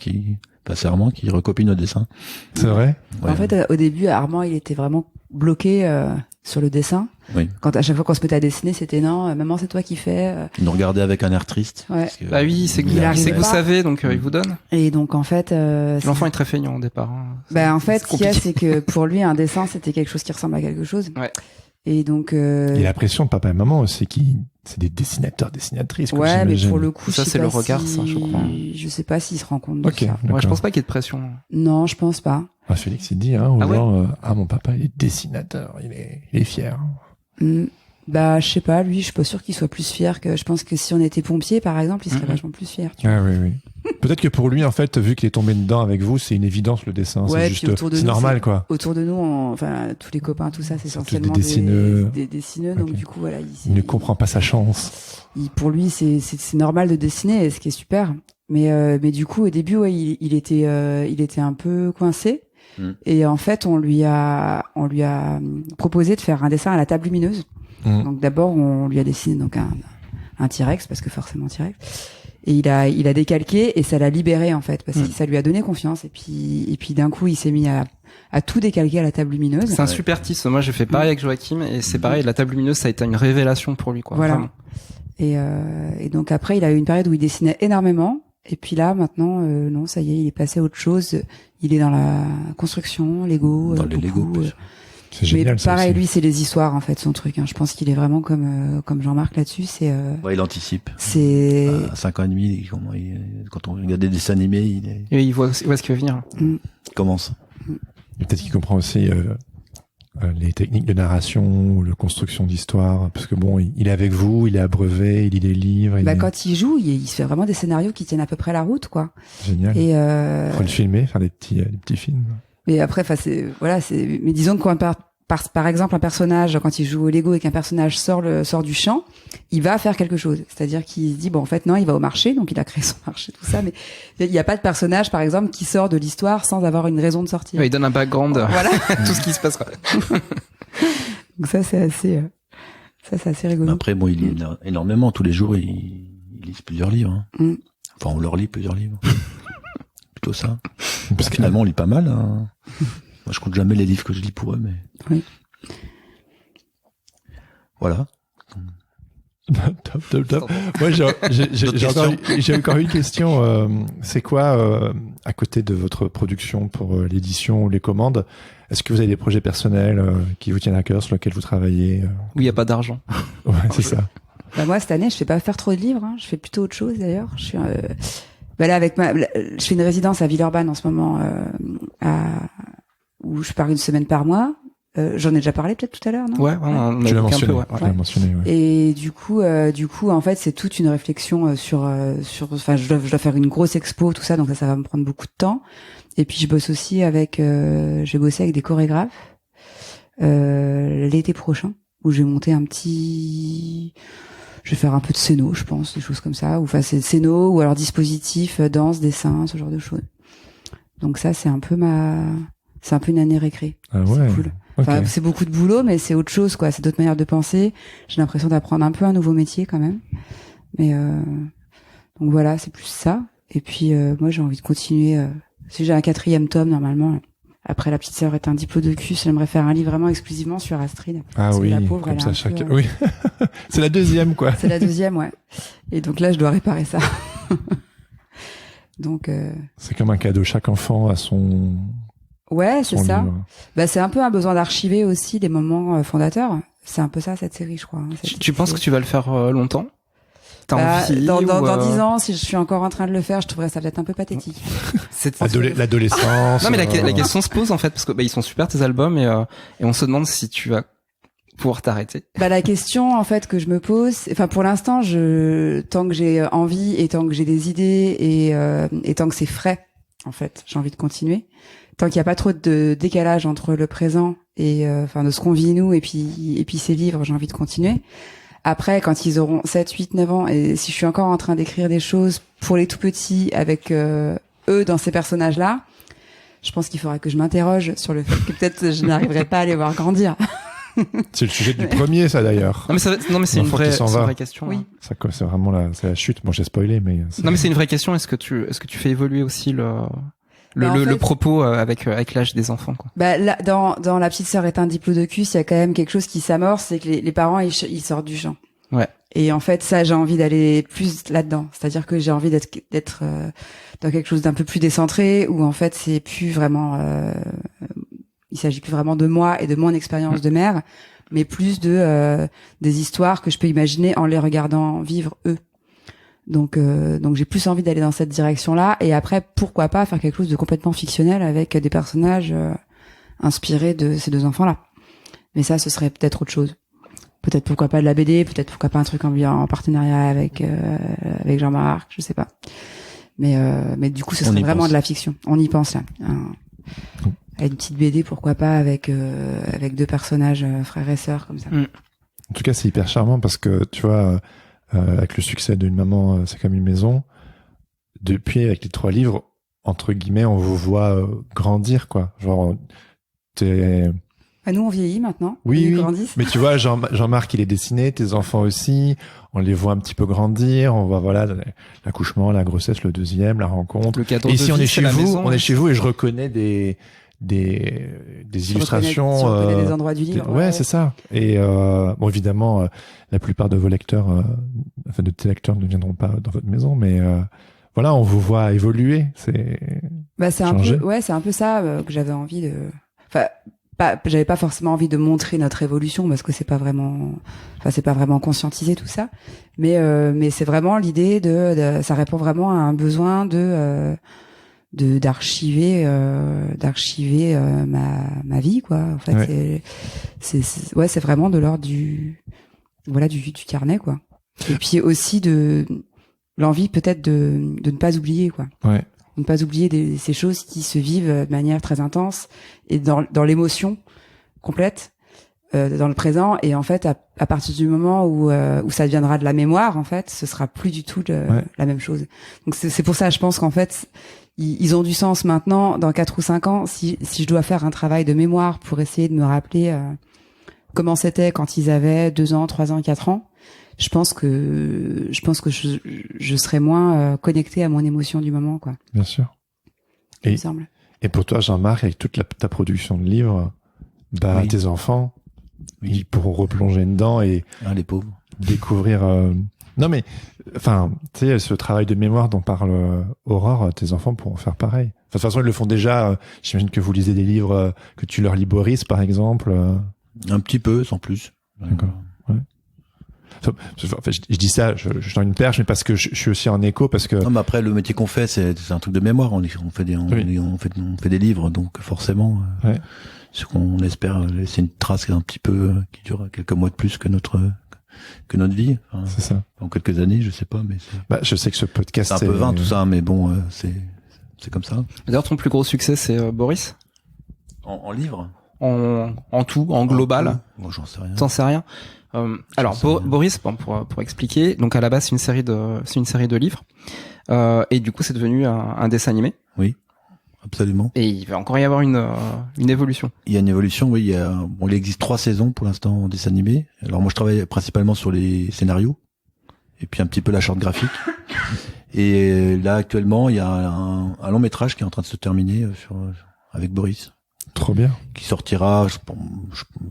c'est Armand qui recopie nos dessins. C'est vrai? Ouais. En fait, au début, Armand, il était vraiment bloqué sur le dessin. Oui. Quand à chaque fois qu'on se mettait à dessiner, c'était non, maman, c'est toi qui fais. Il nous regardait avec un air triste. Ouais. Bah oui, c'est que vous savez, donc il vous donne. Et donc, en fait... l'enfant est très feignant au départ. Hein. En fait, ce qu'il y a, c'est que pour lui, un dessin, c'était quelque chose qui ressemble à quelque chose. Ouais. Et donc... Il a la pression de papa et maman aussi, c'est des dessinateurs, dessinatrices. Ouais, mais pour le coup, ça c'est le regard, ça, je crois. Je sais pas s'il se rend compte de ça. Ouais, je pense pas qu'il y ait de pression. Non, je pense pas. Ah, Félix, il dit aux gens, mon papa, il est dessinateur, il est fier. Je sais pas, lui, je suis pas sûr qu'il soit plus fier que... Je pense que si on était pompier, par exemple, il serait vachement plus fier. Ah oui. Peut-être que pour lui, en fait, vu qu'il est tombé dedans avec vous, c'est une évidence, le dessin. Ouais, c'est juste, c'est normal, quoi. Autour de nous, tous les copains, tout ça, c'est essentiellement des dessineux. Des dessineux, donc du coup, voilà. Il ne comprend pas sa chance. Pour lui, c'est normal de dessiner, ce qui est super. Mais du coup, au début, il était un peu coincé. Et en fait, on lui a proposé de faire un dessin à la table lumineuse. Donc d'abord, on lui a dessiné donc un T-Rex, parce que forcément T-Rex. Et il a décalqué et ça l'a libéré en fait, parce que ça lui a donné confiance. Et puis d'un coup, il s'est mis à tout décalquer à la table lumineuse. C'est un super tips. Moi, j'ai fait pareil avec Joachim et c'est pareil. La table lumineuse, ça a été une révélation pour lui, quoi. Voilà. Vraiment. Et donc après, il a eu une période où il dessinait énormément. Et puis là, maintenant, non, ça y est, il est passé à autre chose. Il est dans la construction, Lego. Dans les Lego. C'est génial. Mais pareil, lui, c'est les histoires, en fait, son truc. Hein. Je pense qu'il est vraiment comme Jean-Marc là-dessus. C'est. Ouais, il anticipe. C'est. À 5 ans et demi, quand on regarde des dessins animés, Et il voit ce qui va venir. il commence. Et peut-être qu'il comprend aussi les techniques de narration ou de construction d'histoire, parce que bon, il est avec vous, il est abreuvé, il lit des livres. Quand il joue, il se fait vraiment des scénarios qui tiennent à peu près la route, quoi. Génial. Et faut le filmer, faire des petits films. Mais après, mais disons que par exemple, un personnage, quand il joue au Lego et qu'un personnage sort du champ, il va faire quelque chose. C'est-à-dire qu'il se dit, bon, en fait, non, il va au marché, donc il a créé son marché, tout ça, mais il n'y a pas de personnage, par exemple, qui sort de l'histoire sans avoir une raison de sortir. Ouais, il donne un background. Voilà. Tout ce qui se passe, quoi. Donc ça, c'est assez rigolo. Mais après, bon, il lit énormément. Tous les jours, il lit plusieurs livres. Hein. Enfin, on leur lit plusieurs livres. Plutôt ça. Parce que finalement, on lit pas mal. Hein. Moi, je compte jamais les livres que je lis pour eux, mais. Oui. Voilà. Top. Moi, j'ai encore une question. C'est quoi, à côté de votre production pour l'édition ou les commandes, est-ce que vous avez des projets personnels qui vous tiennent à cœur, sur lesquels vous travaillez Où il n'y a pas d'argent. Ouais, c'est ça. Bah moi, cette année, je fais pas faire trop de livres. Hein. Je fais plutôt autre chose, d'ailleurs. Je suis là je fais une résidence à Villeurbanne en ce moment, où je pars une semaine par mois. J'en ai déjà parlé peut-être tout à l'heure, non? Ouais, on a mentionné. un peu, Ouais. Mentionné, ouais. Et du coup, en fait, c'est toute une réflexion enfin, je dois faire une grosse expo, tout ça, donc ça va me prendre beaucoup de temps. Et puis, je bosse aussi j'ai bossé avec des chorégraphes, l'été prochain, où je vais monter je vais faire un peu de scéno, je pense, des choses comme ça, ou enfin, c'est scéno, ou alors dispositif, danse, dessin, ce genre de choses. Donc ça, c'est un peu une année récré. Ah ouais. C'est cool. Enfin, c'est beaucoup de boulot, mais c'est autre chose, quoi. C'est d'autres manières de penser. J'ai l'impression d'apprendre un peu un nouveau métier, quand même. Mais donc voilà, c'est plus ça. Et puis moi, j'ai envie de continuer. Si j'ai un 4e tome normalement. Après, La petite sœur est un diplodocus. J'aimerais faire un livre vraiment exclusivement sur Astrid. Ah oui, la pauvre, comme ça, chacun. Oui, c'est la 2e, quoi. C'est la 2e, ouais. Et donc là, je dois réparer ça. Donc. C'est comme un cadeau. Chaque enfant a son. Ouais, c'est ça. Livre. Bah, c'est un peu un besoin d'archiver aussi des moments fondateurs. C'est un peu ça, cette série, je crois. Hein, tu penses que tu vas le faire longtemps? T'as envie dans 10 10 ans, si je suis encore en train de le faire, je trouverais ça peut-être un peu pathétique. L'adolescence. Non, mais la question se pose, en fait, parce que ils sont super, tes albums, et on se demande si tu vas pouvoir t'arrêter. Bah, la question, en fait, que je me pose, enfin, pour l'instant, tant que j'ai envie et tant que j'ai des idées et tant que c'est frais, en fait, j'ai envie de continuer. Tant qu'il n'y a pas trop de décalage entre le présent et de ce qu'on vit nous et puis ces livres, j'ai envie de continuer. Après, quand ils auront 7, 8, 9 ans, et si je suis encore en train d'écrire des choses pour les tout petits avec eux dans ces personnages-là, je pense qu'il faudra que je m'interroge sur le fait que peut-être je n'arriverai pas à les voir grandir. C'est le sujet du premier, ça, d'ailleurs. Non, mais c'est une vraie question. Oui. Ça, c'est vraiment c'est la chute. Bon, j'ai spoilé, mais. Non, mais c'est une vraie question. Est-ce que tu fais évoluer aussi le propos avec l'âge des enfants, quoi? Bah là, dans La petite sœur est un diplodocus, il y a quand même quelque chose qui s'amorce, c'est que les parents ils sortent du champ. Ouais. Et en fait, ça, j'ai envie d'aller plus là-dedans. C'est-à-dire que j'ai envie d'être dans quelque chose d'un peu plus décentré, où en fait c'est plus vraiment, il s'agit plus vraiment de moi et de mon expérience de mère, mais plus des histoires que je peux imaginer en les regardant vivre eux. Donc j'ai plus envie d'aller dans cette direction-là. Et après, pourquoi pas faire quelque chose de complètement fictionnel avec des personnages inspirés de ces deux enfants-là. Mais ça, ce serait peut-être autre chose. Peut-être pourquoi pas de la BD, peut-être pourquoi pas un truc en partenariat avec Jean-Marc, je sais pas. Mais du coup, ce serait vraiment de la fiction. On y pense là. Une petite BD, pourquoi pas avec 2 personnages frères et sœurs comme ça. En tout cas, c'est hyper charmant parce que tu vois. Avec le succès d'Une maman, c'est comme une maison. Depuis, avec les 3 livres, entre guillemets, on vous voit grandir, quoi. Genre, Ah, nous, on vieillit maintenant. Oui, Ils oui. grandissent. Mais tu vois, Jean-Marc, il est dessiné, tes enfants aussi. On les voit un petit peu grandir. On voit, voilà, l'accouchement, la grossesse, le deuxième, la rencontre. Le cadre Et de ici, on vie, est c'est chez la vous, maison. on est chez vous et je reconnais des illustrations. Tu reconnais des endroits du livre. Ouais, c'est ça. Et bon, évidemment, la plupart de vos lecteurs, enfin de tes lecteurs, ne viendront pas dans votre maison, mais voilà, on vous voit évoluer. C'est un changer. peu, ouais, c'est un peu ça que j'avais envie de. Enfin, j'avais pas forcément envie de montrer notre évolution parce que c'est pas vraiment conscientisé tout ça. Mais c'est vraiment l'idée ça répond vraiment à un besoin d'archiver ma vie, quoi. En fait, Ouais. c'est vraiment de l'ordre du carnet, quoi. Et puis aussi de l'envie peut-être de ne pas oublier, quoi. Ouais. De ne pas oublier ces choses qui se vivent de manière très intense et dans l'émotion complète, dans le présent. Et en fait, à partir du moment où ça deviendra de la mémoire, en fait, ce sera plus du tout la même chose. Donc c'est pour ça, je pense qu'en fait, ils ont du sens maintenant. Dans 4 ou 5 ans, si je dois faire un travail de mémoire pour essayer de me rappeler comment c'était quand ils avaient 2 ans, 3 ans, 4 ans, je pense que je serais moins connectée à mon émotion du moment, quoi. Bien sûr. Il me semble. Et pour toi, Jean-Marc, avec toute ta production de livres, Oui. tes enfants, Oui. ils pourront replonger dedans et Les pauvres. découvrir. Non, mais enfin, tu sais, ce travail de mémoire dont parle Aurore, tes enfants pourront faire pareil. Enfin, de toute façon, ils le font déjà. J'imagine que vous lisez des livres que tu leur lis, Boris, par exemple. Un petit peu, sans plus. D'accord. Ouais. Enfin, je dis ça, je tends une perche, mais parce que je suis aussi en écho, parce que Non, mais après, le métier qu'on fait, c'est un truc de mémoire. On fait des livres, donc forcément, Ouais. ce qu'on espère laisser une trace un petit peu qui dure quelques mois de plus que notre vie. Enfin, c'est ça. dans quelques années, je sais pas, mais Je sais que ce podcast, c'est un peu vain tout ça, mais bon, c'est comme ça. D'ailleurs, ton plus gros succès, c'est Boris. En livre, En tout, en global. Moi, j'en sais rien. T'en sais rien. Alors sais rien. Boris, bon, pour expliquer, donc à la base c'est une série de livres, et du coup c'est devenu un dessin animé. Oui, absolument. Et il va encore y avoir une évolution. Il y a une évolution, oui. Il existe 3 saisons pour l'instant en dessin animé. Alors moi, je travaille principalement sur les scénarios et puis un petit peu la charte graphique. Et là, actuellement, il y a un long métrage qui est en train de se terminer avec Boris, trop bien. qui sortira.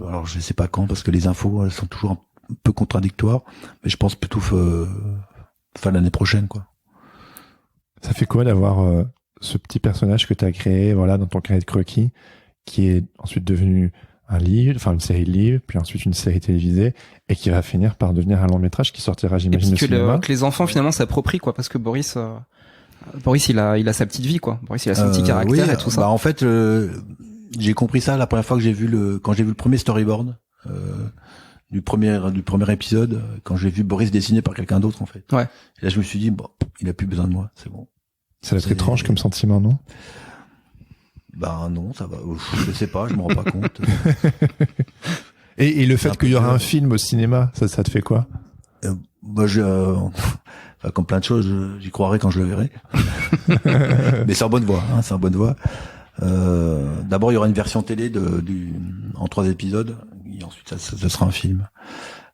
Alors, je sais pas quand parce que les infos elles sont toujours un peu contradictoires, mais je pense plutôt fin l'année prochaine, quoi. Ça fait quoi d'avoir ce petit personnage que tu as créé, voilà, dans ton carnet de croquis, qui est ensuite devenu un livre, enfin une série de livres, puis ensuite une série télévisée, et qui va finir par devenir un long métrage qui sortira, Et j'imagine, puis au cinéma. que les enfants finalement s'approprient, quoi, parce que Boris il a sa petite vie, quoi. Boris il a son petit caractère Oui, et tout ça. Bah en fait, j'ai compris ça la première fois que quand j'ai vu le premier storyboard du premier épisode, quand j'ai vu Boris dessiné par quelqu'un d'autre, en fait. Ouais. Et là, je me suis dit, bon, il a plus besoin de moi, c'est bon. Ça va être étrange comme sentiment, non? Bah non, ça va. Je sais pas, je me rends pas compte. Et le C'est un fait qu'il y peu aura dur. un film au cinéma, ça te fait quoi? Enfin, comme plein de choses, j'y croirai quand je le verrai. Mais c'est en bonne voie, c'est en bonne voie. D'abord, il y aura une version télé en 3 épisodes, et ensuite ça sera un film.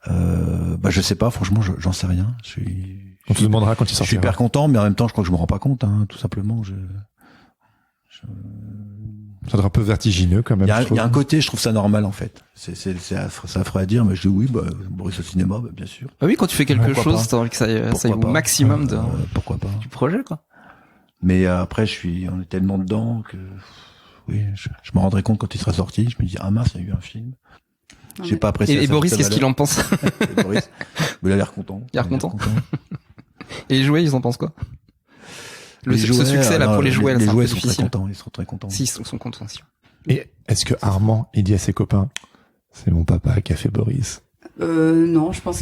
Je sais pas, franchement, j'en sais rien. On te demandera quand il Je suis sortira. hyper content, mais en même temps, je crois que je me rends pas compte, tout simplement. Ça doit être un peu vertigineux quand même. Il y a un côté, je trouve ça normal, en fait. C'est affreux à dire, mais je dis oui, Boris au cinéma, bien sûr. Ah oui, quand tu fais quelque Pourquoi chose, pas. t'as envie que ça aille Pourquoi au pas. maximum Pourquoi pas. du projet, quoi. Mais après, on est tellement dedans que oui, je me rendrai compte quand il sera sorti. Je me dis, ah mince, il y a eu un film. J'ai pas apprécié. Et Boris, qu'est-ce qu'il en pense? Boris, il a l'air content. Il a l'air content. Et les jouets, ils en pensent quoi? Ce succès là pour les jouets, les c'est un jouets peu sont très difficile. contents. Ils sont très contents. Si, ils sont contents aussi. Et est-ce que Armand, il dit à ses copains, c'est mon papa qui a fait Boris? Non, je pense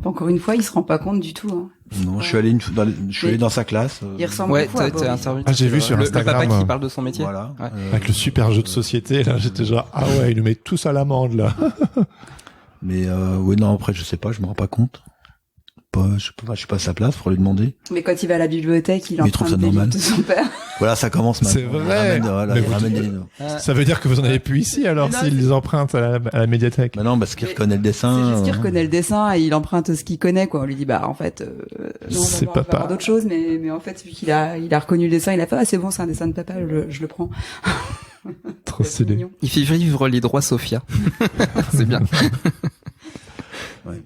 encore une fois, il se rend pas compte du tout, hein. Non, je suis allé dans sa classe. Il ressemble Ouais, beaucoup à t'as Boris. interviewé. Ah, j'ai vu sur le Instagram. papa qui parle de son métier. Voilà. Ouais. Avec le super jeu de société, là, j'étais genre, ah ouais, il nous met tous à l'amende, là. Mais oui, non, après, je sais pas, je me rends pas compte. je suis pas à sa place, faut lui demander. Mais quand il va à la bibliothèque, il Mais il trouve emprunte ça des livres normal. de son père. Voilà, ça commence maintenant. C'est vrai. Mais Il vous- ramène des livres. Ça veut dire que vous en avez plus ici alors Mais non, s'ils les empruntent à la médiathèque. Bah non, parce qu'il reconnaît le dessin. C'est juste qu'il reconnaît le dessin et il emprunte ce qu'il connaît, quoi. On lui dit, bah, en fait, non, on C'est va voir papa. d'autres choses, mais en fait, vu qu'il a reconnu le dessin, il a fait, ah, c'est bon, c'est un dessin de papa, je le prends. Trop C'est stylé. mignon. Il fait vivre les droits Sophia. C'est bien.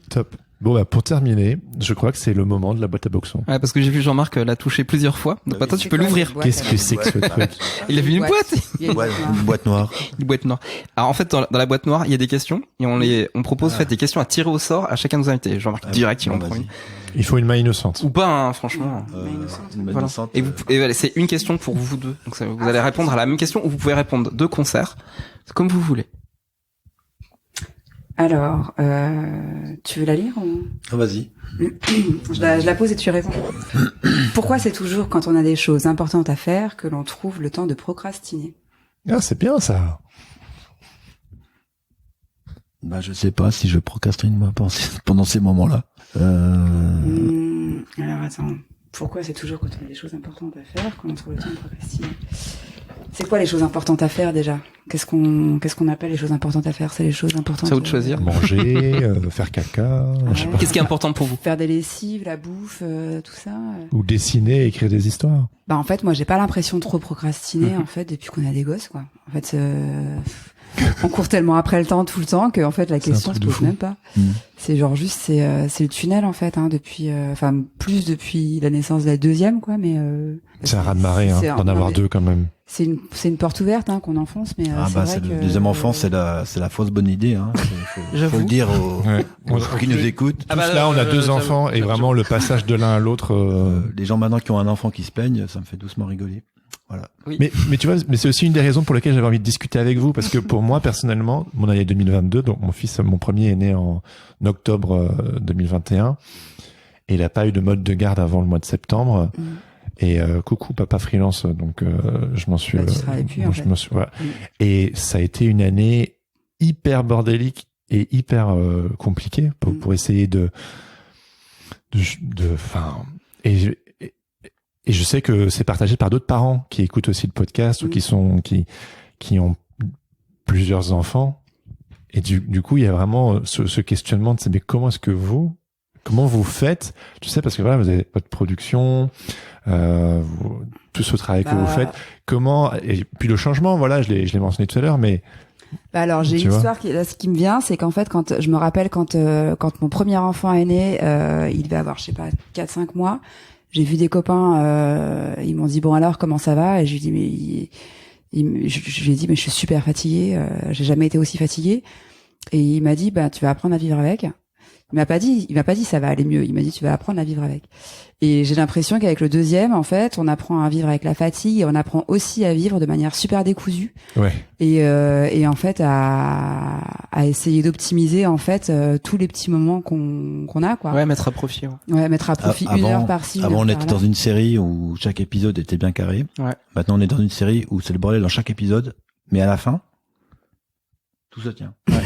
Top. Bon, bah, pour terminer, je crois que c'est le moment de la boîte à boxon. Ouais, parce que j'ai vu Jean-Marc la toucher plusieurs fois. Donc Bah maintenant, oui. tu peux l'ouvrir. Qu'est-ce que c'est que ce truc? Il a vu une boîte. Il y a une Ouais, boîte noire. une boîte noire. Une boîte noire. Alors en fait, dans la boîte noire, il y a des questions et on propose en fait des questions à tirer au sort à chacun de nos invités. Jean-Marc direct, il en Bon, prend vas-y. une. Il faut une main innocente. Ou pas, hein, franchement. Main innocente. Une main Voilà. innocente, Et voilà, c'est une question pour vous deux. Donc vous allez répondre à la même question ou vous pouvez répondre de concert, comme vous voulez. Alors, tu veux la lire ou... Vas-y. je la pose et tu réponds. Pourquoi c'est toujours quand on a des choses importantes à faire que l'on trouve le temps de procrastiner? Ah, c'est bien ça. Bah, je sais pas si je procrastine moi pendant ces moments-là. Alors attends, pourquoi c'est toujours quand on a des choses importantes à faire qu'on trouve le temps de procrastiner? C'est quoi les choses importantes à faire déjà? Qu'est-ce qu'on appelle les choses importantes à faire? C'est les choses importantes. C'est à vous de choisir. Manger, faire caca, je sais pas. Qu'est-ce qui est important pour vous? Faire des lessives, la bouffe, tout ça. Ou dessiner, écrire des histoires. Bah en fait, moi j'ai pas l'impression de trop procrastiner en fait depuis qu'on a des gosses quoi. En fait, on court tellement après le temps tout le temps que en fait la C'est un question se truc de pose fou. même pas. C'est genre juste c'est le tunnel en fait hein, depuis enfin plus depuis la naissance de la deuxième quoi mais C'est un raz-de-marée, hein, c'est un- d'en avoir mais deux quand même. c'est une porte ouverte hein, qu'on enfonce mais Ah c'est bah vrai c'est que le deuxième enfant, c'est la fausse bonne idée. Hein. Faut J'avoue. le dire aux Ouais. qui nous écoutent. Ah bah, Tous là, on a deux j'avoue, enfants et j'avoue. vraiment le passage de l'un à l'autre. Les gens maintenant qui ont un enfant qui se plaignent, ça me fait doucement rigoler. Voilà. Mais tu vois, mais c'est aussi une des raisons pour lesquelles j'avais envie de discuter avec vous parce que pour moi personnellement, mon année 2022, donc mon premier est né en octobre 2021 et il a pas eu de mode de garde avant le mois de septembre. Et coucou papa freelance, donc je m'en suis. Bah, tu travailles plus, en je fait. me suis voilà. Mm. Et ça a été une année hyper bordélique et hyper compliquée pour essayer enfin et je sais que c'est partagé par d'autres parents qui écoutent aussi le podcast ou qui ont plusieurs enfants. Et du coup, il y a vraiment ce questionnement de mais comment vous faites? Tu sais, parce que voilà, vous avez votre production, tout ce travail que vous faites. Comment, et puis le changement, voilà, je l'ai mentionné tout à l'heure, mais Bah alors j'ai Tu une vois. histoire qui là ce qui me vient c'est qu'en fait quand je me rappelle quand mon premier enfant est né il devait avoir je sais pas 4-5 mois j'ai vu des copains ils m'ont dit bon alors comment ça va et je lui dis mais je lui ai dit mais je suis super fatiguée j'ai jamais été aussi fatiguée et il m'a dit bah tu vas apprendre à vivre avec. Il m'a pas dit ça va aller mieux, il m'a dit tu vas apprendre à vivre avec. Et j'ai l'impression qu'avec le deuxième en fait, on apprend à vivre avec la fatigue et on apprend aussi à vivre de manière super décousue. ouais. Et en fait à essayer d'optimiser en fait tous les petits moments qu'on a quoi. Ouais, mettre à profit. Ouais, mettre à profit une heure par-ci. Avant, on une heure était par-là. dans une série où chaque épisode était bien carré. Ouais. Maintenant, on est dans une série où c'est le bordel dans chaque épisode, mais à la fin, tout se tient. Voilà.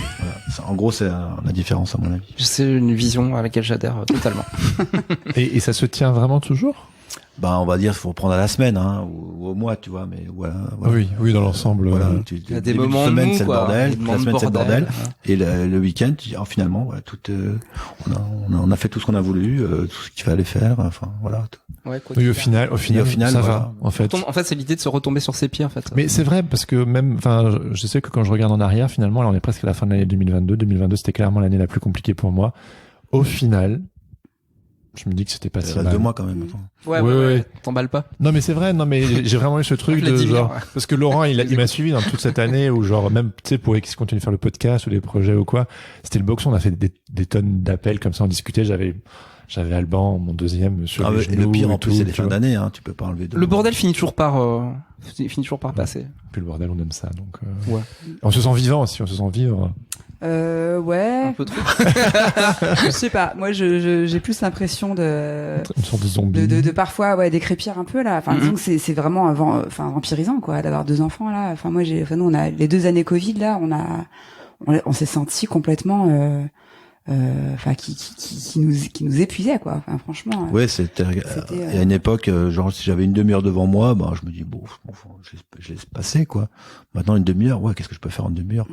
En gros, c'est la différence, à mon avis. C'est une vision à laquelle j'adhère totalement. Et ça se tient vraiment toujours? Bah, on va dire, faut prendre à la semaine, hein, ou au mois, tu vois, mais voilà. Oui, dans l'ensemble. Voilà, Il y a des début de moments semaine, mous, c'est le quoi. bordel. Des moments La de semaine, c'est le bordel. bordel. Et le week-end, finalement, voilà, on a fait tout ce qu'on a voulu, tout ce qu'il fallait faire, enfin, voilà. Ouais, quoi Oui, qu'il au final, ça voilà. va, en fait. En fait, c'est l'idée de se retomber sur ses pieds, en fait. Mais c'est vrai parce que même, enfin, je sais que quand je regarde en arrière, finalement, là, on est presque à la fin de l'année 2022. 2022, c'était clairement l'année la plus compliquée pour moi. Au final, je me dis que c'était pas Il si reste mal. 2 mois quand même. Attends. Ouais. T'emballes pas. Non, mais c'est vrai. Non, mais j'ai vraiment eu ce truc Je l'ai de dit bien, genre, ouais. parce que Laurent, il m'a suivi dans toute cette année où genre, même, tu sais, pour qu'il continue de faire le podcast ou des projets ou quoi, c'était le boxon. On a fait des tonnes d'appels comme ça, on discutait. J'avais Alban, mon deuxième, sur les Et genoux. le pire, en et plus, tout, c'est les tu fins vois. d'année, hein, tu peux pas enlever de... Le bordel finit toujours par passer. Puis le bordel, on aime ça, donc, Ouais. On se sent vivant aussi, on se sent vivre. Ouais. Un peu trop. Je sais pas. Moi, j'ai plus l'impression Une sorte de zombie. de parfois ouais décrépir un peu là. Enfin, disons que c'est vraiment vampirisant quoi d'avoir 2 enfants là. Enfin moi nous on a les 2 années Covid là, on s'est senti complètement enfin qui nous épuisait quoi. Enfin franchement. Ouais, c'était il y a une époque, genre si j'avais une demi-heure devant moi, bah je me dis bon, je laisse passer quoi. Maintenant une demi-heure, ouais, qu'est-ce que je peux faire en demi-heure?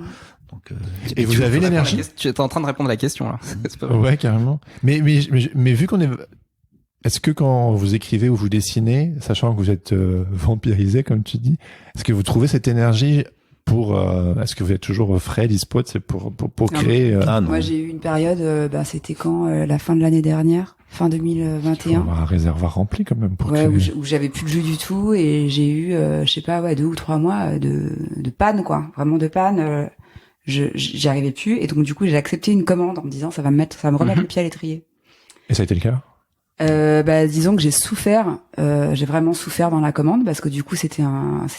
Donc et vous avez l'énergie? Tu es en train de répondre à la question là. C'est pas vrai. Ouais, carrément. Mais vu qu'on est-ce que quand vous écrivez ou vous dessinez, sachant que vous êtes vampirisé comme tu dis, est-ce que vous trouvez cette énergie est-ce que vous êtes toujours frais, dispo, c'est pour créer non. Moi j'ai eu une période, c'était quand la fin de l'année dernière, fin 2021. On va un réservoir rempli quand même pour créer. Où j'avais plus de jus du tout et j'ai eu, 2 ou 3 mois de panne quoi, vraiment de panne. J'y arrivais plus et donc du coup j'ai accepté une commande en me disant ça va me remettre le pied à l'étrier. Et ça a été le cas? Disons que j'ai souffert, j'ai vraiment souffert dans la commande parce que du coup c'était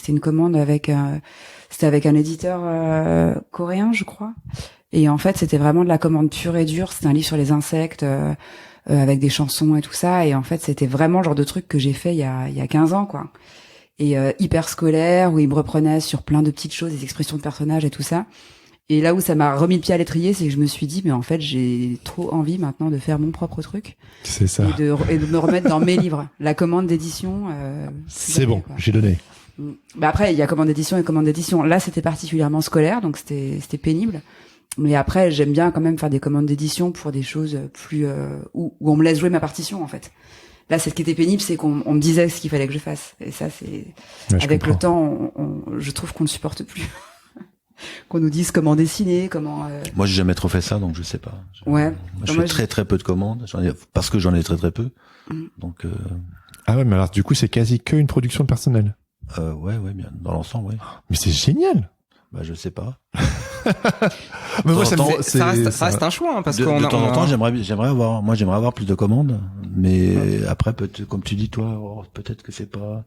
une commande avec un éditeur coréen je crois et en fait c'était vraiment de la commande pure et dure, c'était un livre sur les insectes avec des chansons et tout ça et en fait c'était vraiment le genre de truc que j'ai fait il y a 15 ans quoi et hyper scolaire où il me reprenait sur plein de petites choses, des expressions de personnages et tout ça. Et là où ça m'a remis le pied à l'étrier, c'est que je me suis dit, mais en fait, j'ai trop envie maintenant de faire mon propre truc. C'est ça. Et de me remettre dans mes livres. La commande d'édition. C'est bon, quoi. J'ai donné. Bah après, il y a commande d'édition et commande d'édition. Là, c'était particulièrement scolaire, donc c'était pénible. Mais après, j'aime bien quand même faire des commandes d'édition pour des choses plus où on me laisse jouer ma partition, en fait. Là, ce qui était pénible, c'est qu'on me disait ce qu'il fallait que je fasse. Et ça, c'est avec le temps, je trouve qu'on ne supporte plus. Qu'on nous dise comment dessiner, comment. Moi, j'ai jamais trop fait ça, donc je sais pas. Ouais. Moi, je fais très peu de commandes, parce que j'en ai très peu. Donc. Ah ouais, mais alors du coup, c'est quasi que une production personnelle. Ouais, bien dans l'ensemble, ouais. Mais c'est génial. Bah, je sais pas. Mais moi, ça reste un choix, hein, parce de temps en temps, j'aimerais avoir plus de commandes, mais après, peut-être, comme tu dis, toi, peut-être que c'est pas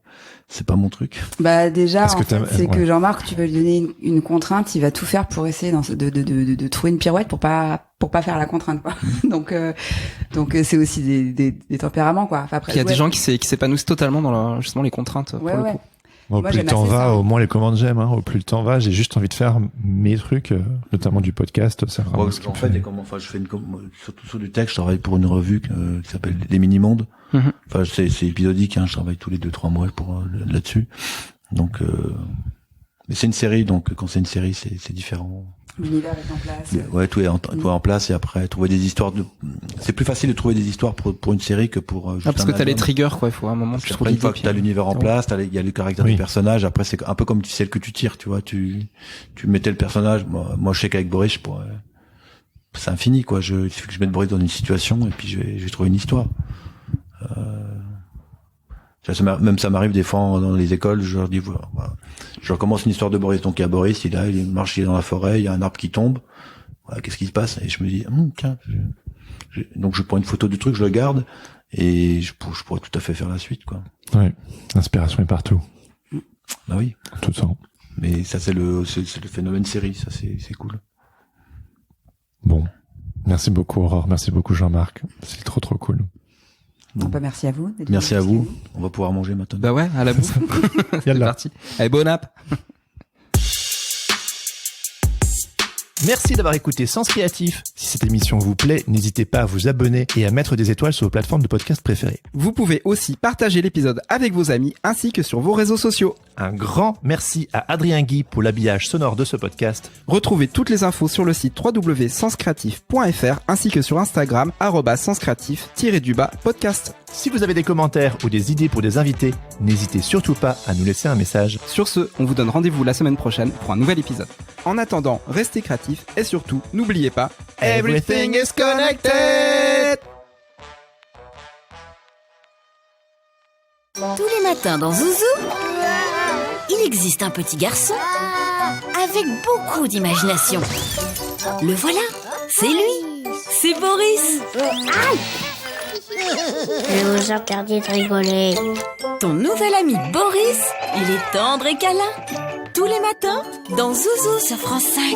mon truc. Bah, déjà, c'est que Jean-Marc, tu vas lui donner une contrainte, il va tout faire pour essayer de trouver une pirouette pour pas faire la contrainte, quoi. Donc c'est aussi des tempéraments, quoi. Enfin, après, il y a des gens qui s'épanouissent totalement dans justement les contraintes, pour le coup. Au plus le temps va, au moins les commandes j'aime. Au plus le temps va, j'ai juste envie de faire mes trucs, notamment du podcast. C'est vraiment ce en fait, je fais surtout sur du texte. Je travaille pour une revue qui s'appelle Les Mini-Mondes. Enfin, c'est épisodique. Je travaille tous les 2-3 mois là-dessus. Donc, mais c'est une série, donc quand c'est une série, c'est différent. L'univers est en place. Ouais, tout est en place et après trouver des histoires c'est plus facile de trouver des histoires pour une série que pour juste parce que t'as les triggers quoi, il faut un moment après une fois que t'as l'univers en place, il y a le caractère du personnage, après c'est un peu comme celle que tu tires, tu vois, tu mettais le personnage, moi je sais qu'avec Boris c'est infini quoi, il suffit que je mette Boris dans une situation et puis je vais trouver une histoire. Ça m'arrive des fois dans les écoles, je leur dis voilà. Je recommence une histoire de Boris. Donc il y a Boris, il marche dans la forêt, il y a un arbre qui tombe. Voilà, qu'est-ce qui se passe? Et je me dis tiens, donc je prends une photo du truc, je le garde et je pourrais tout à fait faire la suite quoi. Ouais, l'inspiration est partout. Bah oui, tout le temps. Mais ça c'est le phénomène série, ça c'est cool. Bon, merci beaucoup Aurore, merci beaucoup Jean-Marc, c'est trop cool. Bon. Merci à vous. Merci à vous. On va pouvoir manger maintenant. Bah ouais, à la bouffe. C'est parti. Allez, bon app. Merci d'avoir écouté Sens Créatif. Si cette émission vous plaît, n'hésitez pas à vous abonner et à mettre des étoiles sur vos plateformes de podcast préférées. Vous pouvez aussi partager l'épisode avec vos amis ainsi que sur vos réseaux sociaux. Un grand merci à Adrien Guy pour l'habillage sonore de ce podcast. Retrouvez toutes les infos sur le site www.senscreatif.fr ainsi que sur Instagram @senscreatif_podcast. Si vous avez des commentaires ou des idées pour des invités, n'hésitez surtout pas à nous laisser un message. Sur ce, on vous donne rendez-vous la semaine prochaine pour un nouvel épisode. En attendant, restez créatifs et surtout, n'oubliez pas, everything is connected! Tous les matins dans Zouzou, il existe un petit garçon avec beaucoup d'imagination. Le voilà, c'est lui, c'est Boris. Je vous interdis de rigoler. Ton nouvel ami Boris, il est tendre et câlin. Tous les matins, dans Zouzou sur France 5.